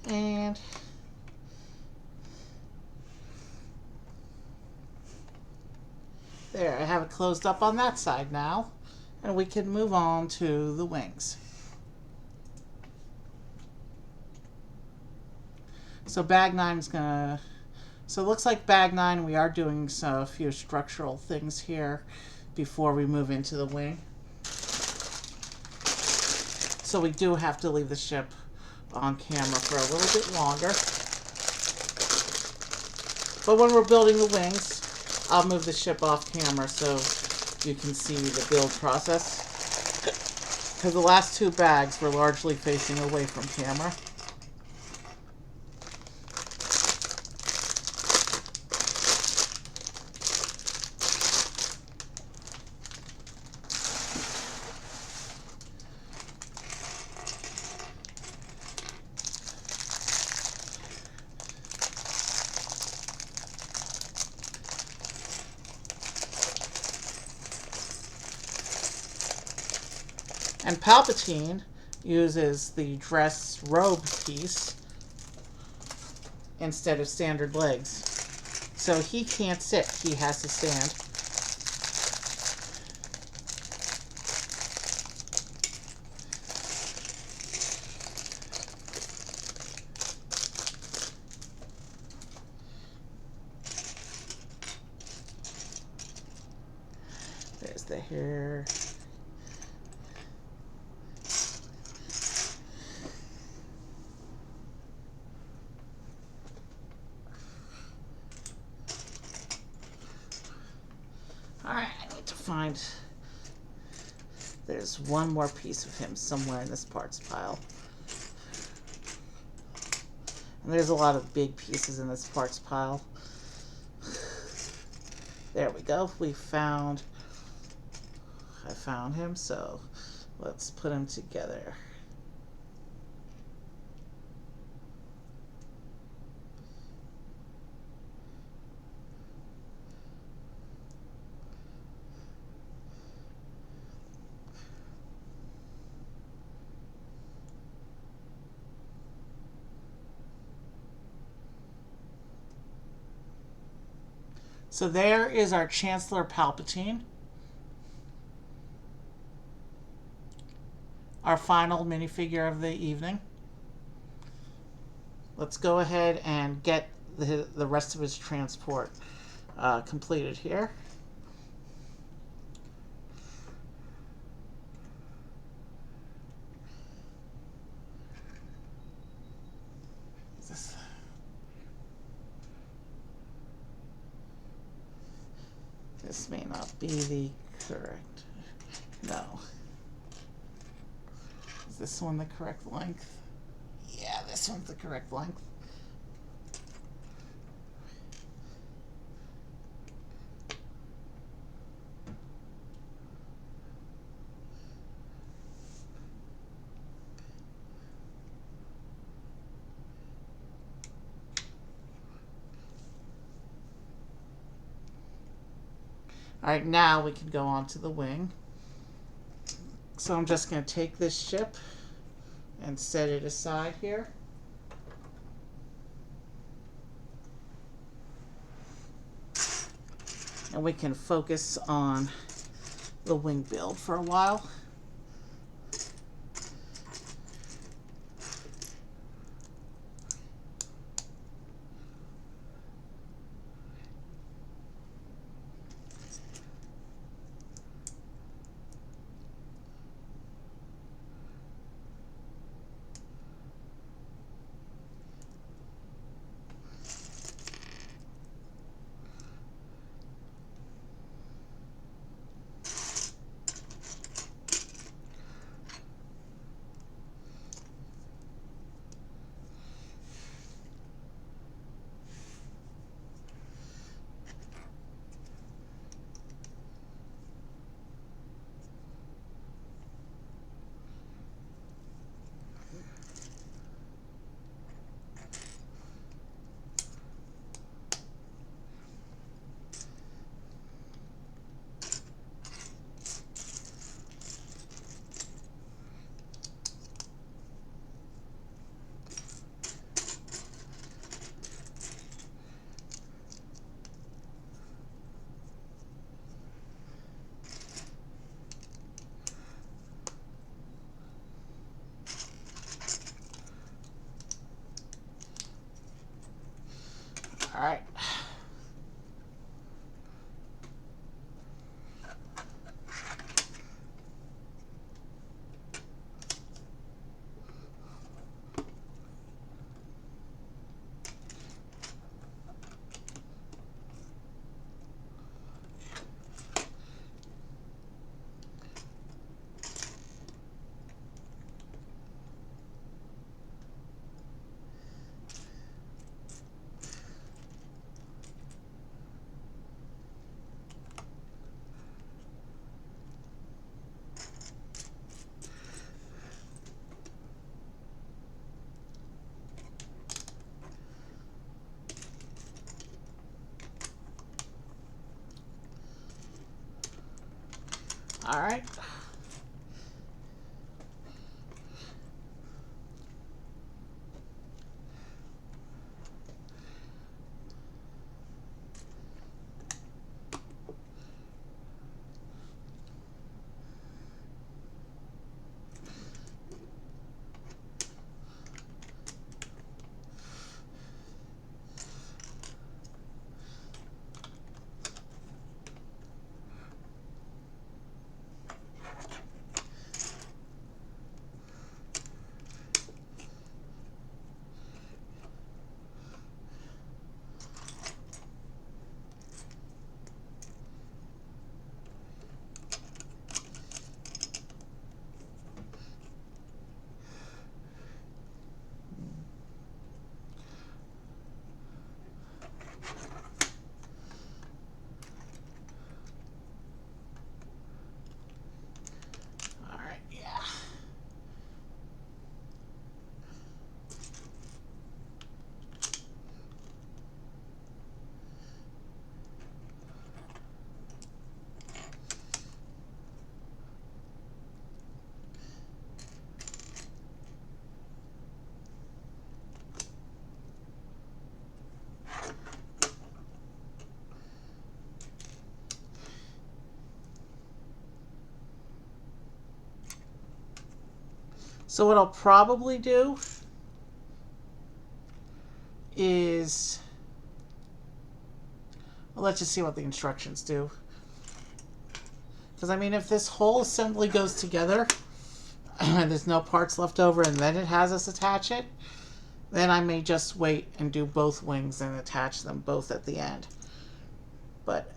And there, I have it closed up on that side now. And we can move on to the wings. So bag 9 is gonna, so it looks like bag 9, we are doing a few structural things here before we move into the wing. So we do have to leave the ship on camera for a little bit longer. But when we're building the wings, I'll move the ship off camera so you can see the build process. Because the last two bags were largely facing away from camera. And Palpatine uses the dress robe piece instead of standard legs. So he can't sit, he has to stand. There's the hair. Alright, I need to find, there's one more piece of him somewhere in this parts pile. And there's a lot of big pieces in this parts pile. There we go, I found him, so let's put him together. So there is our Chancellor Palpatine. Our final minifigure of the evening. Let's go ahead and get the rest of his transport completed here. This may not be the correct. No. this one the correct length? Yeah, this one's the correct length. Alright, now we can go on to the wing. So I'm just going to take this ship and set it aside here. And we can focus on the wing build for a while. All right. All right. So what I'll probably do is, well, let's just see what the instructions do. Because I mean, if this whole assembly goes together and there's no parts left over and then it has us attach it, then I may just wait and do both wings and attach them both at the end. But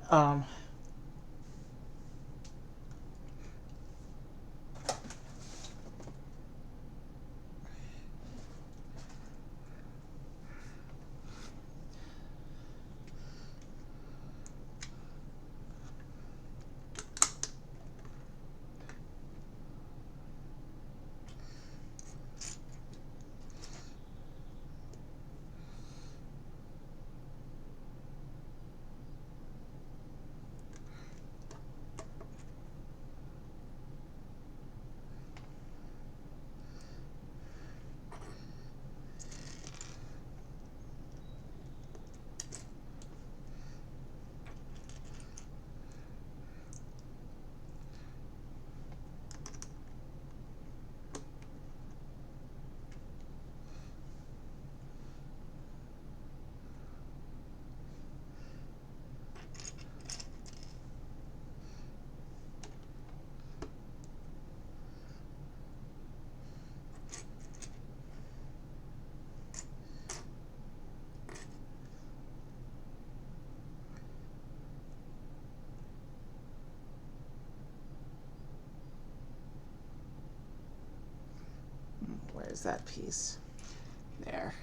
Where's that piece? There.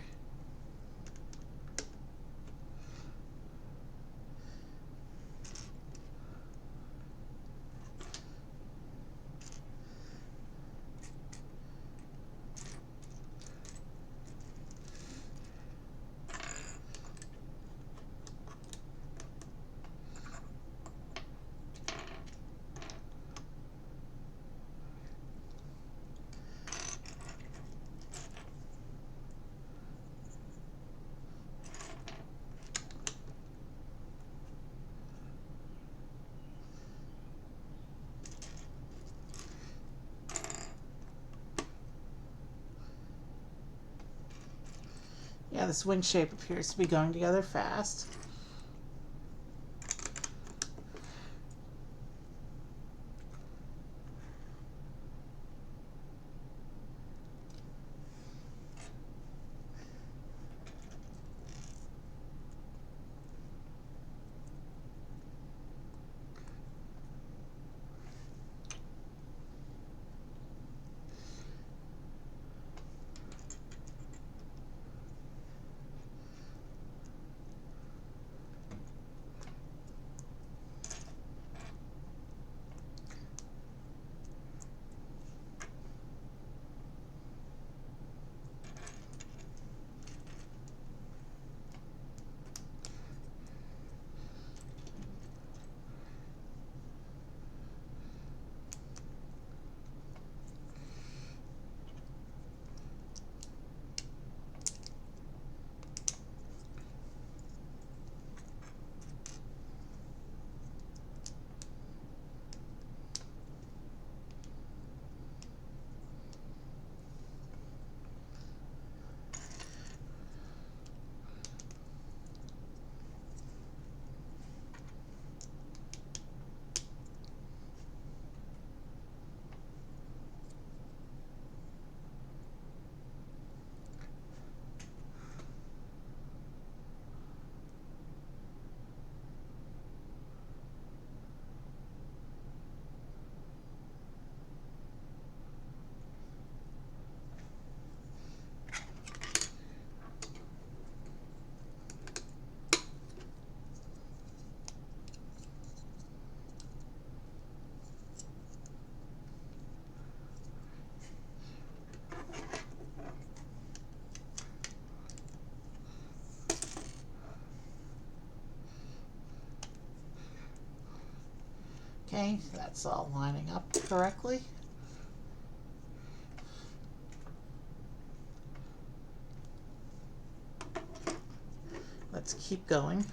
Yeah, this wind shape appears to be going together fast. Okay, that's all lining up correctly. Let's keep going.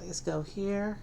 These go here.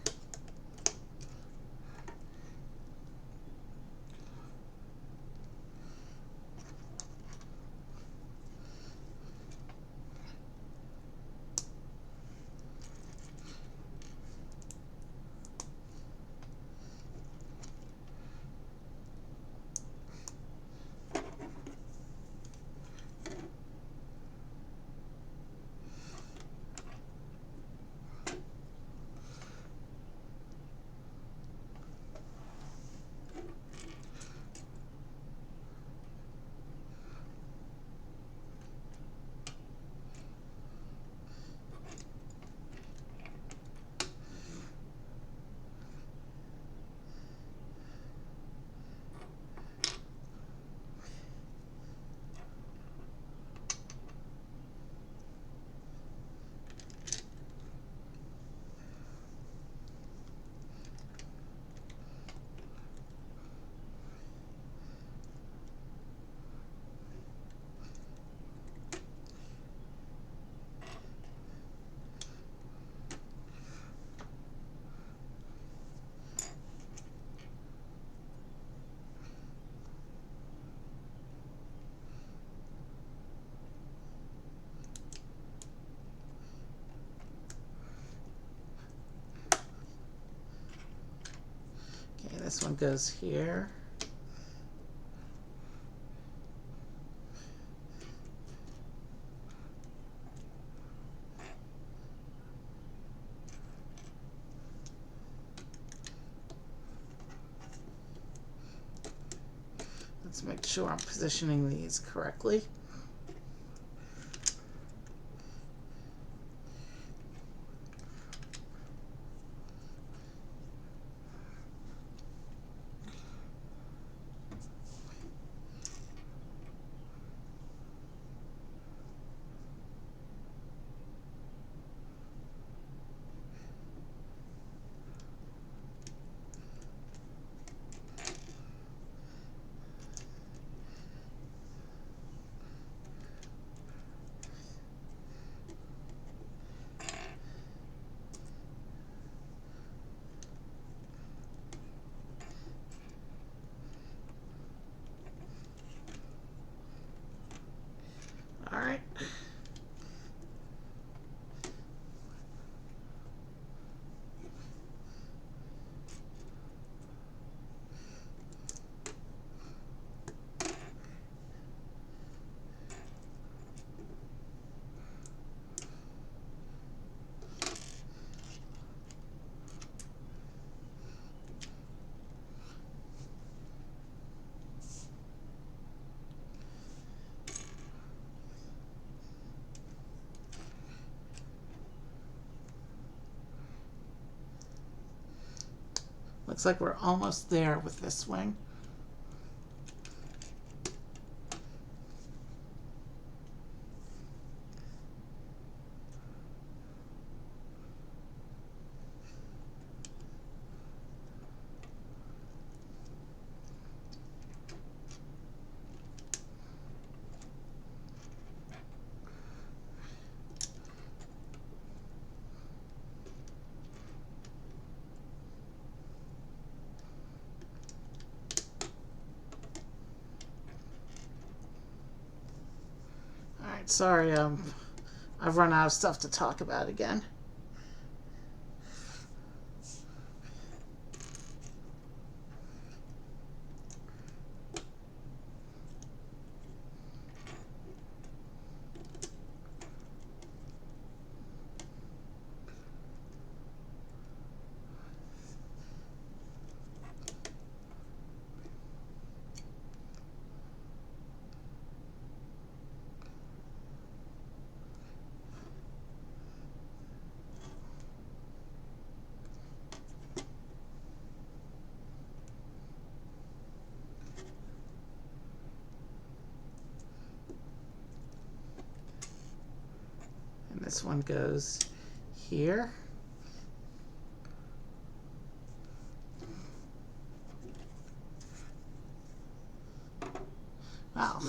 this one goes here. Let's make sure I'm positioning these correctly. All right. Looks like we're almost there with this wing. Sorry, I've run out of stuff to talk about again. This one goes here. Wow.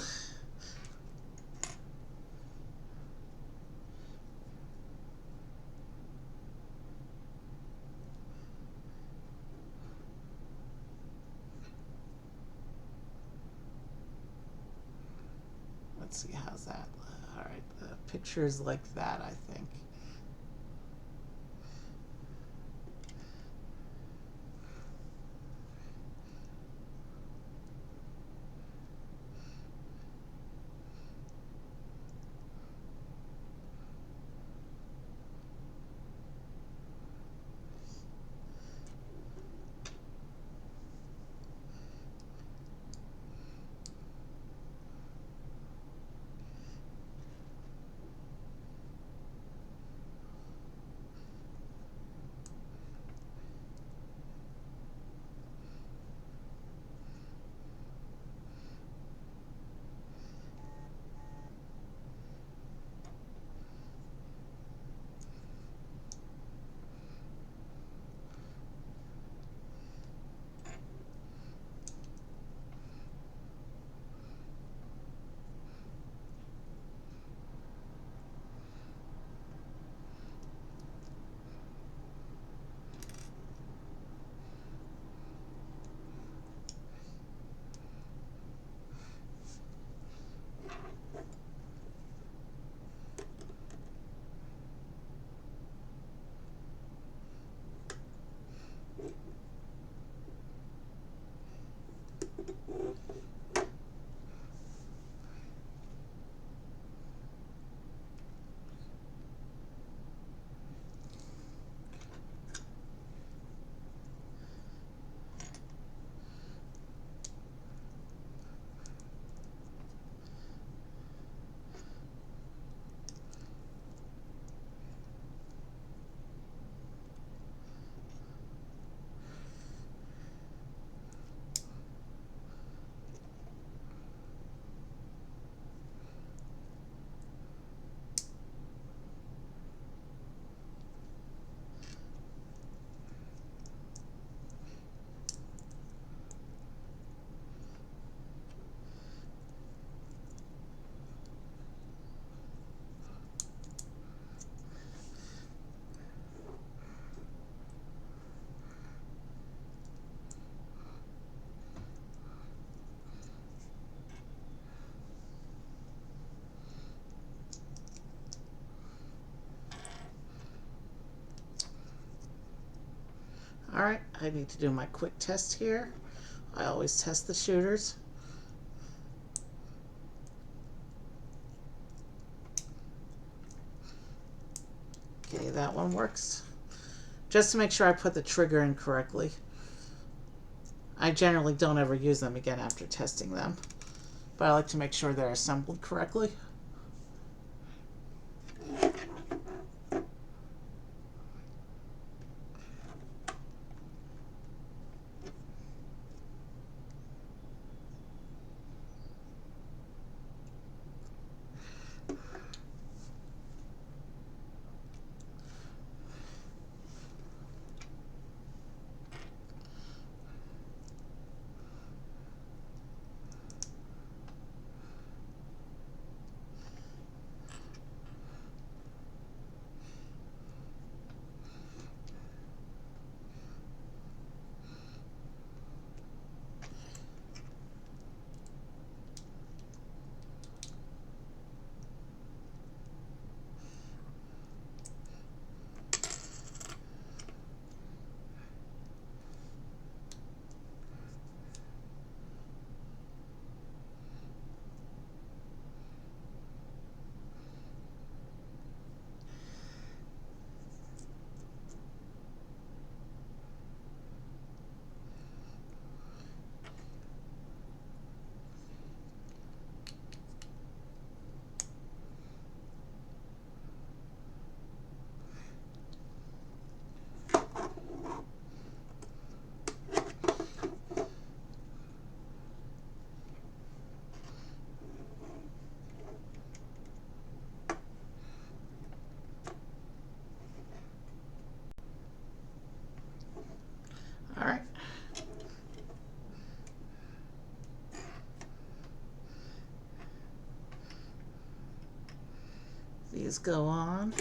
Let's see, how's that? All right, the picture's like that, I think. Alright, I need to do my quick test here. I always test the shooters. Okay, that one works. Just to make sure I put the trigger in correctly. I generally don't ever use them again after testing them, but I like to make sure they're assembled correctly. Alright. These go on.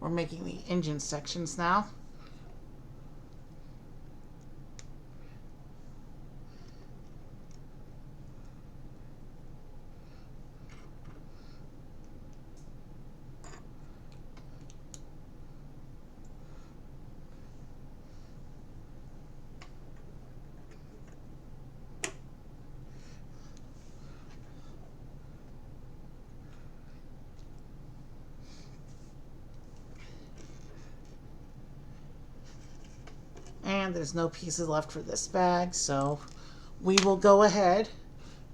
We're making the engine sections now. And there's no pieces left for this bag, so we will go ahead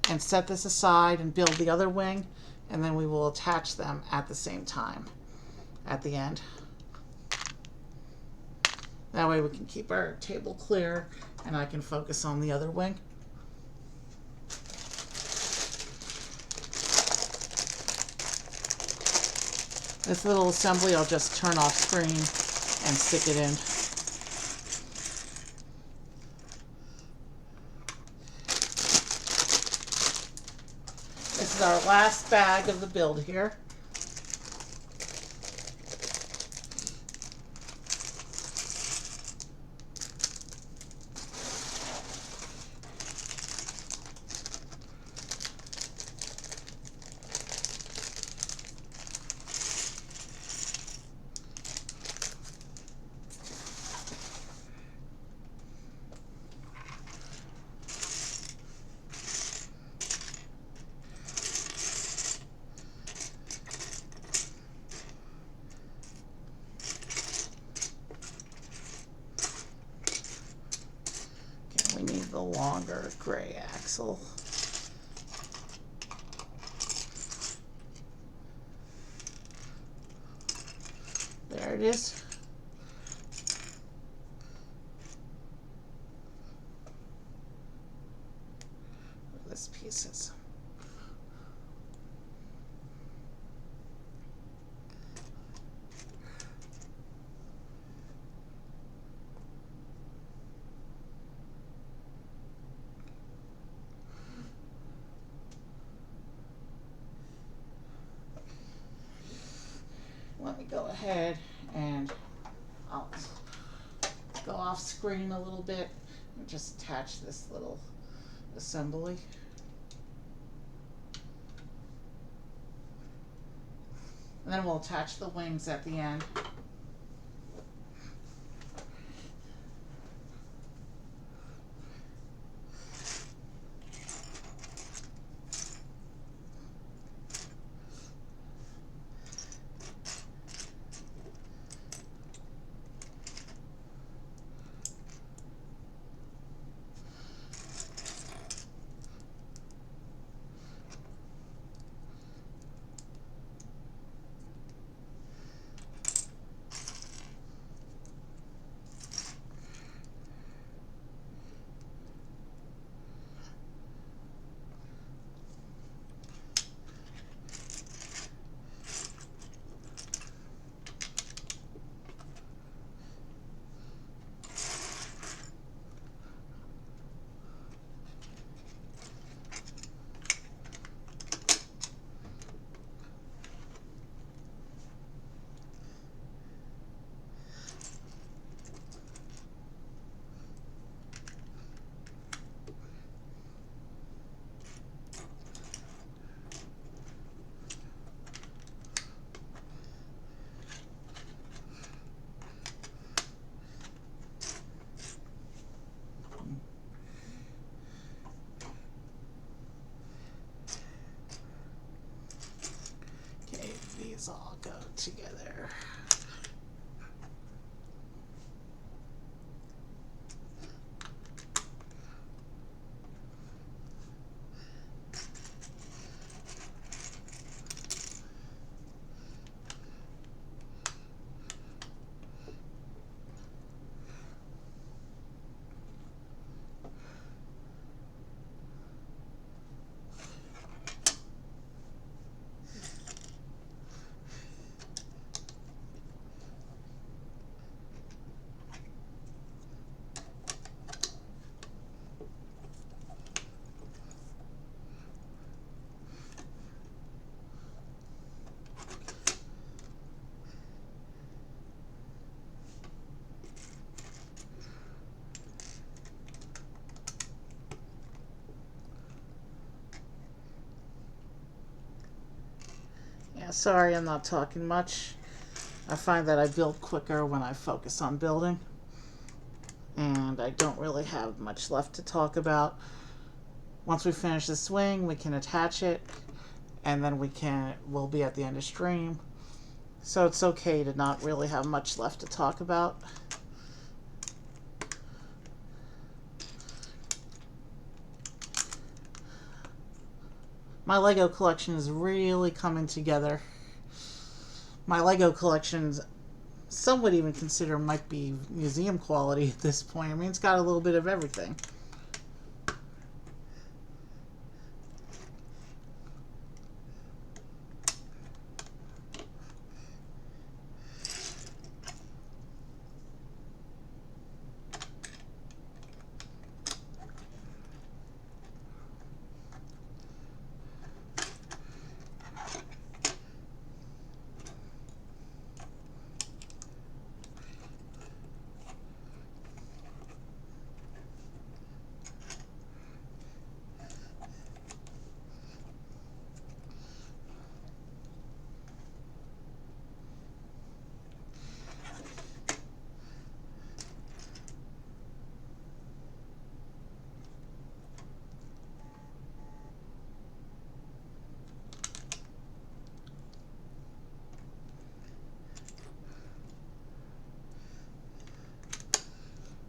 and set this aside and build the other wing, and then we will attach them at the same time at the end. That way we can keep our table clear and I can focus on the other wing. This little assembly I'll just turn off screen and stick it in. This is our last bag of the build here. We need the longer gray axle. There it is. This piece is. Let me go ahead and I'll go off screen a little bit and just attach this little assembly. And then we'll attach the wings at the end. These all go together. Sorry, I'm not talking much. I find that I build quicker when I focus on building. And I don't really have much left to talk about. Once we finish this wing, we can attach it. And then we'll be at the end of stream. So it's okay to not really have much left to talk about. My Lego collection is really coming together. My Lego collections, some would even consider might be museum quality at this point. I mean, it's got a little bit of everything.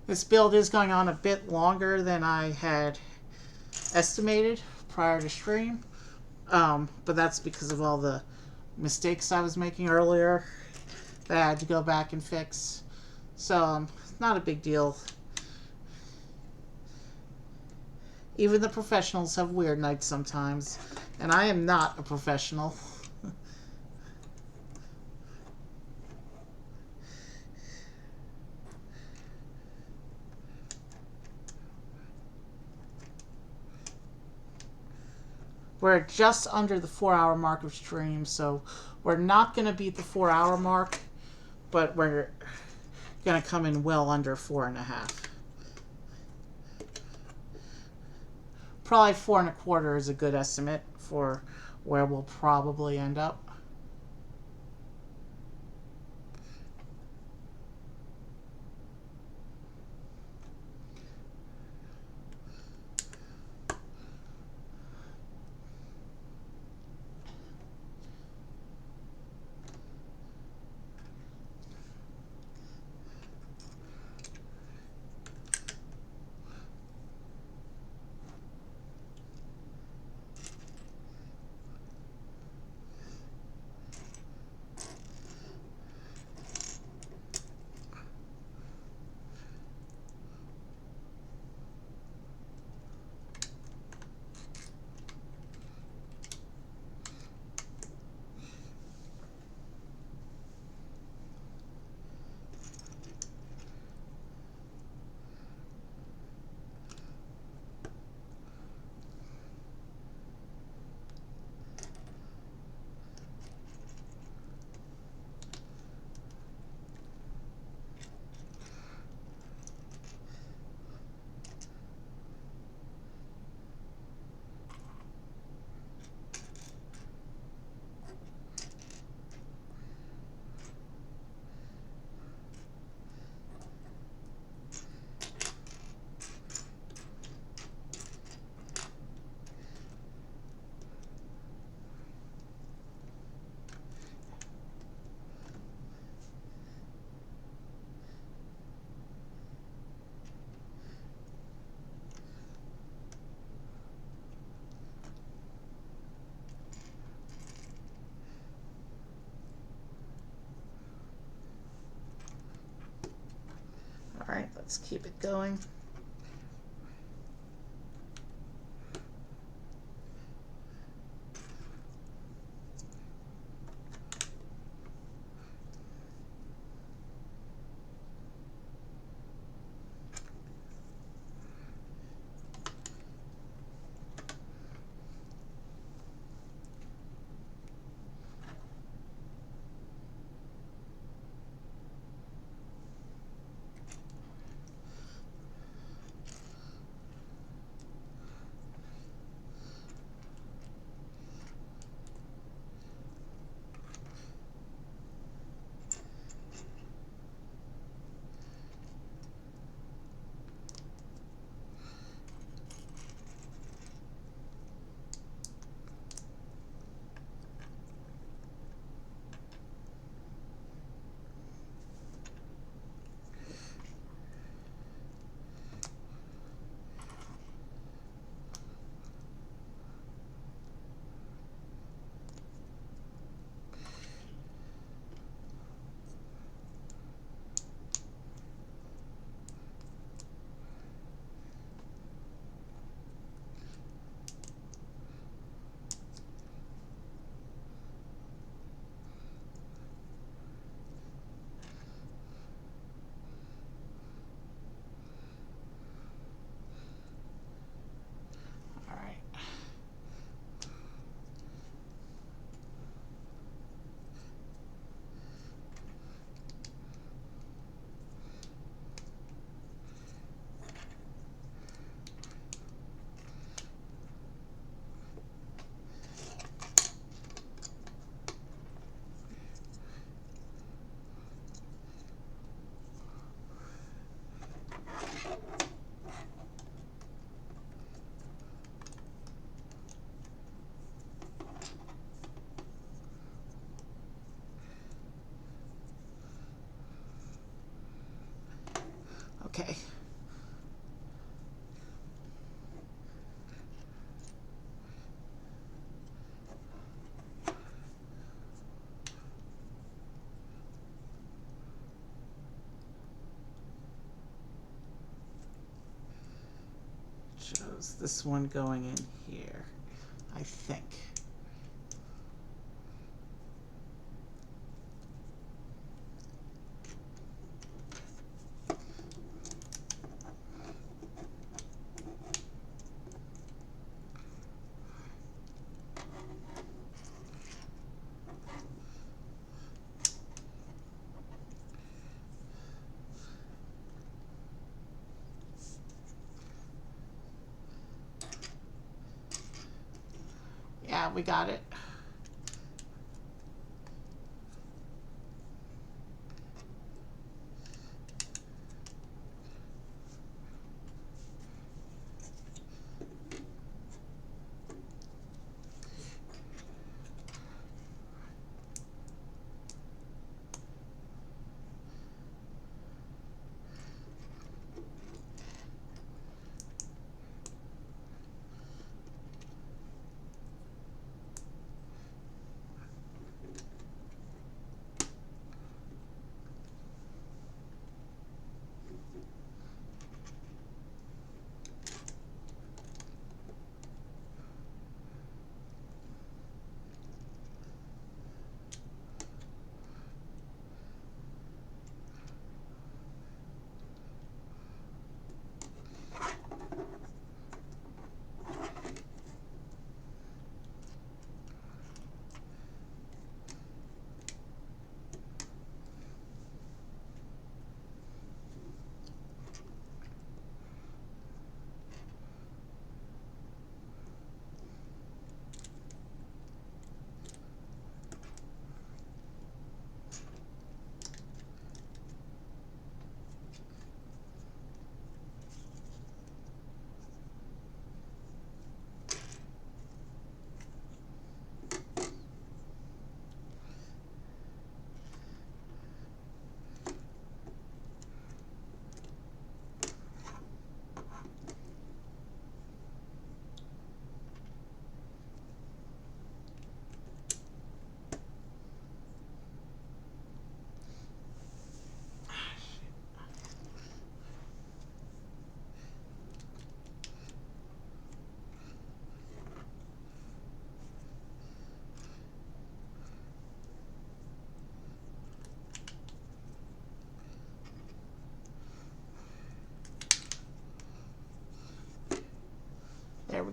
This build is going on a bit longer than I had estimated prior to stream, but that's because of all the mistakes I was making earlier that I had to go back and fix. So, not a big deal. Even the professionals have weird nights sometimes, and I am not a professional. We're just under the 4-hour mark of stream, so we're not going to beat the 4-hour mark, but we're going to come in well under 4.5. Probably 4.25 is a good estimate for where we'll probably end up. Let's keep it going. Okay. Shows this one going in here, I think. Yeah, we got it.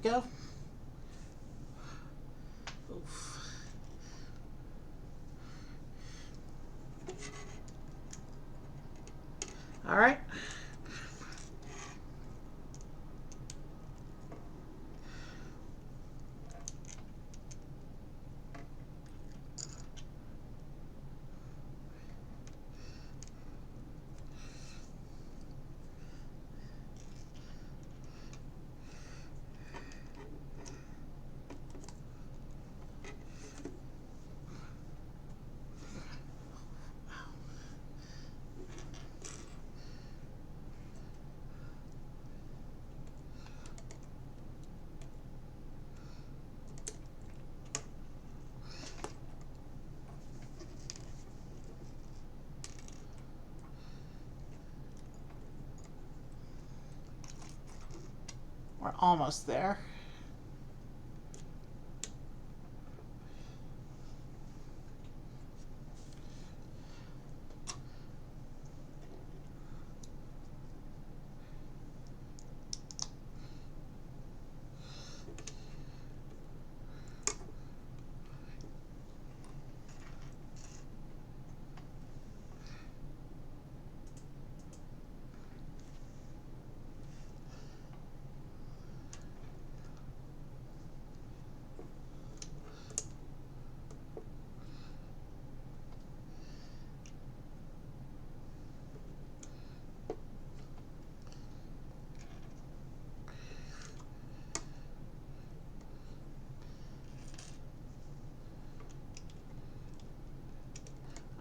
we go. Oof. All right. We're almost there.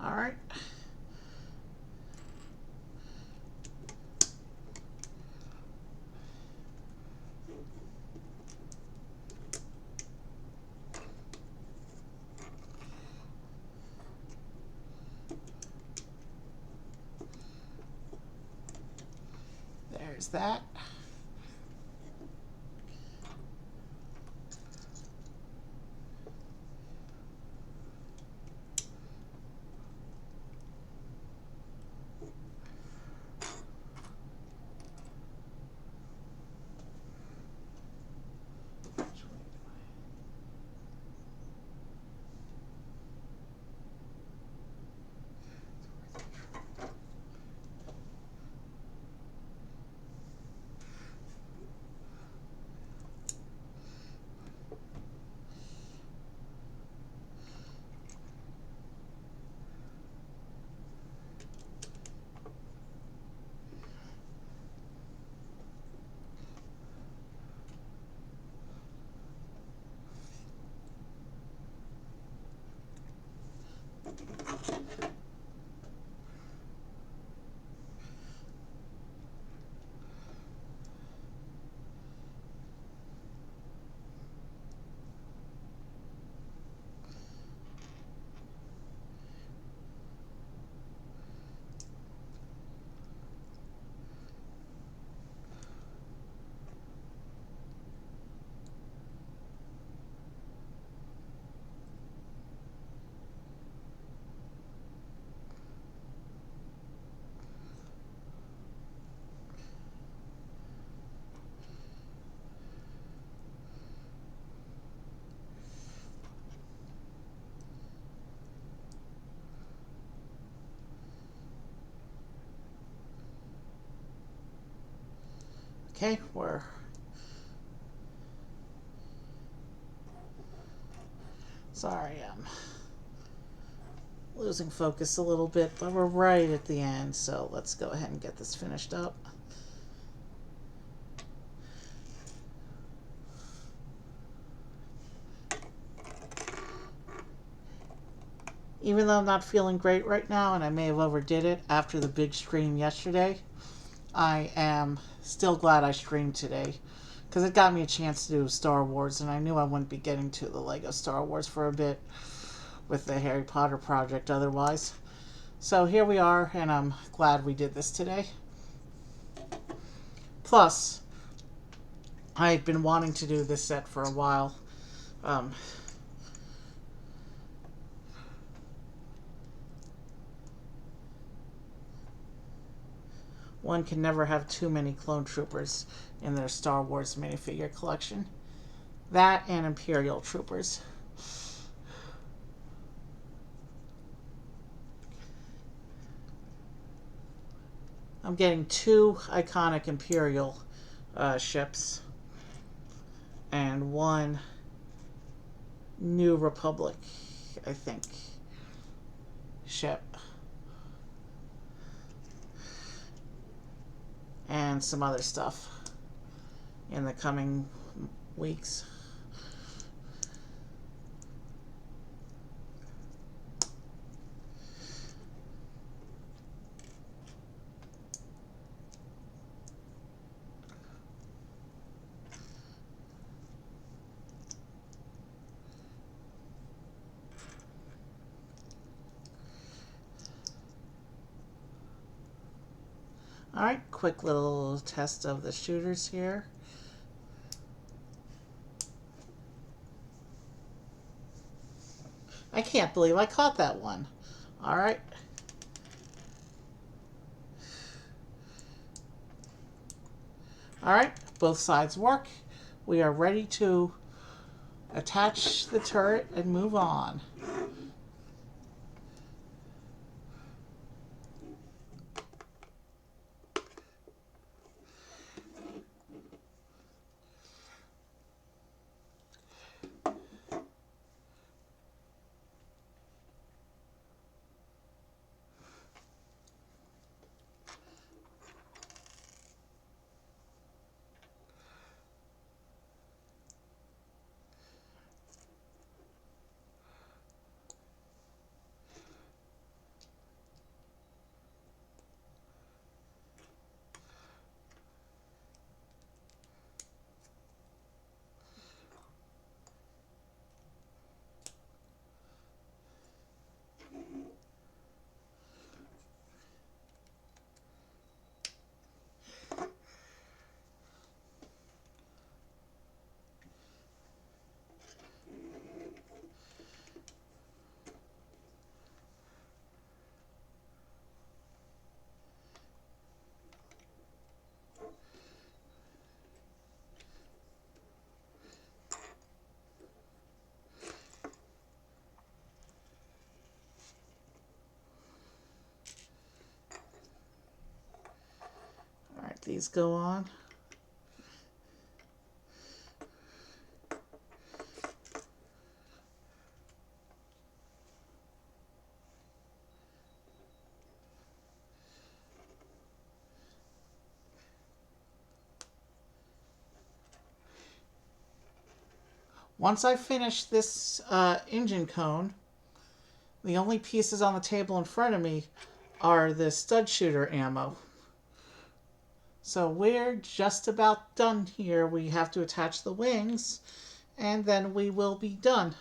All right. There's that. Okay, we're sorry, I'm losing focus a little bit, but we're right at the end, so let's go ahead and get this finished up. Even though I'm not feeling great right now, and I may have overdid it after the big stream yesterday, I am still glad I streamed today, because it got me a chance to do Star Wars, and I knew I wouldn't be getting to the Lego Star Wars for a bit with the Harry Potter project otherwise. So here we are, and I'm glad we did this today. Plus, I've been wanting to do this set for a while. One can never have too many clone troopers in their Star Wars minifigure collection. That and Imperial troopers. I'm getting 2 iconic Imperial ships and 1 New Republic, I think, ship. And some other stuff in the coming weeks. Alright, quick little test of the shooters here. I can't believe I caught that one. Alright. Alright, both sides work. We are ready to attach the turret and move on. Alright, these go on. Once I finish this engine cone, the only pieces on the table in front of me are the stud shooter ammo. So we're just about done here. We have to attach the wings, and then we will be done.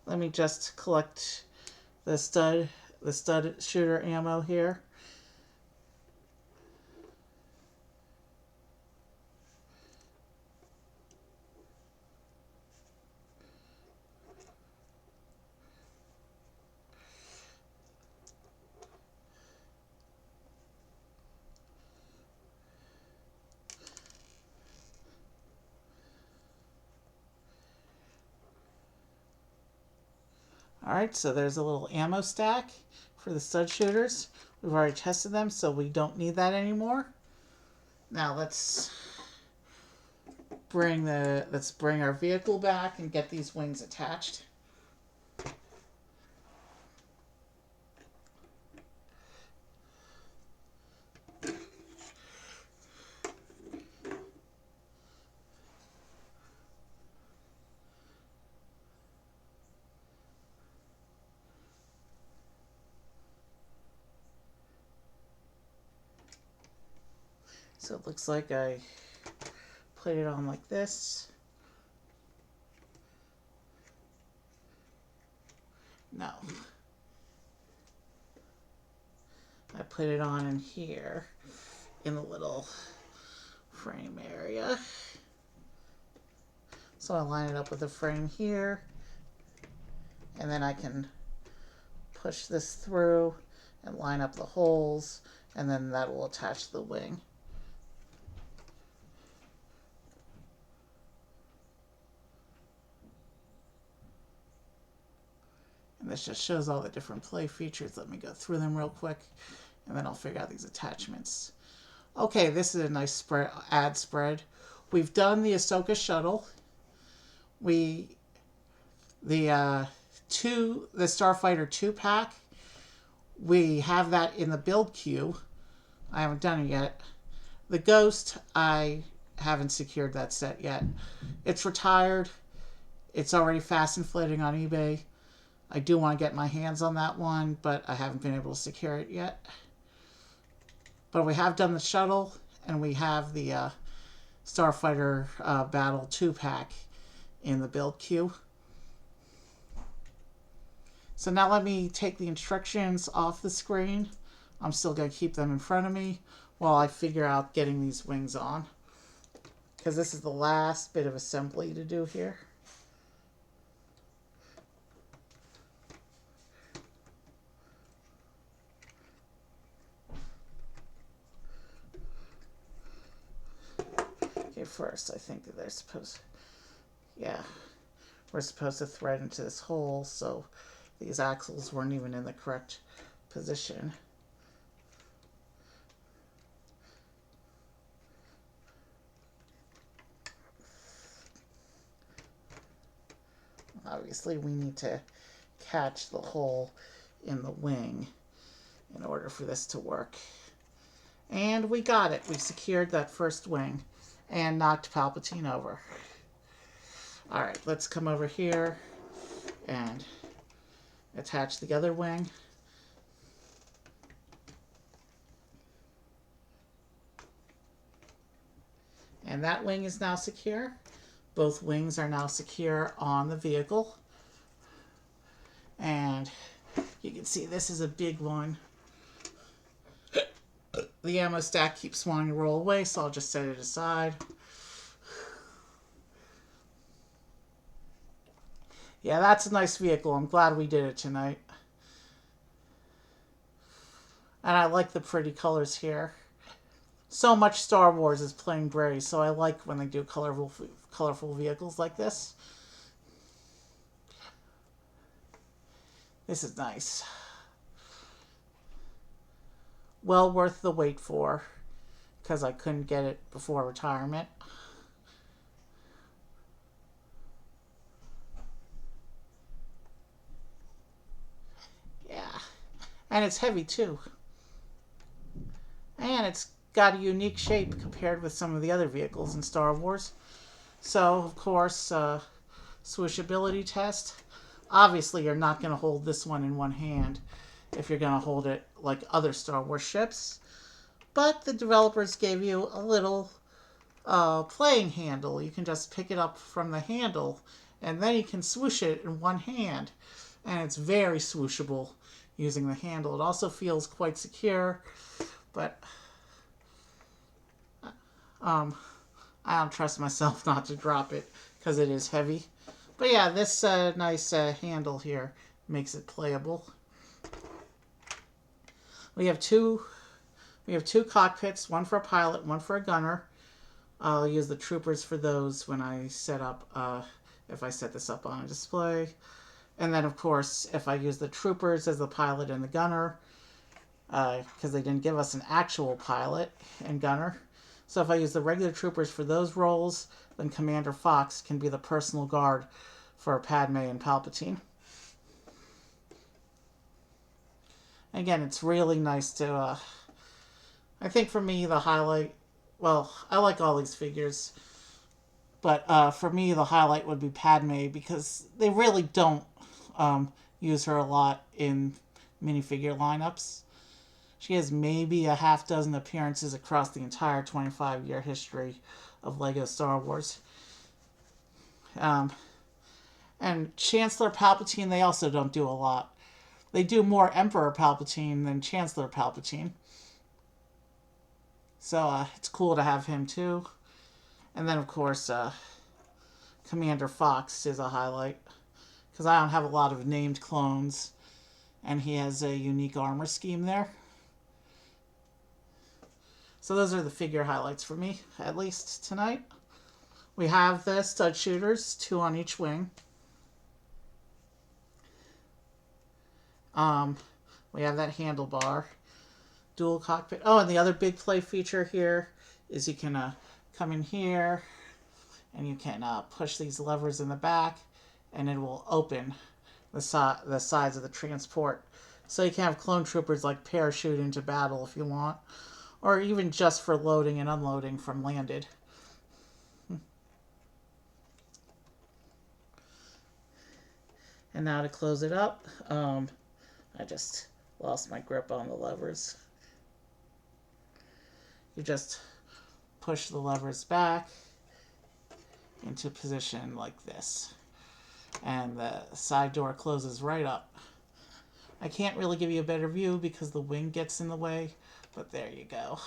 Let me just collect the stud shooter ammo here. Alright, so there's a little ammo stack for the stud shooters. We've already tested them, so we don't need that anymore. Now let's bring our vehicle back and get these wings attached. So it looks like I put it on like this. No. I put it on in here in the little frame area. So I line it up with the frame here, and then I can push this through and line up the holes, and then that will attach the wing. And this just shows all the different play features. Let me go through them real quick, and then I'll figure out these attachments. Okay, this is a nice spread, ad spread. We've done the Ahsoka shuttle. The Starfighter 2-pack. We have that in the build queue. I haven't done it yet. The Ghost, I haven't secured that set yet. It's retired. It's already fast inflating on eBay. I do want to get my hands on that one, but I haven't been able to secure it yet. But we have done the shuttle, and we have the Starfighter Battle 2-pack in the build queue. So now let me take the instructions off the screen. I'm still going to keep them in front of me while I figure out getting these wings on, because this is the last bit of assembly to do here. Okay, first I think that they're supposed, yeah, we're supposed to thread into this hole, so these axles weren't even in the correct position. Obviously, we need to catch the hole in the wing in order for this to work. And we got it. We secured that first wing and knocked Palpatine over. Alright, let's come over here and attach the other wing. And that wing is now secure. Both wings are now secure on the vehicle. And you can see this is a big one. The ammo stack keeps wanting to roll away, so I'll just set it aside. Yeah, that's a nice vehicle. I'm glad we did it tonight. And I like the pretty colors here. So much Star Wars is plain gray, so I like when they do colorful vehicles like this. This is nice. Well worth the wait for, because I couldn't get it before retirement. Yeah. And it's heavy too. And it's got a unique shape compared with some of the other vehicles in Star Wars. So, of course, swooshability test. Obviously, you're not going to hold this one in one hand if you're going to hold it like other Star Wars ships. But the developers gave you a little playing handle. You can just pick it up from the handle, and then you can swoosh it in one hand. And it's very swooshable using the handle. It also feels quite secure, but I don't trust myself not to drop it because it is heavy. But yeah, this nice handle here makes it playable. We have two cockpits, one for a pilot, one for a gunner. I'll use the troopers for those when I set up, if I set this up on a display. And then, of course, if I use the troopers as the pilot and the gunner, because they didn't give us an actual pilot and gunner. So if I use the regular troopers for those roles, then Commander Fox can be the personal guard for Padme and Palpatine. Again, it's really nice to, I think for me the highlight, well, I like all these figures, but for me the highlight would be Padme, because they really don't use her a lot in minifigure lineups. She has maybe a half dozen appearances across the entire 25-year history of LEGO Star Wars. And Chancellor Palpatine, they also don't do a lot. They do more Emperor Palpatine than Chancellor Palpatine. So it's cool to have him too. And then, of course, Commander Fox is a highlight, because I don't have a lot of named clones, and he has a unique armor scheme there. So those are the figure highlights for me, at least tonight. We have the stud shooters, 2 on each wing. We have that handlebar. Dual cockpit. Oh, and the other big play feature here is you can come in here and you can push these levers in the back and it will open the sides of the transport. So you can have clone troopers like parachute into battle if you want, or even just for loading and unloading from landed. And now to close it up, I just lost my grip on the levers. You just push the levers back into position like this. And the side door closes right up. I can't really give you a better view because the wing gets in the way, but there you go.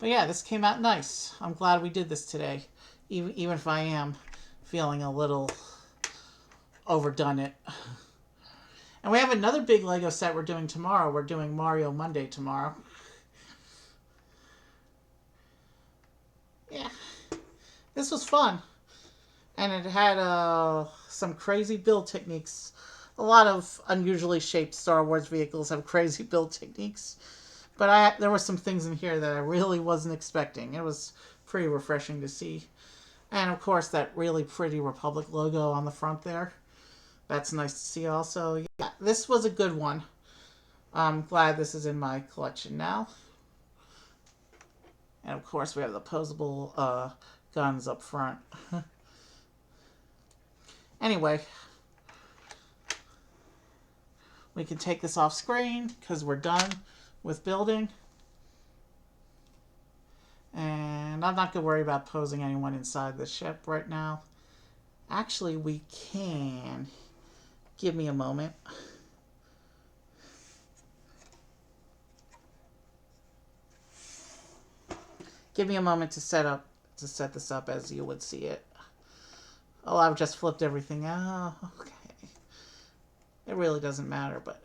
But yeah, this came out nice. I'm glad we did this today, even if I am feeling a little overdone it. And we have another big Lego set we're doing tomorrow. We're doing Mario Monday tomorrow. Yeah, this was fun. And it had some crazy build techniques. A lot of unusually shaped Star Wars vehicles have crazy build techniques. But there were some things in here that I really wasn't expecting. It was pretty refreshing to see. And of course, that really pretty Republic logo on the front there. That's nice to see also. Yeah, this was a good one. I'm glad this is in my collection now. And of course, we have the posable guns up front. Anyway, we can take this off screen because we're done with building. And I'm not going to worry about posing anyone inside the ship right now. Actually, we can. Give me a moment. Give me a moment to set this up as you would see it. Oh, I've just flipped everything out. Okay. It really doesn't matter, but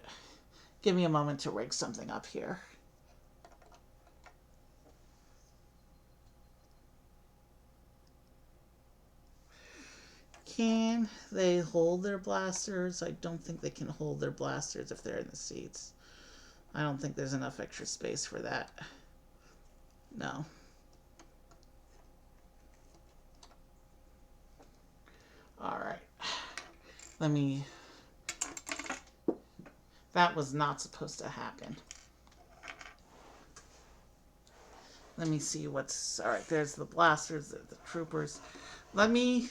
give me a moment to rig something up here. Can they hold their blasters? I don't think they can hold their blasters if they're in the seats. I don't think there's enough extra space for that. No. Alright. That was not supposed to happen. Let me see what's... Alright, there's the blasters, the troopers. Let me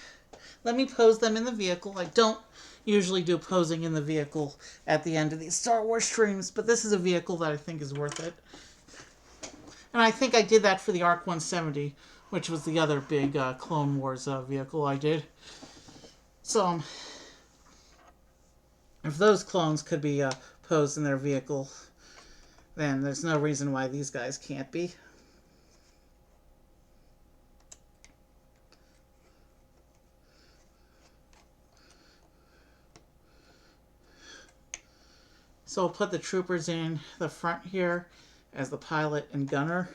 pose them in the vehicle. I don't usually do posing in the vehicle at the end of these Star Wars streams, but this is a vehicle that I think is worth it. And I think I did that for the ARC 170, which was the other big Clone Wars vehicle I did. So, if those clones could be posed in their vehicle, then there's no reason why these guys can't be. So we'll put the troopers in the front here as the pilot and gunner.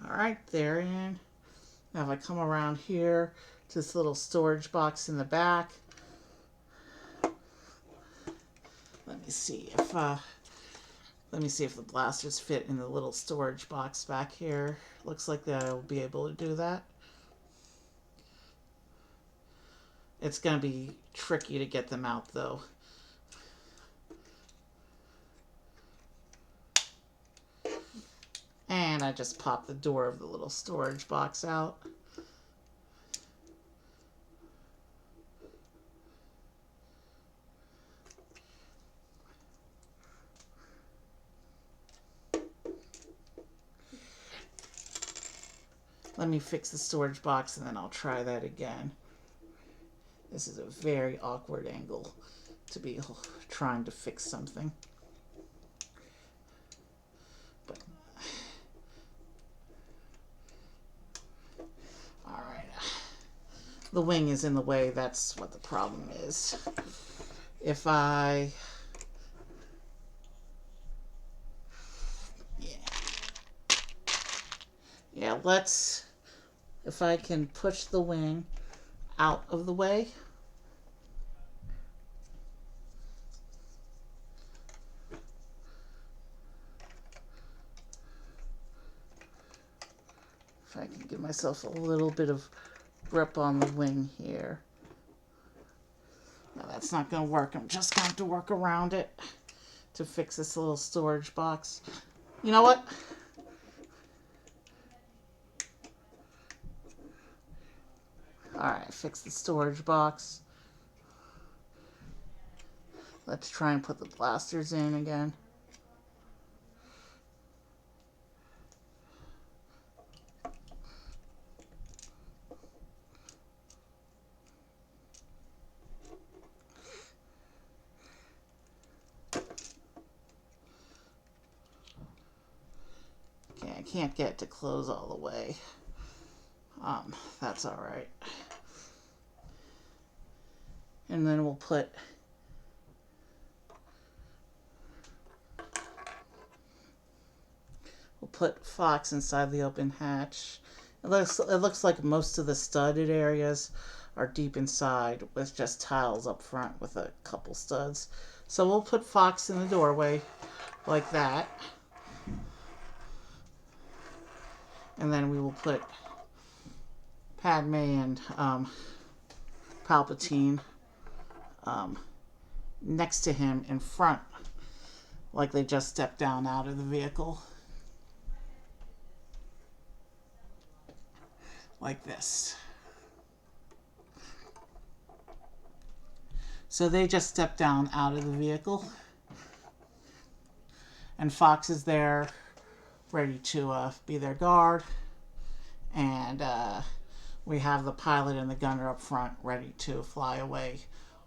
Alright, they're in. Now if I come around here to this little storage box in the back, let me see if the blasters fit in the little storage box back here. Looks like they'll be able to do that. It's going to be tricky to get them out though. And I just popped the door of the little storage box out. Let me fix the storage box and then I'll try that again. This is a very awkward angle to be trying to fix something. But The wing is in the way. That's what the problem is. If I... Yeah, let's... If I can push the wing out of the way. If I can give myself a little bit of grip on the wing here. No, that's not going to work. I'm just going to have to work around it to fix this little storage box. You know what? Alright, fix the storage box. Let's try and put the blasters in again. Okay, I can't get it to close all the way. That's alright. And then we'll put Fox inside the open hatch. It looks like most of the studded areas are deep inside with just tiles up front with a couple studs. So we'll put Fox in the doorway like that. And then we will put Padme and Palpatine next to him in front, like they just stepped down out of the vehicle. Like this. So they just stepped down out of the vehicle. And Fox is there, ready to be their guard. And we have the pilot and the gunner up front, ready to fly away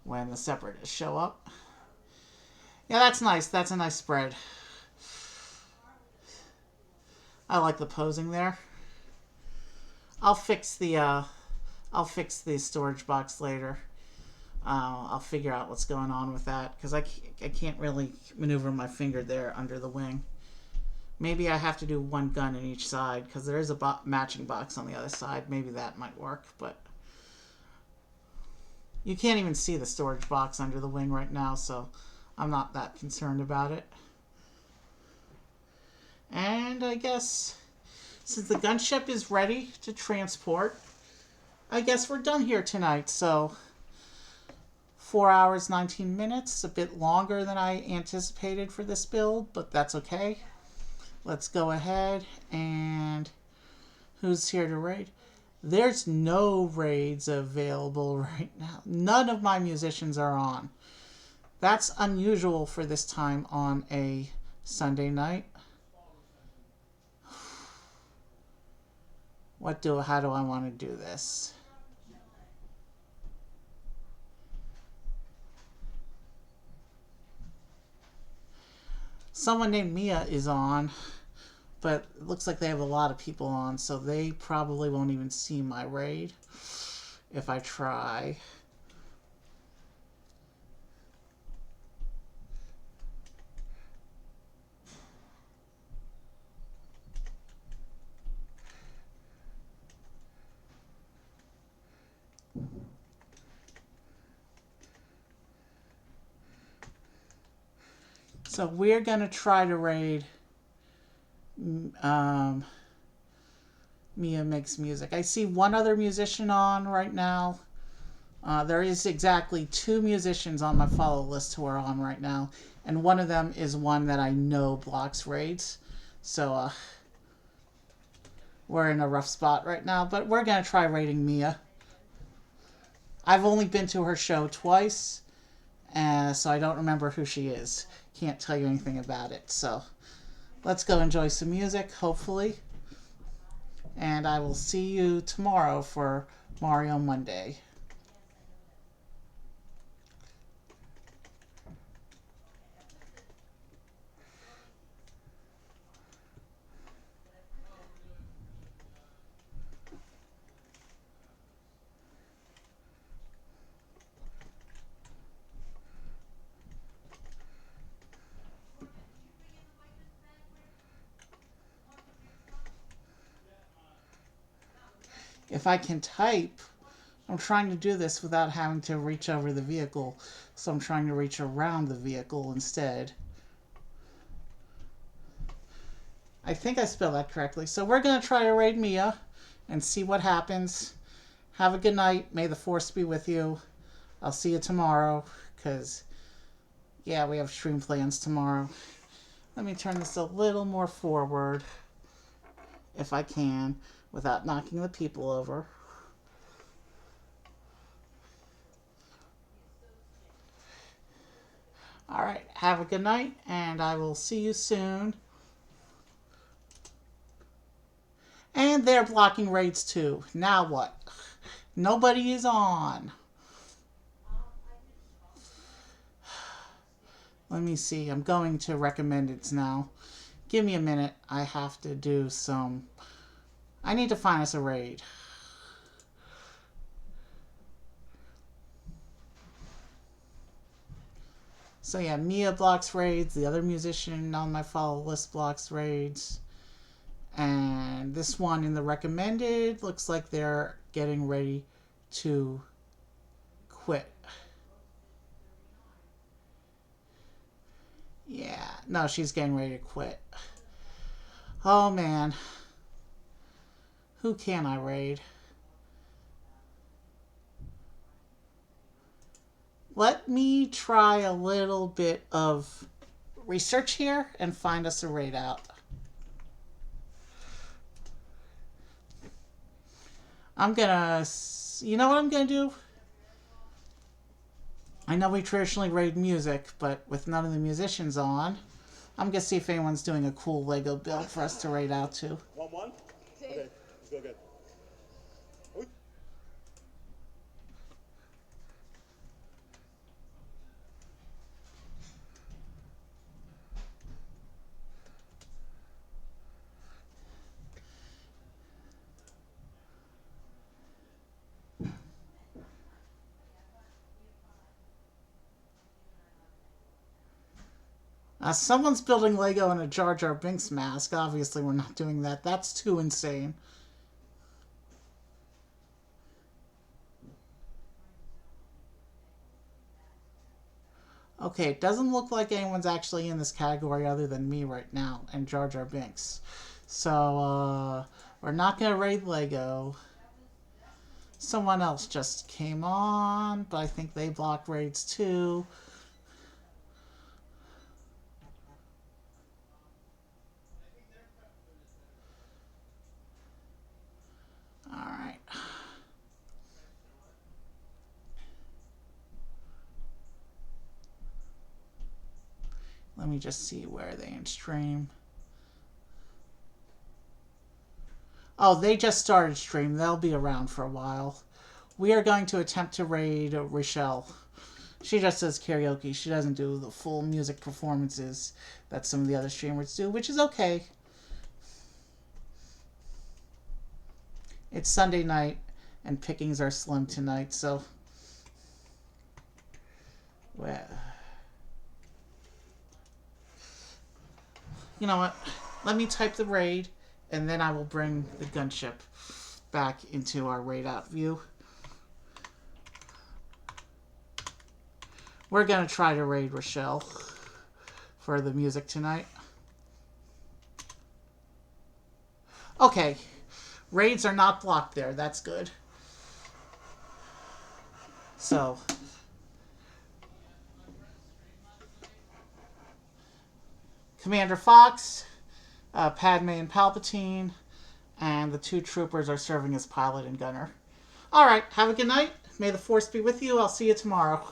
when the Separatists show up. Yeah, that's nice. That's a nice spread. I like the posing there. I'll fix the storage box later. I'll figure out what's going on with that because I can't really maneuver my finger there under the wing. Maybe I have to do one gun in each side because there is a matching box on the other side. Maybe that might work, but you can't even see the storage box under the wing right now, so I'm not that concerned about it. And I guess since the gunship is ready to transport, I guess we're done here tonight. So 4 hours, 19 minutes, a bit longer than I anticipated for this build, but that's okay. Let's go ahead and who's here to raid? There's no raids available right now. None of my musicians are on. That's unusual for this time on a Sunday night. How do I want to do this? Someone named Mia is on, but it looks like they have a lot of people on, so they probably won't even see my raid if I try. So we're going to try to raid Mia Makes Music. I see one other musician on right now. There is exactly 2 musicians on my follow list who are on right now. And one of them is one that I know blocks raids. So we're in a rough spot right now. But we're going to try raiding Mia. I've only been to her show twice. So I don't remember who she is. Can't tell you anything about it. So let's go enjoy some music, hopefully. And I will see you tomorrow for Mario Monday. If I can type, I'm trying to do this without having to reach over the vehicle. So I'm trying to reach around the vehicle instead. I think I spelled that correctly. So we're going to try to raid Mia and see what happens. Have a good night. May the Force be with you. I'll see you tomorrow because, yeah, we have stream plans tomorrow. Let me turn this a little more forward if I can without knocking the people over. All right, have a good night, and I will see you soon. And they're blocking raids too. Now what? Nobody is on. Let me see. I'm going to recommendeds now. Give me a minute. I have to do some... I need to find us a raid. So yeah, Mia blocks raids. The other musician on my follow list blocks raids. And this one in the recommended looks like they're getting ready to quit. Yeah, no, she's getting ready to quit. Oh man. Who can I raid? Let me try a little bit of research here and find us a raid out. I'm gonna... You know what I'm gonna do? I know we traditionally raid music, but with none of the musicians on, I'm gonna see if anyone's doing a cool Lego build for us to raid out to. 1-1? Okay, let's go good. Someone's building Lego in a Jar Jar Binks mask. Obviously, we're not doing that. That's too insane. Okay, it doesn't look like anyone's actually in this category other than me right now and Jar Jar Binks. So, we're not going to raid Lego. Someone else just came on, but I think they block raids too. Alright. Let me just see where they in stream. Oh, they just started stream. They'll be around for a while. We are going to attempt to raid Rochelle. She just does karaoke. She doesn't do the full music performances that some of the other streamers do, which is okay. It's Sunday night, and pickings are slim tonight, so... Well... You know what? Let me type the raid, and then I will bring the gunship back into our raid out view. We're going to try to raid Rochelle for the music tonight. Okay. Raids are not blocked there. That's good. So... Commander Fox, Padme and Palpatine, and the two troopers are serving as pilot and gunner. Alright, have a good night. May the Force be with you. I'll see you tomorrow.